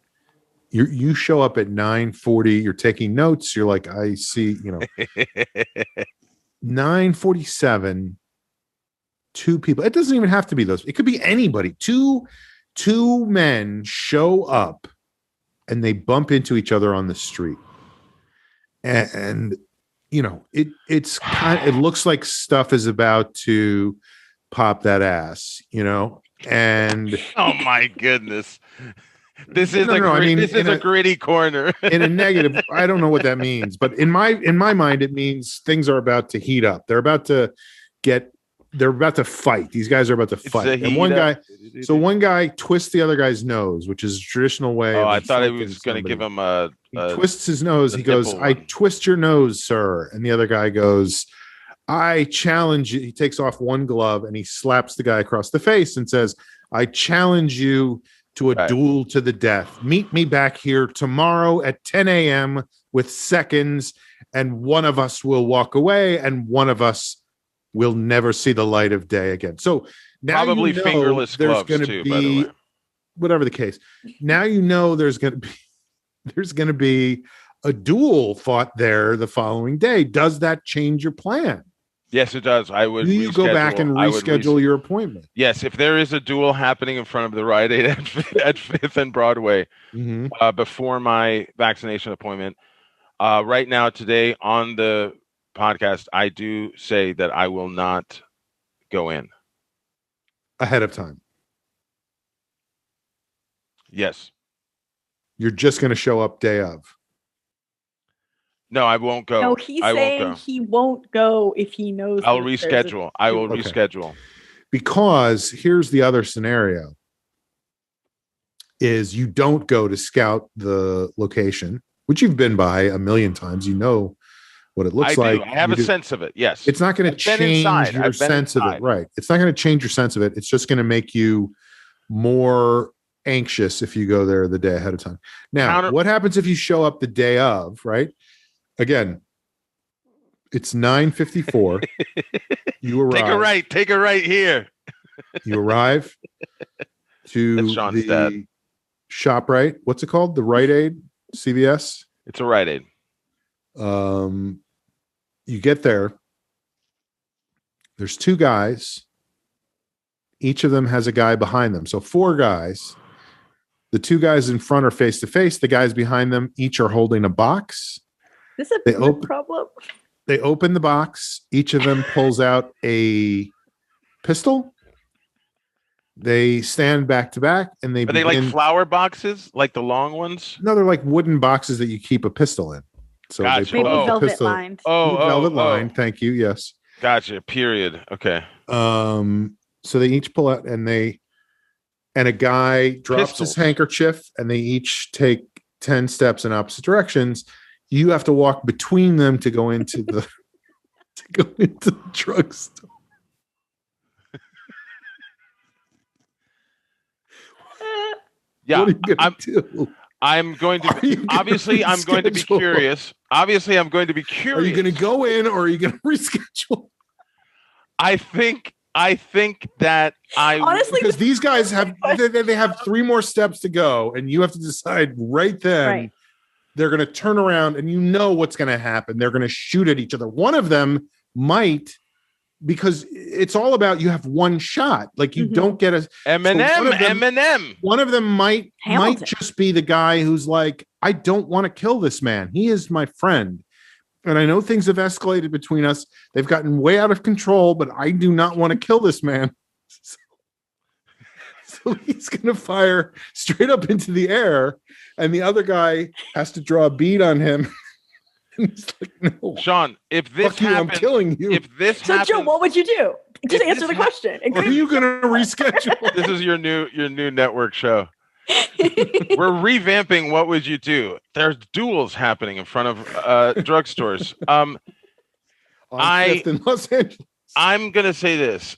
[SPEAKER 2] you show up at 9:40, you're taking notes, you're like, I see, you know, 9:47, two people. It doesn't even have to be those. It could be anybody. Two men show up and they bump into each other on the street. And you know, it looks like stuff is about to pop that ass, you know, and
[SPEAKER 4] oh my goodness, this is a gritty corner.
[SPEAKER 2] In a negative, I don't know what that means, but in my mind, it means things are about to heat up. They're about to fight. These guys are about to fight. And one guy twists the other guy's nose, which is a traditional way.
[SPEAKER 4] Oh, I thought he was going to give him
[SPEAKER 2] he twists his nose. He goes, "I twist your nose, sir." And the other guy goes, "I challenge you." He takes off one glove and he slaps the guy across the face and says, "I challenge you to a duel to the death. Meet me back here tomorrow at 10 a.m. with seconds, and one of us will walk away and one of us will never see the light of day again." So now
[SPEAKER 4] probably fingerless gloves too, by the way.
[SPEAKER 2] Whatever the case. Now you know there's going to be a duel fought there the following day. Does that change your plan?
[SPEAKER 4] Yes, it does. I would.
[SPEAKER 2] Do you go back and reschedule your appointment?
[SPEAKER 4] Yes, if there is a duel happening in front of the Rite Aid at 5th and Broadway before my vaccination appointment, right now today on the podcast, I do say that I will not go in
[SPEAKER 2] ahead of time.
[SPEAKER 4] Yes,
[SPEAKER 2] you're just going to show up day of.
[SPEAKER 4] No, I won't go.
[SPEAKER 5] No, he's saying he won't go if he knows.
[SPEAKER 4] I'll reschedule. I will reschedule.
[SPEAKER 2] Because here's the other scenario. Is you don't go to scout the location, which you've been by a million times. You know what it looks like.
[SPEAKER 4] I have a sense of it. Yes.
[SPEAKER 2] It's not going to change your sense of it. Right. It's not going to change your sense of it. It's just going to make you more anxious if you go there the day ahead of time. Now, what happens if you show up the day of, right? Again, it's 9:54. You arrive.
[SPEAKER 4] Take a right here.
[SPEAKER 2] You arrive to the ShopRite. What's it called? The Rite Aid? CVS?
[SPEAKER 4] It's a Rite Aid.
[SPEAKER 2] You get there. There's two guys. Each of them has a guy behind them. So 4 guys. The 2 guys in front are face to face. The guys behind them each are holding a box.
[SPEAKER 5] This is a big problem.
[SPEAKER 2] They open the box. Each of them pulls out a pistol. They stand back to back, and
[SPEAKER 4] are they like flower boxes, like the long ones?
[SPEAKER 2] No, they're like wooden boxes that you keep a pistol in. So
[SPEAKER 5] gotcha. They pull out the pistol. Lined.
[SPEAKER 2] Velvet lined. Thank you. Yes.
[SPEAKER 4] Gotcha. Period. Okay.
[SPEAKER 2] So they each pull out, and a guy drops his handkerchief, and they each take 10 steps in opposite directions, you have to walk between them to go into the drugstore.
[SPEAKER 4] Yeah,
[SPEAKER 2] what are you gonna do?
[SPEAKER 4] I'm going to obviously I'm going to be curious. Obviously, I'm going to be curious.
[SPEAKER 2] Are you going to go in or are you going to reschedule?
[SPEAKER 4] I think that I
[SPEAKER 5] honestly,
[SPEAKER 2] because these guys have they have 3 more steps to go, and you have to decide right then.
[SPEAKER 5] Right.
[SPEAKER 2] They're going to turn around, and you know what's going to happen. They're going to shoot at each other. One of them might, because it's all about you have one shot. Like you don't get a
[SPEAKER 4] Eminem.
[SPEAKER 2] One of them might
[SPEAKER 5] Hamilton.
[SPEAKER 2] just be the guy who's like, I don't want to kill this man. He is my friend. And I know things have escalated between us. They've gotten way out of control, but I do not want to kill this man. So he's going to fire straight up into the air, and the other guy has to draw a bead on him. And he's like, no.
[SPEAKER 4] Sean, if this
[SPEAKER 2] happens, I'm killing you.
[SPEAKER 4] If this
[SPEAKER 5] so
[SPEAKER 4] happens,
[SPEAKER 5] Joe, what would you do? Just answer the question.
[SPEAKER 2] Are you going to reschedule?
[SPEAKER 4] This is your new network show. We're revamping What Would You Do? There's duels happening in front of drugstores.
[SPEAKER 2] On 5th in Los Angeles.
[SPEAKER 4] I'm going to say this.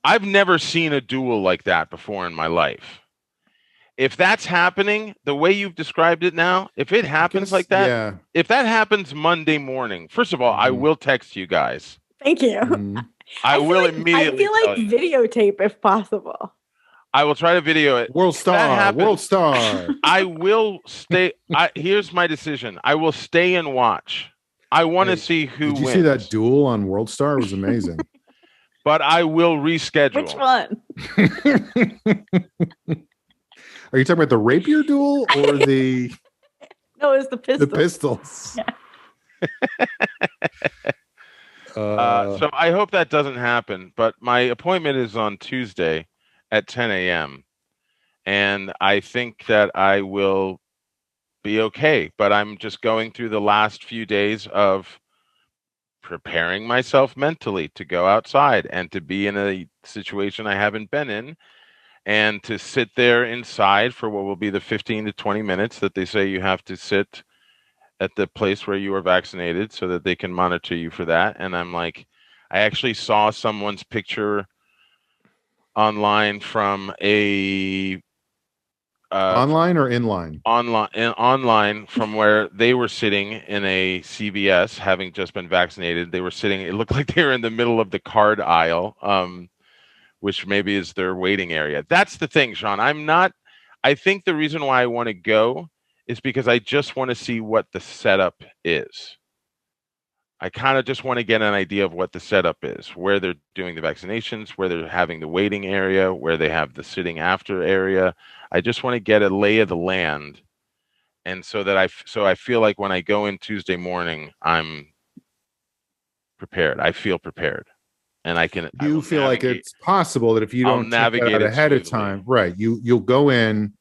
[SPEAKER 4] I've never seen a duel like that before in my life. If that's happening the way you've described it now, if it happens like that, if that happens Monday morning, first of all, I will text you guys.
[SPEAKER 5] Thank you.
[SPEAKER 4] I will immediately.
[SPEAKER 5] I feel like videotape if possible.
[SPEAKER 4] I will try to video it.
[SPEAKER 2] World Star.
[SPEAKER 4] I will stay. Here's my decision. I will stay and watch. I want to see who wins.
[SPEAKER 2] Did you see that duel on World Star? It was amazing.
[SPEAKER 4] But I will reschedule.
[SPEAKER 5] Which one?
[SPEAKER 2] Are you talking about the rapier duel or the?
[SPEAKER 5] No, it was the pistols.
[SPEAKER 2] The pistols.
[SPEAKER 5] Yeah.
[SPEAKER 4] So I hope that doesn't happen. But my appointment is on Tuesday at 10 a.m. And I think that I will be okay. But I'm just going through the last few days of preparing myself mentally to go outside and to be in a situation I haven't been in, and to sit there inside for what will be the 15 to 20 minutes that they say you have to sit at the place where you are vaccinated so that they can monitor you for that. And I'm like, I actually saw someone's picture online from a
[SPEAKER 2] online or inline?
[SPEAKER 4] Online from where they were sitting in a CVS, having just been vaccinated. They were sitting, it looked like they were in the middle of the card aisle, which maybe is their waiting area. That's the thing, Sean. I think the reason why I want to go is because I just want to see what the setup is. I kind of just want to get an idea of what the setup is, where they're doing the vaccinations, where they're having the waiting area, where they have the sitting after area. I just want to get a lay of the land. And so that I feel like when I go in Tuesday morning, I'm prepared. I feel prepared. And I can.
[SPEAKER 2] You feel like it's possible that if you don't navigate it ahead of time, right? You'll go in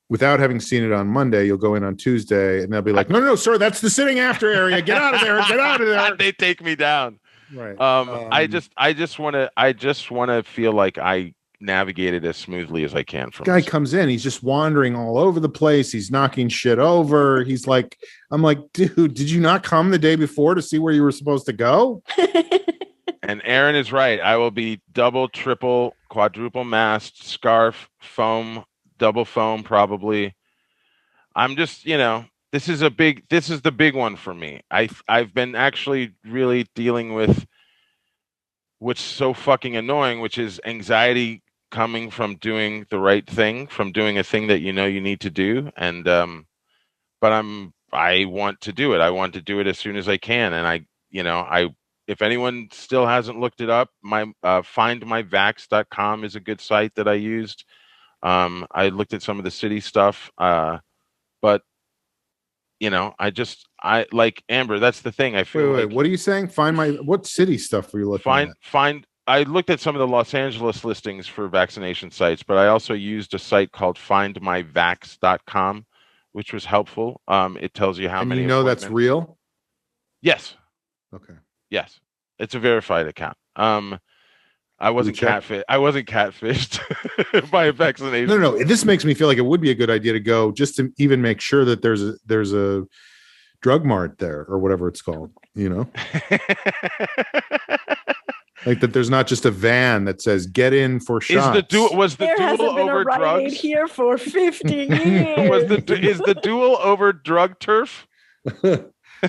[SPEAKER 2] without having seen it on Monday. You'll go in on Tuesday, and they'll be like, "No, sir, that's the sitting after area. Get out of there! Get out of there!"
[SPEAKER 4] They take me down.
[SPEAKER 2] Right.
[SPEAKER 4] I just want to feel like I navigated as smoothly as I can. From
[SPEAKER 2] guy comes in, he's just wandering all over the place. He's knocking shit over. He's like, I'm like, dude, did you not come the day before to see where you were supposed to go?
[SPEAKER 4] And Aaron is right. I will be double, triple, quadruple masked, scarf, foam, double foam, probably. I'm just, this is the big one for me. I've been actually really dealing with what's so fucking annoying, which is anxiety coming from doing the right thing, from doing a thing that you need to do. And but I want to do it. I want to do it as soon as I can. And if anyone still hasn't looked it up, my findmyvax.com is a good site that I used. I looked at some of the city stuff, but I like Amber. That's the thing. I feel.
[SPEAKER 2] Wait, what are you saying? What city stuff were you looking at?
[SPEAKER 4] I looked at some of the Los Angeles listings for vaccination sites, but I also used a site called findmyvax.com, which was helpful. It tells you how many.
[SPEAKER 2] You know that's real?
[SPEAKER 4] Yes.
[SPEAKER 2] Okay.
[SPEAKER 4] Yes, it's a verified account. I wasn't catfished by a vaccination.
[SPEAKER 2] No. This makes me feel like it would be a good idea to go just to even make sure that there's a drug mart there or whatever it's called, like that there's not just a van that says get in for shots.
[SPEAKER 4] Was the duel over drugs
[SPEAKER 5] here for 50 years?
[SPEAKER 4] Is the duel over drug turf?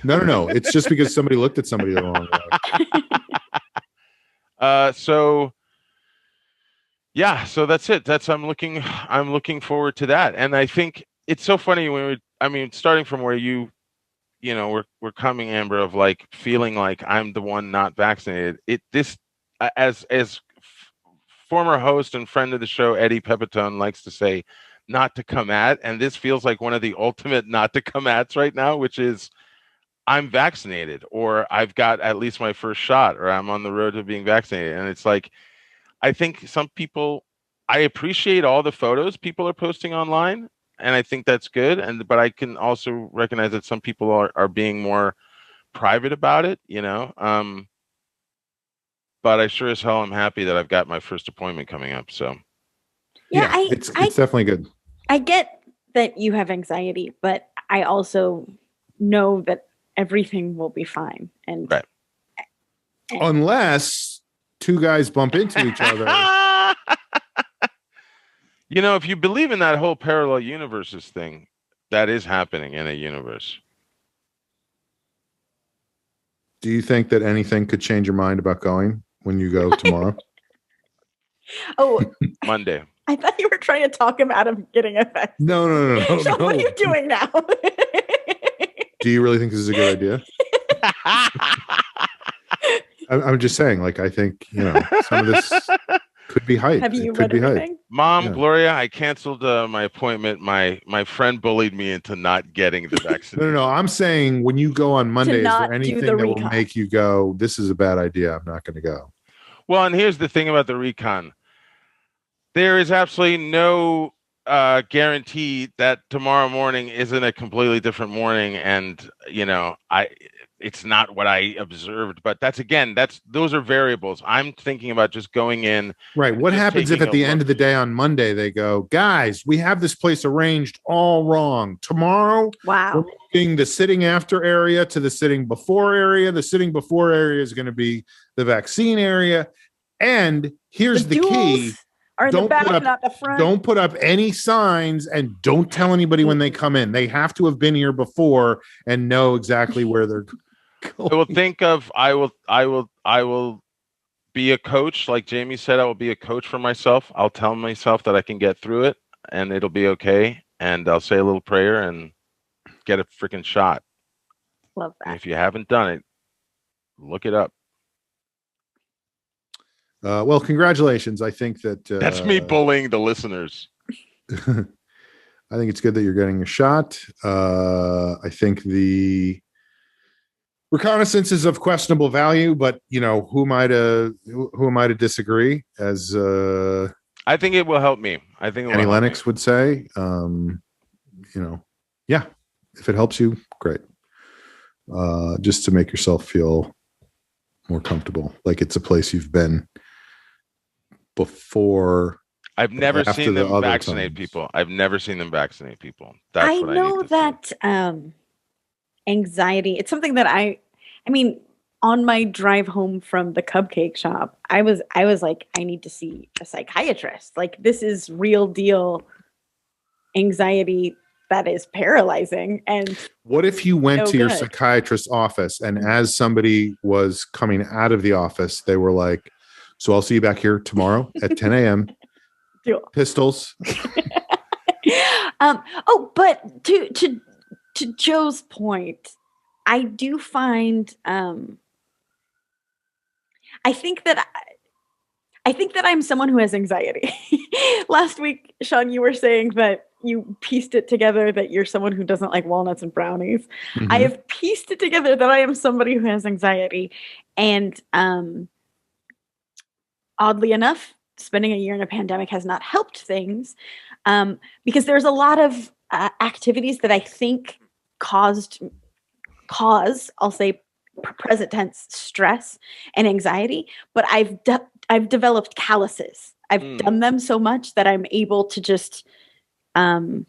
[SPEAKER 2] No. It's just because somebody looked at somebody the wrong way.
[SPEAKER 4] So that's it. I'm looking forward to that. And I think it's so funny starting from where we're coming, Amber, of like feeling like I'm the one not vaccinated. As former host and friend of the show, Eddie Pepitone likes to say, not to come at, and this feels like one of the ultimate not to come ats right now, which is I'm vaccinated, or I've got at least my first shot, or I'm on the road to being vaccinated. And it's like, I think some people, I appreciate all the photos people are posting online, and I think that's good. But I can also recognize that some people are being more private about it, but I sure as hell am happy that I've got my first appointment coming up. So
[SPEAKER 5] yeah,
[SPEAKER 2] it's definitely good.
[SPEAKER 5] I get that you have anxiety, but I also know that everything will be fine. And
[SPEAKER 4] right.
[SPEAKER 2] Unless two guys bump into each other.
[SPEAKER 4] If you believe in that whole parallel universes thing, that is happening in a universe.
[SPEAKER 2] Do you think that anything could change your mind about going when you go tomorrow?
[SPEAKER 4] Monday.
[SPEAKER 5] I thought you were trying to talk him out of getting a vaccine.
[SPEAKER 2] No.
[SPEAKER 5] So what are you doing now?
[SPEAKER 2] Do you really think this is a good idea? I'm just saying, like, I think, some of this could be hype.
[SPEAKER 5] Have you read everything?
[SPEAKER 4] Mom, Gloria, I canceled my appointment. My friend bullied me into not getting the vaccine.
[SPEAKER 2] No. I'm saying when you go on Monday, is there anything that will make you go, this is a bad idea, I'm not going to go?
[SPEAKER 4] Well, and here's the thing about the recon. There is absolutely no guarantee that tomorrow morning isn't a completely different morning. And, it's not what I observed, but those are variables. I'm thinking about just going in.
[SPEAKER 2] Right. What happens if at the end of the day on Monday, they go, guys, we have this place arranged all wrong. Tomorrow,
[SPEAKER 5] wow,
[SPEAKER 2] we're moving the sitting after area to the sitting before area. The sitting before area is going to be the vaccine area. And here's the key.
[SPEAKER 5] Are in the back, not the front.
[SPEAKER 2] Don't put up any signs and don't tell anybody when they come in. They have to have been here before and know exactly where they're going.
[SPEAKER 4] I will think of, I will be a coach. Like Jamie said, I will be a coach for myself. I'll tell myself that I can get through it and it'll be okay. And I'll say a little prayer and get a freaking shot.
[SPEAKER 5] Love that.
[SPEAKER 4] And if you haven't done it, look it up.
[SPEAKER 2] Well, congratulations. I think
[SPEAKER 4] that's me bullying the listeners.
[SPEAKER 2] I think it's good that you're getting a shot. I think the reconnaissance is of questionable value, but who am I to disagree? As
[SPEAKER 4] I think it will help me. I think
[SPEAKER 2] Annie Lennox would say, yeah, if it helps you, great. Just to make yourself feel more comfortable, like it's a place you've been before.
[SPEAKER 4] I've never seen them vaccinate people. I've never seen them vaccinate people. That's
[SPEAKER 5] I know that anxiety, it's something that I mean, on my drive home from the cupcake shop, I was like, I need to see a psychiatrist. Like, this is real deal anxiety that is paralyzing. And
[SPEAKER 2] what if you went to your psychiatrist's office and as somebody was coming out of the office, they were like, so I'll see you back here tomorrow at 10 a.m. Pistols.
[SPEAKER 5] But to Joe's point, I do find I think that I'm someone who has anxiety. Last week, Sean, you were saying that you pieced it together that you're someone who doesn't like walnuts and brownies. Mm-hmm. I have pieced it together that I am somebody who has anxiety. And oddly enough, spending a year in a pandemic has not helped things because there's a lot of activities that I think cause, I'll say present tense, stress and anxiety. But I've I've developed calluses. I've done them so much that I'm able to just do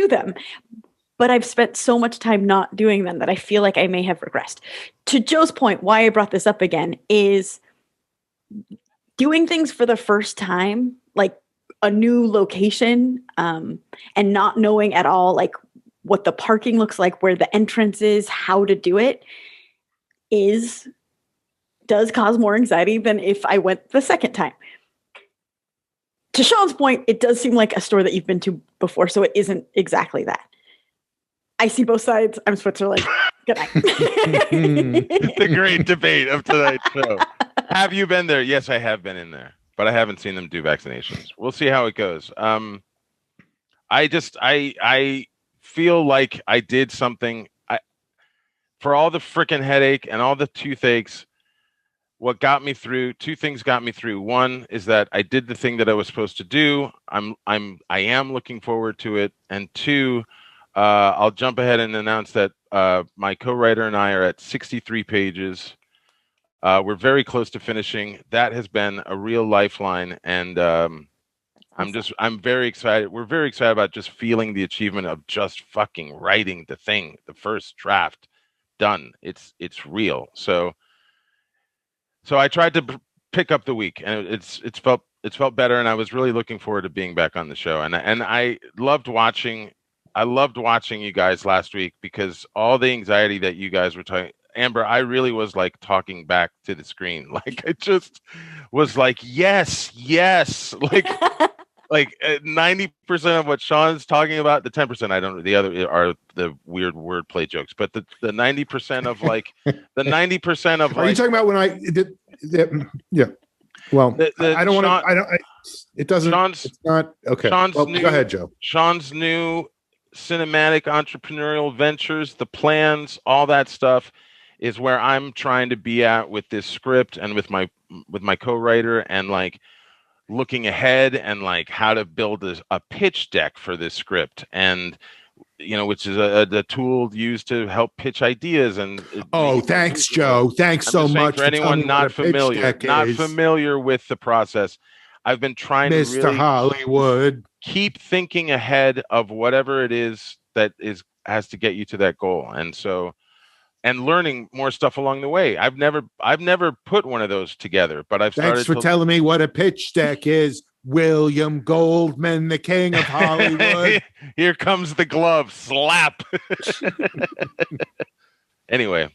[SPEAKER 5] them. But I've spent so much time not doing them that I feel like I may have regressed. To Joe's point, why I brought this up again is doing things for the first time, like a new location, and not knowing at all like what the parking looks like, where the entrance is, how to do it, does cause more anxiety than if I went the second time. To Sean's point, it does seem like a store that you've been to before, so it isn't exactly that. I see both sides. I'm Switzerland. Good night.
[SPEAKER 4] The great debate of tonight's show. Have you been there? Yes, I have been in there, but I haven't seen them do vaccinations. We'll see how it goes. I feel like I did something. For all the freaking headache and all the toothaches, what got me through, two things got me through. One is that I did the thing that I was supposed to do. I am looking forward to it. And two, I'll jump ahead and announce that my co-writer and I are at 63 pages. We're very close to finishing. That has been a real lifeline, and I'm very excited. We're very excited about just feeling the achievement of just fucking writing the thing, the first draft done. It's real. So I tried to pick up the week, and it's felt better, and I was really looking forward to being back on the show. And I loved watching. I loved watching you guys last week because all the anxiety that you guys were talking. Amber, I really was like talking back to the screen. Like I just was like, yes, like 90% of what Sean's talking about, the 10% I don't. The other are the weird wordplay jokes, but the 90% of like the 90% of.
[SPEAKER 2] Are you talking about when I did? Yeah. Well, I don't want to. It doesn't. It's not okay. Go ahead, Joe.
[SPEAKER 4] Sean's new cinematic entrepreneurial ventures, the plans, all that stuff is where I'm trying to be at with this script and with my co-writer, and like looking ahead and like how to build a pitch deck for this script, and which is the tool used to help pitch ideas. And
[SPEAKER 2] thanks, Joe. Thanks so much
[SPEAKER 4] for anyone not familiar with the process. I've been trying to really
[SPEAKER 2] Hollywood
[SPEAKER 4] keep thinking ahead of whatever it is that has to get you to that goal, and learning more stuff along the way. I've never put one of those together, but I've started.
[SPEAKER 2] Thanks for telling me what a pitch deck is, William Goldman, the king of Hollywood.
[SPEAKER 4] Here comes the glove slap. Anyway,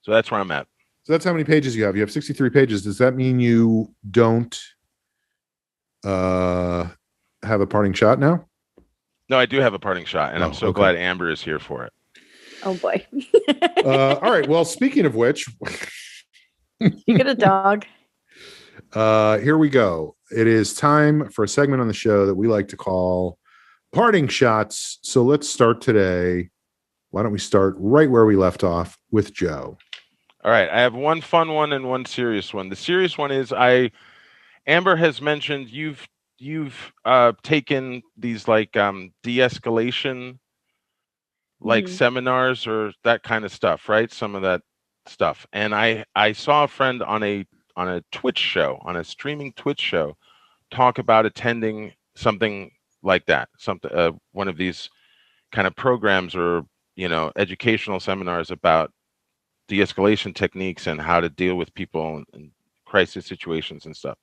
[SPEAKER 4] so that's where I'm at.
[SPEAKER 2] So that's how many pages you have. You have 63 pages. Does that mean you don't have a parting shot now?
[SPEAKER 4] No, I do have a parting shot, and I'm so glad Amber is here for it.
[SPEAKER 5] Oh boy.
[SPEAKER 2] All right. Well, speaking of which,
[SPEAKER 5] you get a dog.
[SPEAKER 2] Here we go. It is time for a segment on the show that we like to call Parting Shots. So let's start today. Why don't we start right where we left off with Joe?
[SPEAKER 4] All right. I have one fun one and one serious one. The serious one is Amber has mentioned you've taken these like de-escalation seminars or that kind of stuff, right? Some of that stuff. And I saw a friend on a Twitch show, on a streaming Twitch show, talk about attending something like that, one of these kind of programs or educational seminars about de-escalation techniques and how to deal with people in crisis situations and stuff.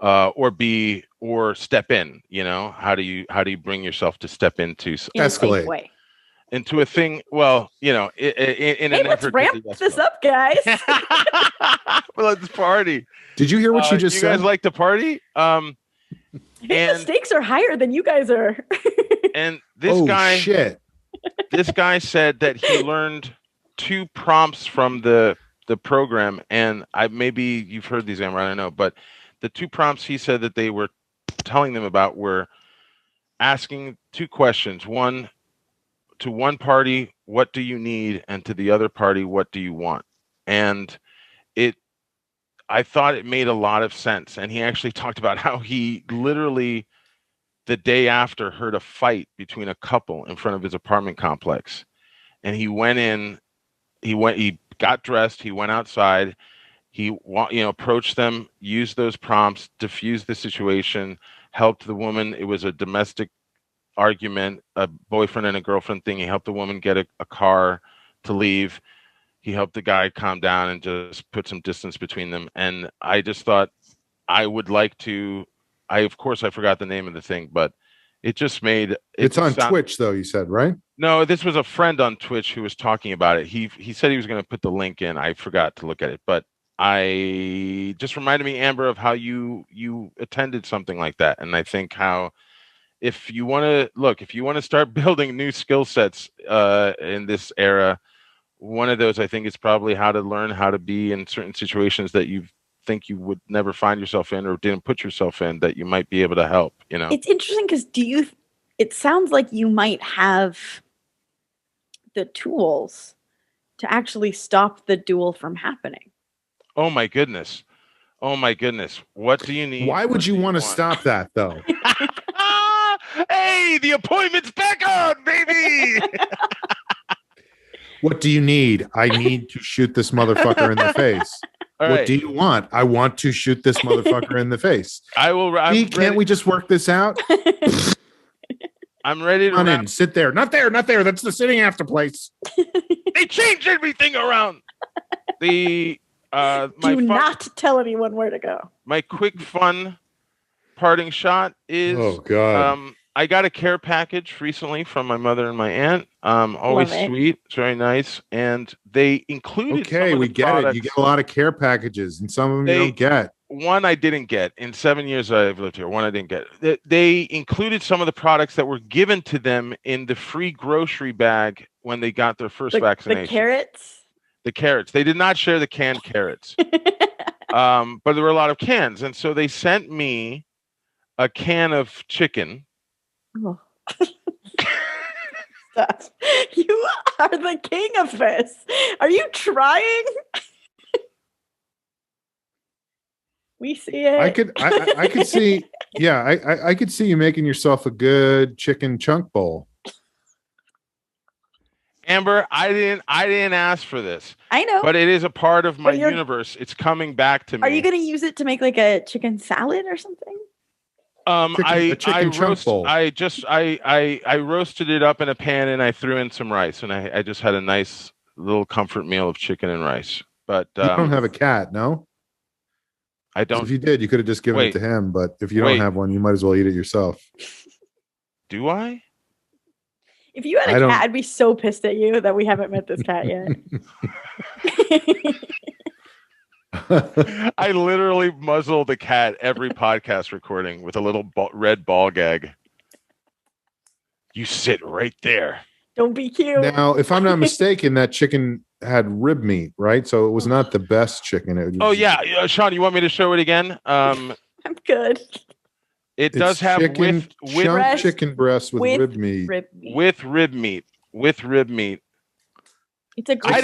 [SPEAKER 4] Or step in. How do you bring yourself to step into
[SPEAKER 2] escalate
[SPEAKER 4] into a thing? Well, in an effort.
[SPEAKER 5] Let's ramp this up, guys.
[SPEAKER 4] Well, let's party.
[SPEAKER 2] Did you hear what she just said?
[SPEAKER 4] You guys like to party?
[SPEAKER 5] I think the stakes are higher than you guys are.
[SPEAKER 4] And this guy said that he learned 2 prompts from the program, and maybe you've heard these, Amber, I don't know, but the 2 prompts he said that they were telling them about were asking 2 questions. One, to one party, what do you need? And to the other party, what do you want? And I thought it made a lot of sense. And he actually talked about how he literally the day after heard a fight between a couple in front of his apartment complex. And he went in, he got dressed, he went outside, He approached them, used those prompts, diffused the situation, helped the woman. It was a domestic argument, a boyfriend and a girlfriend thing. He helped the woman get a car to leave. He helped the guy calm down and just put some distance between them. And I just thought I would like to. Of course, I forgot the name of the thing, but it just made
[SPEAKER 2] it's on Twitch, though. You said, right?
[SPEAKER 4] No, this was a friend on Twitch who was talking about it. He said he was going to put the link in. I forgot to look at it, but I just reminded me, Amber, of how you attended something like that, and I think how if you want to start building new skill sets in this era, one of those I think is probably how to learn how to be in certain situations that you think you would never find yourself in or didn't put yourself in, that you might be able to help.
[SPEAKER 5] It's interesting because it sounds like you might have the tools to actually stop the duel from happening.
[SPEAKER 4] Oh my goodness. What do you need?
[SPEAKER 2] Why would you want to stop that, though?
[SPEAKER 4] Hey, the appointment's back on, baby.
[SPEAKER 2] What do you need? I need to shoot this motherfucker in the face. What do you want? I want to shoot this motherfucker in the face. Can't we just work this out?
[SPEAKER 4] I'm ready to
[SPEAKER 2] run in. Sit there. Not there. That's the sitting after place.
[SPEAKER 4] They changed everything around.
[SPEAKER 5] Do not tell anyone where to go.
[SPEAKER 4] My quick, fun parting shot is,
[SPEAKER 2] oh God.
[SPEAKER 4] I got a care package recently from my mother and my aunt. Always sweet. It's very nice. And they included.
[SPEAKER 2] Okay, we get it. You get a lot of care packages, and some of them you don't get.
[SPEAKER 4] One I didn't get in 7 years I've lived here. One I didn't get. They included some of the products that were given to them in the free grocery bag when they got their first vaccination.
[SPEAKER 5] The carrots?
[SPEAKER 4] The carrots. They did not share the canned carrots. But there were a lot of cans. And so they sent me a can of chicken.
[SPEAKER 5] Oh. You are the king of this. Are you trying? We see it.
[SPEAKER 2] I could see. Yeah, I could see you making yourself a good chicken chunk bowl.
[SPEAKER 4] Amber, I didn't ask for this.
[SPEAKER 5] I know,
[SPEAKER 4] but it is a part of my universe. It's coming back to me.
[SPEAKER 5] Are you going to use it to make like a chicken salad or something?
[SPEAKER 2] I
[SPEAKER 4] roasted it up in a pan and I threw in some rice and I just had a nice little comfort meal of chicken and rice. But
[SPEAKER 2] you don't have a cat, no?
[SPEAKER 4] I don't.
[SPEAKER 2] If you did, you could have just given it to him. But if you don't have one, you might as well eat it yourself.
[SPEAKER 4] Do I?
[SPEAKER 5] If you had a cat, I'd be so pissed at you that we haven't met this cat yet.
[SPEAKER 4] I literally muzzle the cat every podcast recording with a little red ball gag. You sit right there.
[SPEAKER 5] Don't be cute.
[SPEAKER 2] Now, if I'm not mistaken, that chicken had rib meat, right? So it was not the best chicken.
[SPEAKER 4] Yeah, Sean, you want me to show it again?
[SPEAKER 5] I'm good.
[SPEAKER 4] It does have
[SPEAKER 2] chicken breast with rib meat.
[SPEAKER 4] With rib meat.
[SPEAKER 5] It's a great.
[SPEAKER 4] I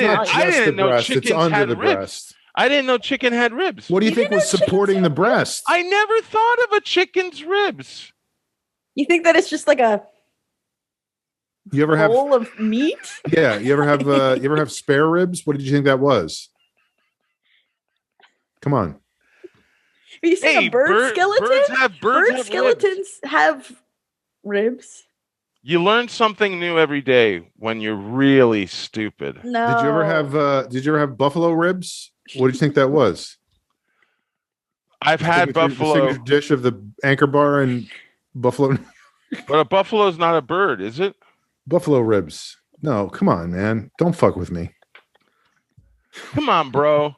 [SPEAKER 4] didn't know
[SPEAKER 2] breast.
[SPEAKER 4] chicken
[SPEAKER 2] it's under
[SPEAKER 4] had
[SPEAKER 2] the
[SPEAKER 4] ribs.
[SPEAKER 2] breast.
[SPEAKER 4] I didn't know chicken had ribs.
[SPEAKER 2] What do you think was supporting the breast?
[SPEAKER 4] I never thought of a chicken's ribs.
[SPEAKER 5] You think that it's just like a bowl of meat?
[SPEAKER 2] Yeah. You ever have spare ribs? What did you think that was? Come on.
[SPEAKER 5] Are you saying a bird skeleton? Bird skeletons have ribs.
[SPEAKER 4] You learn something new every day when you're really stupid.
[SPEAKER 5] No.
[SPEAKER 2] Did you ever have buffalo ribs? What do you think that was?
[SPEAKER 4] I've had buffalo.
[SPEAKER 2] The signature dish of the Anchor Bar and buffalo.
[SPEAKER 4] But a buffalo is not a bird, is it?
[SPEAKER 2] Buffalo ribs. No, come on, man. Don't fuck with me.
[SPEAKER 4] Come on, bro.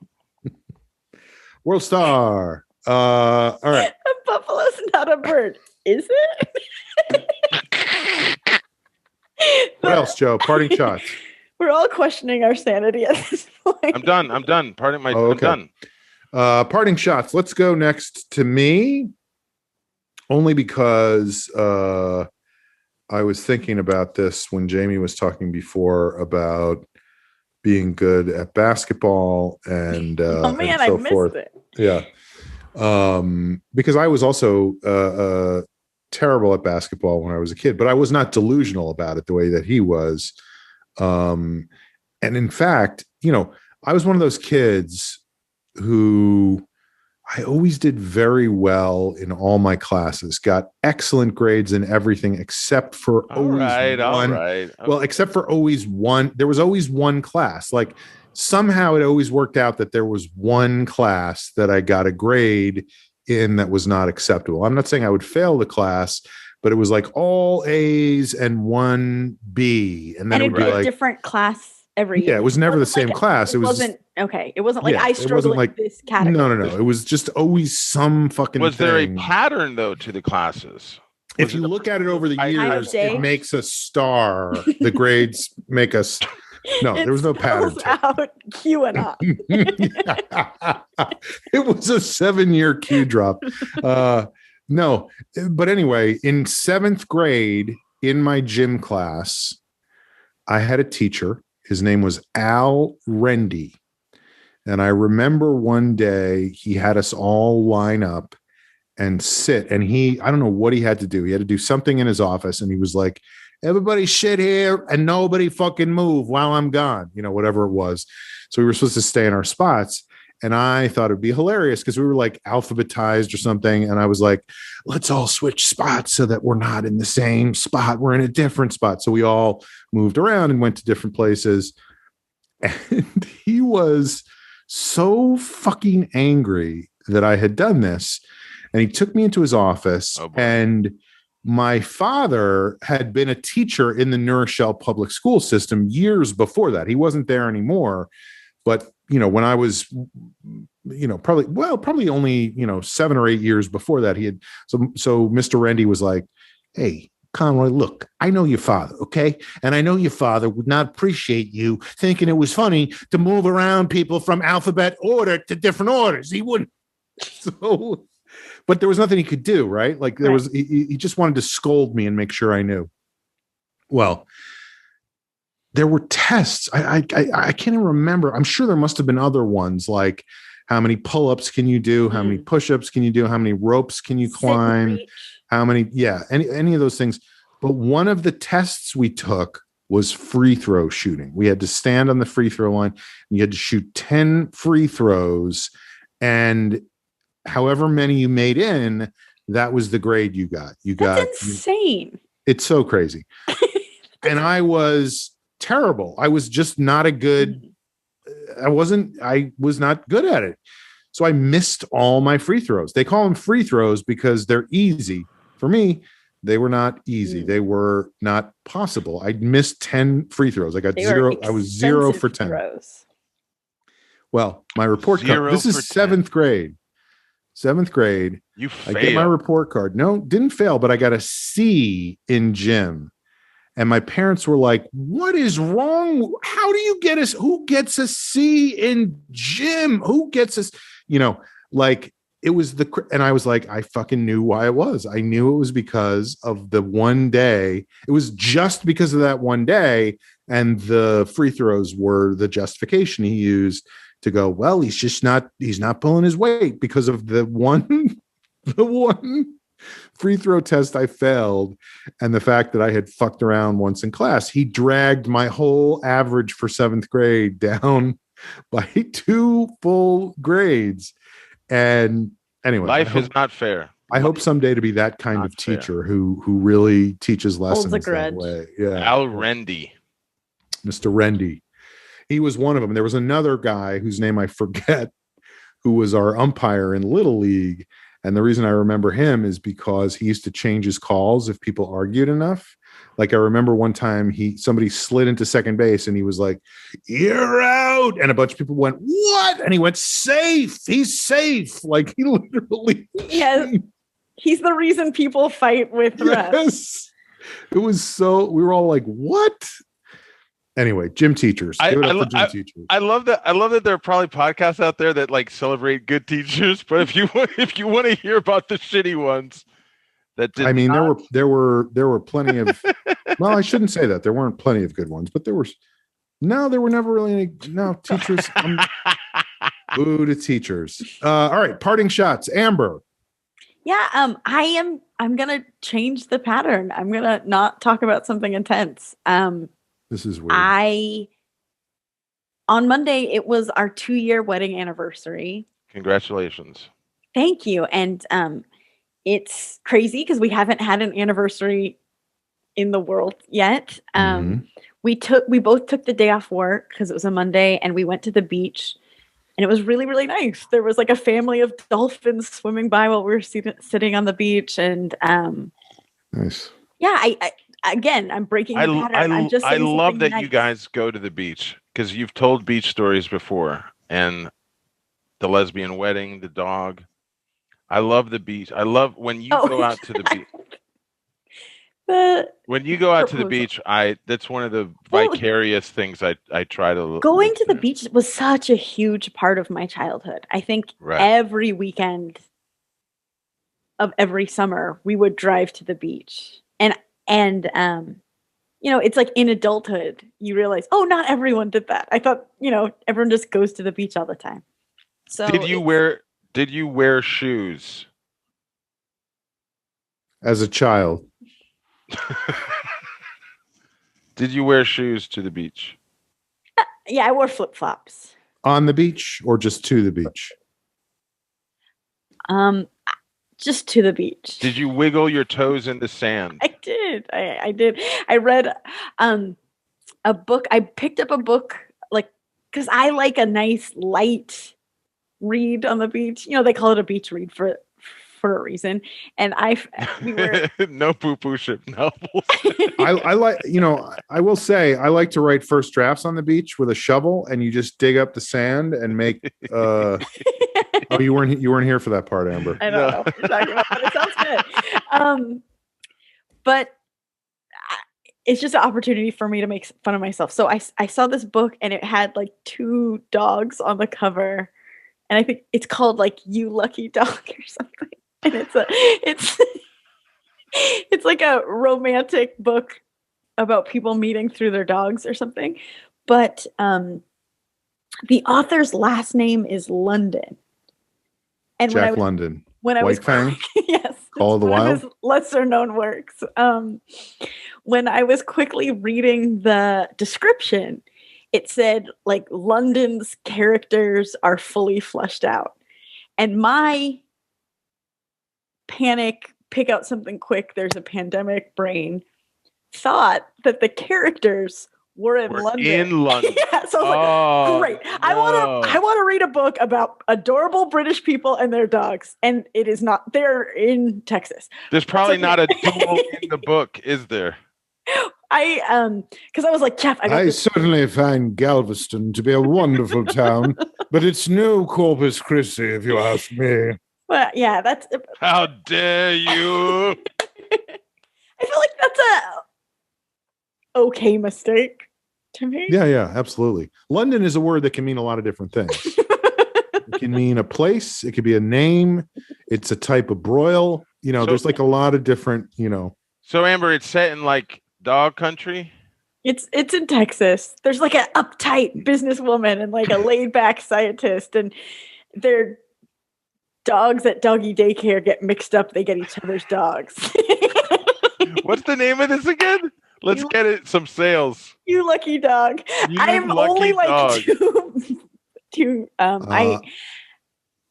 [SPEAKER 2] World Star. All right.
[SPEAKER 5] A buffalo's not a bird, is it?
[SPEAKER 2] What else, Joe? Parting shots.
[SPEAKER 5] We're all questioning our sanity at this point.
[SPEAKER 4] I'm done. I'm done. I'm done.
[SPEAKER 2] Parting shots. Let's go next to me. Only because I was thinking about this when Jamie was talking before about being good at basketball and
[SPEAKER 5] oh man,
[SPEAKER 2] and so
[SPEAKER 5] I
[SPEAKER 2] forth.
[SPEAKER 5] missed it.
[SPEAKER 2] Yeah. Because I was also terrible at basketball when I was a kid, but I was not delusional about it the way that he was. And in fact, I was one of those kids who I always did very well in all my classes, got excellent grades in everything except for except for always one. There was always one class. Like somehow it always worked out that there was one class that I got a grade in that was not acceptable. I'm not saying I would fail the class, but it was like all A's and one B. And then it would be like
[SPEAKER 5] a different class every year.
[SPEAKER 2] Yeah, it was never the same class.
[SPEAKER 5] It wasn't okay. It wasn't like I struggled in this category.
[SPEAKER 2] No. It was just always some fucking
[SPEAKER 4] Was
[SPEAKER 2] thing.
[SPEAKER 4] there a pattern though to the classes?
[SPEAKER 2] If you look at it over the years, it makes a star. The grades make us. No, there was no pattern.
[SPEAKER 5] Out Q and up.
[SPEAKER 2] It was a 7-year Q drop. No, but anyway, in 7th grade, in my gym class, I had a teacher. His name was Al Rendy. And I remember one day he had us all line up and sit. And I don't know what he had to do. He had to do something in his office. And he was like, everybody sit here and nobody fucking move while I'm gone. Whatever it was. So we were supposed to stay in our spots. And I thought it'd be hilarious because we were like alphabetized or something. And I was like, let's all switch spots so that we're not in the same spot. We're in a different spot. So we all moved around and went to different places. And he was so fucking angry that I had done this. And he took me into his office. And my father had been a teacher in the New Rochelle public school system years before that. He wasn't there anymore. But when I was, probably only, 7 or 8 years before that, he had. So Mr. Rendy was like, hey, Conroy, look, I know your father, okay? And I know your father would not appreciate you thinking it was funny to move around people from alphabet order to different orders. He wouldn't. So, but there was nothing he could do, right? Like he just wanted to scold me and make sure I knew. Well, there were tests. I can't even remember. I'm sure there must have been other ones like how many pull-ups can you do? How many push-ups can you do? How many ropes can you climb? How many? Yeah, any of those things. But one of the tests we took was free throw shooting. We had to stand on the free throw line and you had to shoot 10 free throws. And however many you made in, that was the grade you got.
[SPEAKER 5] That's insane.
[SPEAKER 2] It's so crazy. And I was terrible. I was just not I was not good at it. So I missed all my free throws. They call them free throws because they're easy. For me, they were not easy. They were not possible. I missed 10 free throws. I got zero. I was 0 for 10. Throws. Well, my report card. This is 7th grade. 7th grade.
[SPEAKER 4] You failed.
[SPEAKER 2] I get my report card. No, didn't fail, but I got a C in gym. And my parents were like, what is wrong? How do you get us? Who gets a C in gym? Who gets us? Like it was and I was like, I fucking knew why it was. I knew it was because of the one day. It was just because of that one day. And the free throws were the justification he used to go, well, he's not pulling his weight because of the one free throw test I failed and the fact that I had fucked around once in class. He dragged my whole average for 7th grade down by 2 full grades. And anyway,
[SPEAKER 4] life is not fair.
[SPEAKER 2] I hope someday to be that kind of teacher who really teaches lessons that way. Yeah.
[SPEAKER 4] Al Rendy.
[SPEAKER 2] Mr. Rendy. He was one of them. There was another guy whose name I forget who was our umpire in Little League. And the reason I remember him is because he used to change his calls if people argued enough. Like I remember one time somebody slid into second base and he was like, "You're out." And a bunch of people went, "What?" And he went, "Safe. He's safe." Like he literally.
[SPEAKER 5] Yes. He's the reason people fight with refs.
[SPEAKER 2] Yes. It was we were all like, "What?" Anyway, gym teachers.
[SPEAKER 4] I love that. I love that there are probably podcasts out there that like celebrate good teachers. But if you want to hear about the shitty ones, that did
[SPEAKER 2] there were plenty of. Well, I shouldn't say that. There weren't plenty of good ones, but there were never really any. No teachers. Boo to teachers. All right, parting shots. Amber.
[SPEAKER 5] Yeah. I'm gonna change the pattern. I'm gonna not talk about something intense.
[SPEAKER 2] This is weird.
[SPEAKER 5] on Monday, it was our 2-year wedding anniversary.
[SPEAKER 4] Congratulations.
[SPEAKER 5] Thank you. And it's crazy because we haven't had an anniversary in the world yet. We both took the day off work because it was a Monday, and we went to the beach, and it was really, really nice. There was like a family of dolphins swimming by while we were sitting on the beach, and
[SPEAKER 2] nice.
[SPEAKER 5] Yeah, I'm breaking the pattern.
[SPEAKER 4] I love that
[SPEAKER 5] nice.
[SPEAKER 4] you guys go to the beach because you've told beach stories before, and the lesbian wedding, the dog. I love the beach. I love when you go out to the beach. When you go out to the beach, that's one of the vicarious things I try to.
[SPEAKER 5] Going to the beach was such a huge part of my childhood. I think every weekend of every summer we would drive to the beach, and it's like in adulthood you realize, oh, not everyone did that. I thought everyone just goes to the beach all the time. So
[SPEAKER 4] did you wear shoes
[SPEAKER 2] as a child?
[SPEAKER 4] Did you wear shoes to the beach?
[SPEAKER 5] Yeah, I wore flip-flops.
[SPEAKER 2] On the beach or just to the beach?
[SPEAKER 5] Just to the beach.
[SPEAKER 4] Did you wiggle your toes in the sand?
[SPEAKER 5] I did. I did. I read a book. I picked up a book because I like a nice light read on the beach. They call it a beach read for a reason. And we were
[SPEAKER 4] no poo-poo ship novels.
[SPEAKER 2] I like, I will say I like to write first drafts on the beach with a shovel, and you just dig up the sand and make oh, you weren't here for that part, Amber.
[SPEAKER 5] I don't know what you're talking about, but it sounds good. But it's just an opportunity for me to make fun of myself. So I saw this book, and it had like 2 dogs on the cover, and I think it's called like You Lucky Dog or something. And it's like a romantic book about people meeting through their dogs or something. But the author's last name is London. And
[SPEAKER 2] Jack London.
[SPEAKER 5] When I was
[SPEAKER 2] Fang?
[SPEAKER 5] Yes.
[SPEAKER 2] Call of the Wild?
[SPEAKER 5] His lesser known works. When I was quickly reading the description, it said like London's characters are fully fleshed out. And my panic, pick out something quick, there's a pandemic brain, thought that the characters were in London. Yeah, so I was like, great. I want to read a book about adorable British people and their dogs, and it is not. They're in Texas.
[SPEAKER 4] There's probably not a duel in the book, is there?
[SPEAKER 5] Because I was like, Jeff,
[SPEAKER 2] I certainly find Galveston to be a wonderful town, but it's no Corpus Christi, if you ask me.
[SPEAKER 5] Well, yeah, that's.
[SPEAKER 4] How dare you?
[SPEAKER 5] I feel like that's a okay mistake to me.
[SPEAKER 2] Yeah, absolutely. London is a word that can mean a lot of different things. It can mean a place. It could be a name. It's a type of broil. There's like a lot of different.
[SPEAKER 4] So Amber, it's set in like dog country.
[SPEAKER 5] It's in Texas. There's like an uptight businesswoman and like a laid back scientist, and their dogs at doggy daycare get mixed up. They get each other's dogs.
[SPEAKER 4] What's the name of this again? Let's get it some sales.
[SPEAKER 5] You lucky dog. I'm only like two.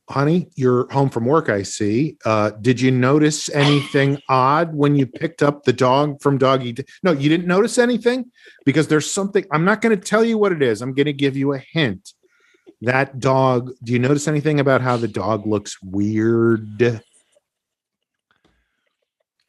[SPEAKER 2] Honey, you're home from work, I see. Did you notice anything odd when you picked up the dog from doggy? No, you didn't notice anything? Because there's something. I'm not going to tell you what it is. I'm going to give you a hint. That dog, do you notice anything about how the dog looks weird?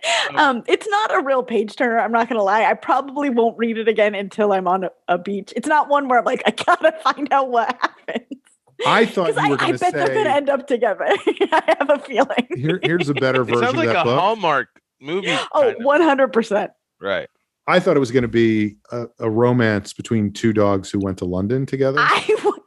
[SPEAKER 5] It's not a real page turner. I'm not going to lie. I probably won't read it again until I'm on a beach. It's not one where I'm like, I got to find out what happens.
[SPEAKER 2] I thought you were going to say.
[SPEAKER 5] I bet they're going to end up together. I have a feeling.
[SPEAKER 2] Here's a better version of that book.
[SPEAKER 4] It sounds like a Hallmark movie.
[SPEAKER 5] Oh, 100%.
[SPEAKER 4] Right.
[SPEAKER 2] I thought it was going to be a romance between 2 dogs who went to London together.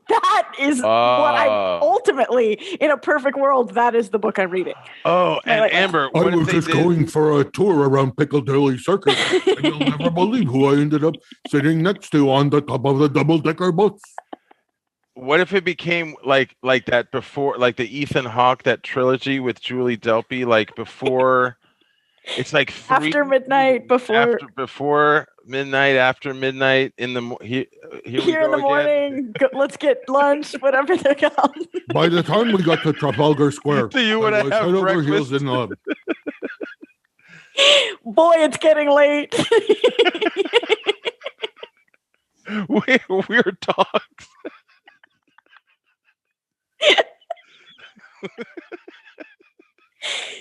[SPEAKER 5] That is what I ultimately, in a perfect world, that is the book I'm reading.
[SPEAKER 4] Oh, and Amber,
[SPEAKER 2] I was just going for a tour around Piccadilly Circus, and you'll never believe who I ended up sitting next to on the top of the double-decker bus.
[SPEAKER 4] What if it became like that before, like the Ethan Hawke, that trilogy with Julie Delpy, like before? It's like
[SPEAKER 5] after midnight, before
[SPEAKER 4] midnight, after midnight, in the here
[SPEAKER 5] in the morning. Let's get lunch, whatever they're called.
[SPEAKER 2] By the time we got to Trafalgar Square,
[SPEAKER 4] do you want to have breakfast?
[SPEAKER 5] Boy, it's getting late.
[SPEAKER 4] We're dogs.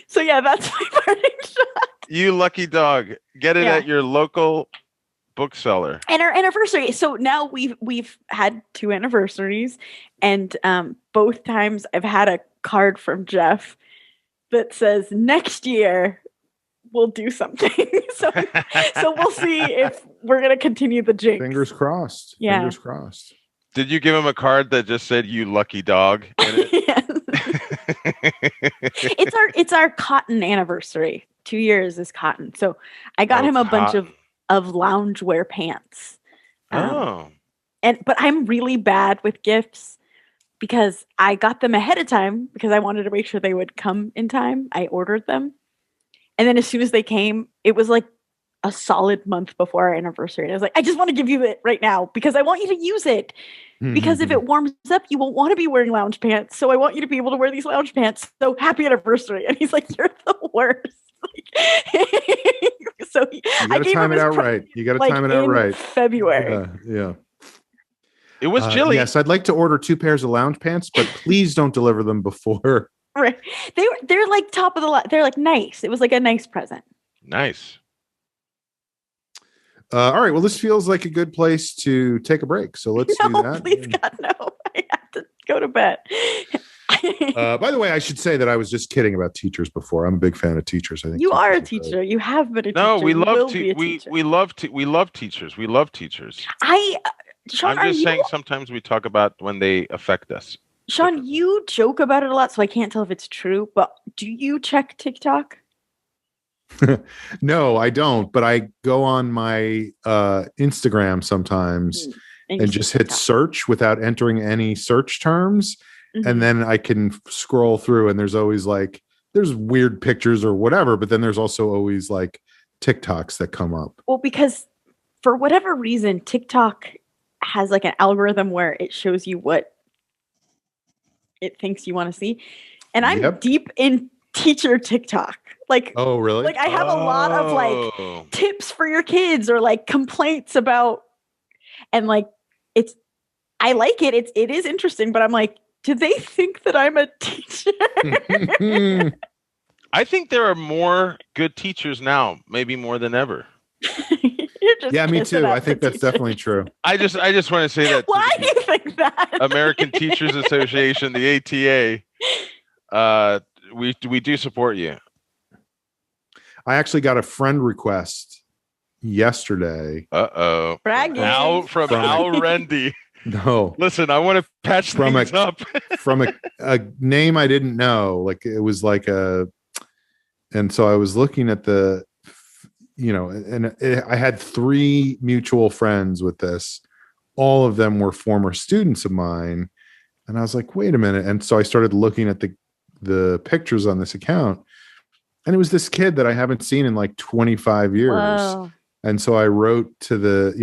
[SPEAKER 5] So yeah, that's my parting shot.
[SPEAKER 4] You lucky dog. Get it at your local bookseller.
[SPEAKER 5] And our anniversary. So now we've had 2 anniversaries, and both times I've had a card from Jeff that says next year we'll do something. so we'll see if we're gonna continue the jinx.
[SPEAKER 2] Fingers crossed.
[SPEAKER 5] Yeah.
[SPEAKER 2] Fingers crossed.
[SPEAKER 4] Did you give him a card that just said "you lucky dog"? In it?
[SPEAKER 5] It's our cotton anniversary. 2 years is cotton. So I got him a bunch of loungewear pants. But I'm really bad with gifts because I got them ahead of time because I wanted to make sure they would come in time. I ordered them. And then as soon as they came, it was like a solid month before our anniversary. And I was like, I just want to give you it right now because I want you to use it. Because if it warms up, you won't want to be wearing lounge pants. So I want you to be able to wear these lounge pants. So happy anniversary. And he's like, you're the worst. So
[SPEAKER 2] you got to time it out right. You got to time it out right.
[SPEAKER 5] February.
[SPEAKER 2] Yeah.
[SPEAKER 4] It was chilly.
[SPEAKER 2] Yes, I'd like to order 2 pairs of lounge pants, but please don't deliver them before.
[SPEAKER 5] Right. They're like top of the line. They're like nice. It was like a nice present.
[SPEAKER 4] Nice.
[SPEAKER 2] All right. Well, this feels like a good place to take a break. So let's do that.
[SPEAKER 5] Please, God, no. I have to go to bed.
[SPEAKER 2] By the way, I should say that I was just kidding about teachers before. I'm a big fan of teachers. I think
[SPEAKER 5] you are a teacher. You have been a teacher.
[SPEAKER 4] No, we love we love teachers. We love teachers.
[SPEAKER 5] Sean,
[SPEAKER 4] I'm just saying sometimes we talk about when they affect us.
[SPEAKER 5] Sean, you joke about it a lot, so I can't tell if it's true. But do you check TikTok?
[SPEAKER 2] No, I don't. But I go on my Instagram sometimes and just hit search without entering any search terms. Mm-hmm. And then I can scroll through and there's always there's weird pictures or whatever. But then there's also always TikToks that come up.
[SPEAKER 5] Well, because for whatever reason, TikTok has an algorithm where it shows you what it thinks you want to see. And I'm deep in teacher TikTok.
[SPEAKER 2] Oh, really?
[SPEAKER 5] I have a lot of tips for your kids or complaints about, and it's, I like it. It is interesting, but I'm like, do they think that I'm a teacher?
[SPEAKER 4] I think there are more good teachers now, maybe more than ever.
[SPEAKER 2] Yeah, me too. I think that's definitely true.
[SPEAKER 4] I just want to say that.
[SPEAKER 5] Why do you think that?
[SPEAKER 4] American Teachers Association, the ATA, we do support you.
[SPEAKER 2] I actually got a friend request yesterday.
[SPEAKER 5] Bragging.
[SPEAKER 4] Al Rendy.
[SPEAKER 2] No.
[SPEAKER 4] Listen, I want to patch things up.
[SPEAKER 2] From a name I didn't know. It was and so I was looking at the, I had 3 mutual friends with this. All of them were former students of mine. And I was like, wait a minute. And so I started looking at the pictures on this account. And it was this kid that I haven't seen in 25 years. Wow. And so I wrote to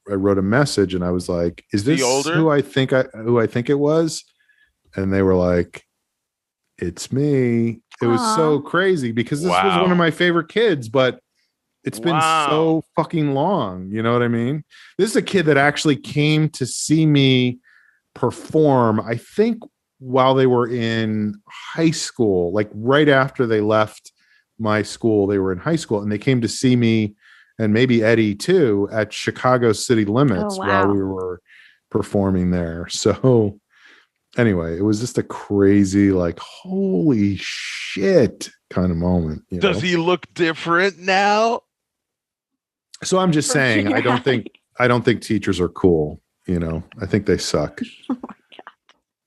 [SPEAKER 2] I wrote a message and I was like, is this who I think it was? And they were like, it's me. It was so crazy because this was one of my favorite kids, but it's been so fucking long. You know what I mean? This is a kid that actually came to see me perform, I think, while they were in high school, right after they left my school, they were in high school and they came to see me and maybe Eddie too at Chicago City Limits while we were performing there. So anyway, it was just a crazy, holy shit kind of moment.
[SPEAKER 4] Does he look different now?
[SPEAKER 2] So I'm just saying, I don't think teachers are cool. I think they suck.
[SPEAKER 5] Oh my God.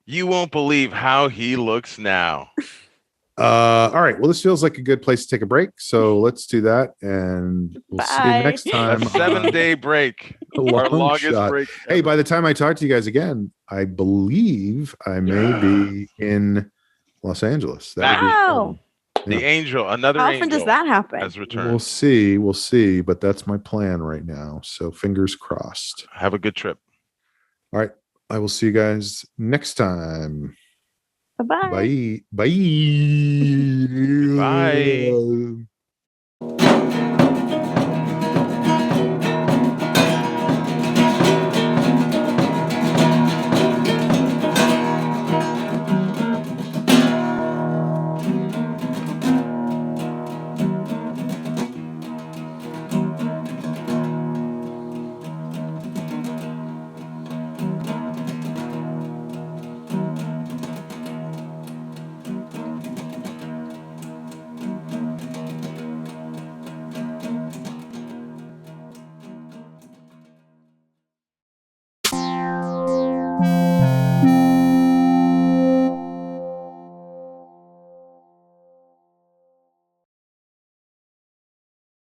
[SPEAKER 4] You won't believe how he looks now.
[SPEAKER 2] All right. Well, this feels like a good place to take a break. So let's do that. And we'll see you next time.
[SPEAKER 4] A 7-day break. Our longest break ever.
[SPEAKER 2] Hey, by the time I talk to you guys again, I believe I may be in Los Angeles.
[SPEAKER 5] Wow.
[SPEAKER 4] The angel, another
[SPEAKER 5] How
[SPEAKER 4] angel.
[SPEAKER 5] often does that happen?
[SPEAKER 4] Has returned.
[SPEAKER 2] We'll see, but that's my plan right now. So fingers crossed.
[SPEAKER 4] Have a good trip.
[SPEAKER 2] All right. I will see you guys next time.
[SPEAKER 5] Bye-bye.
[SPEAKER 2] Bye. Bye.
[SPEAKER 4] Bye.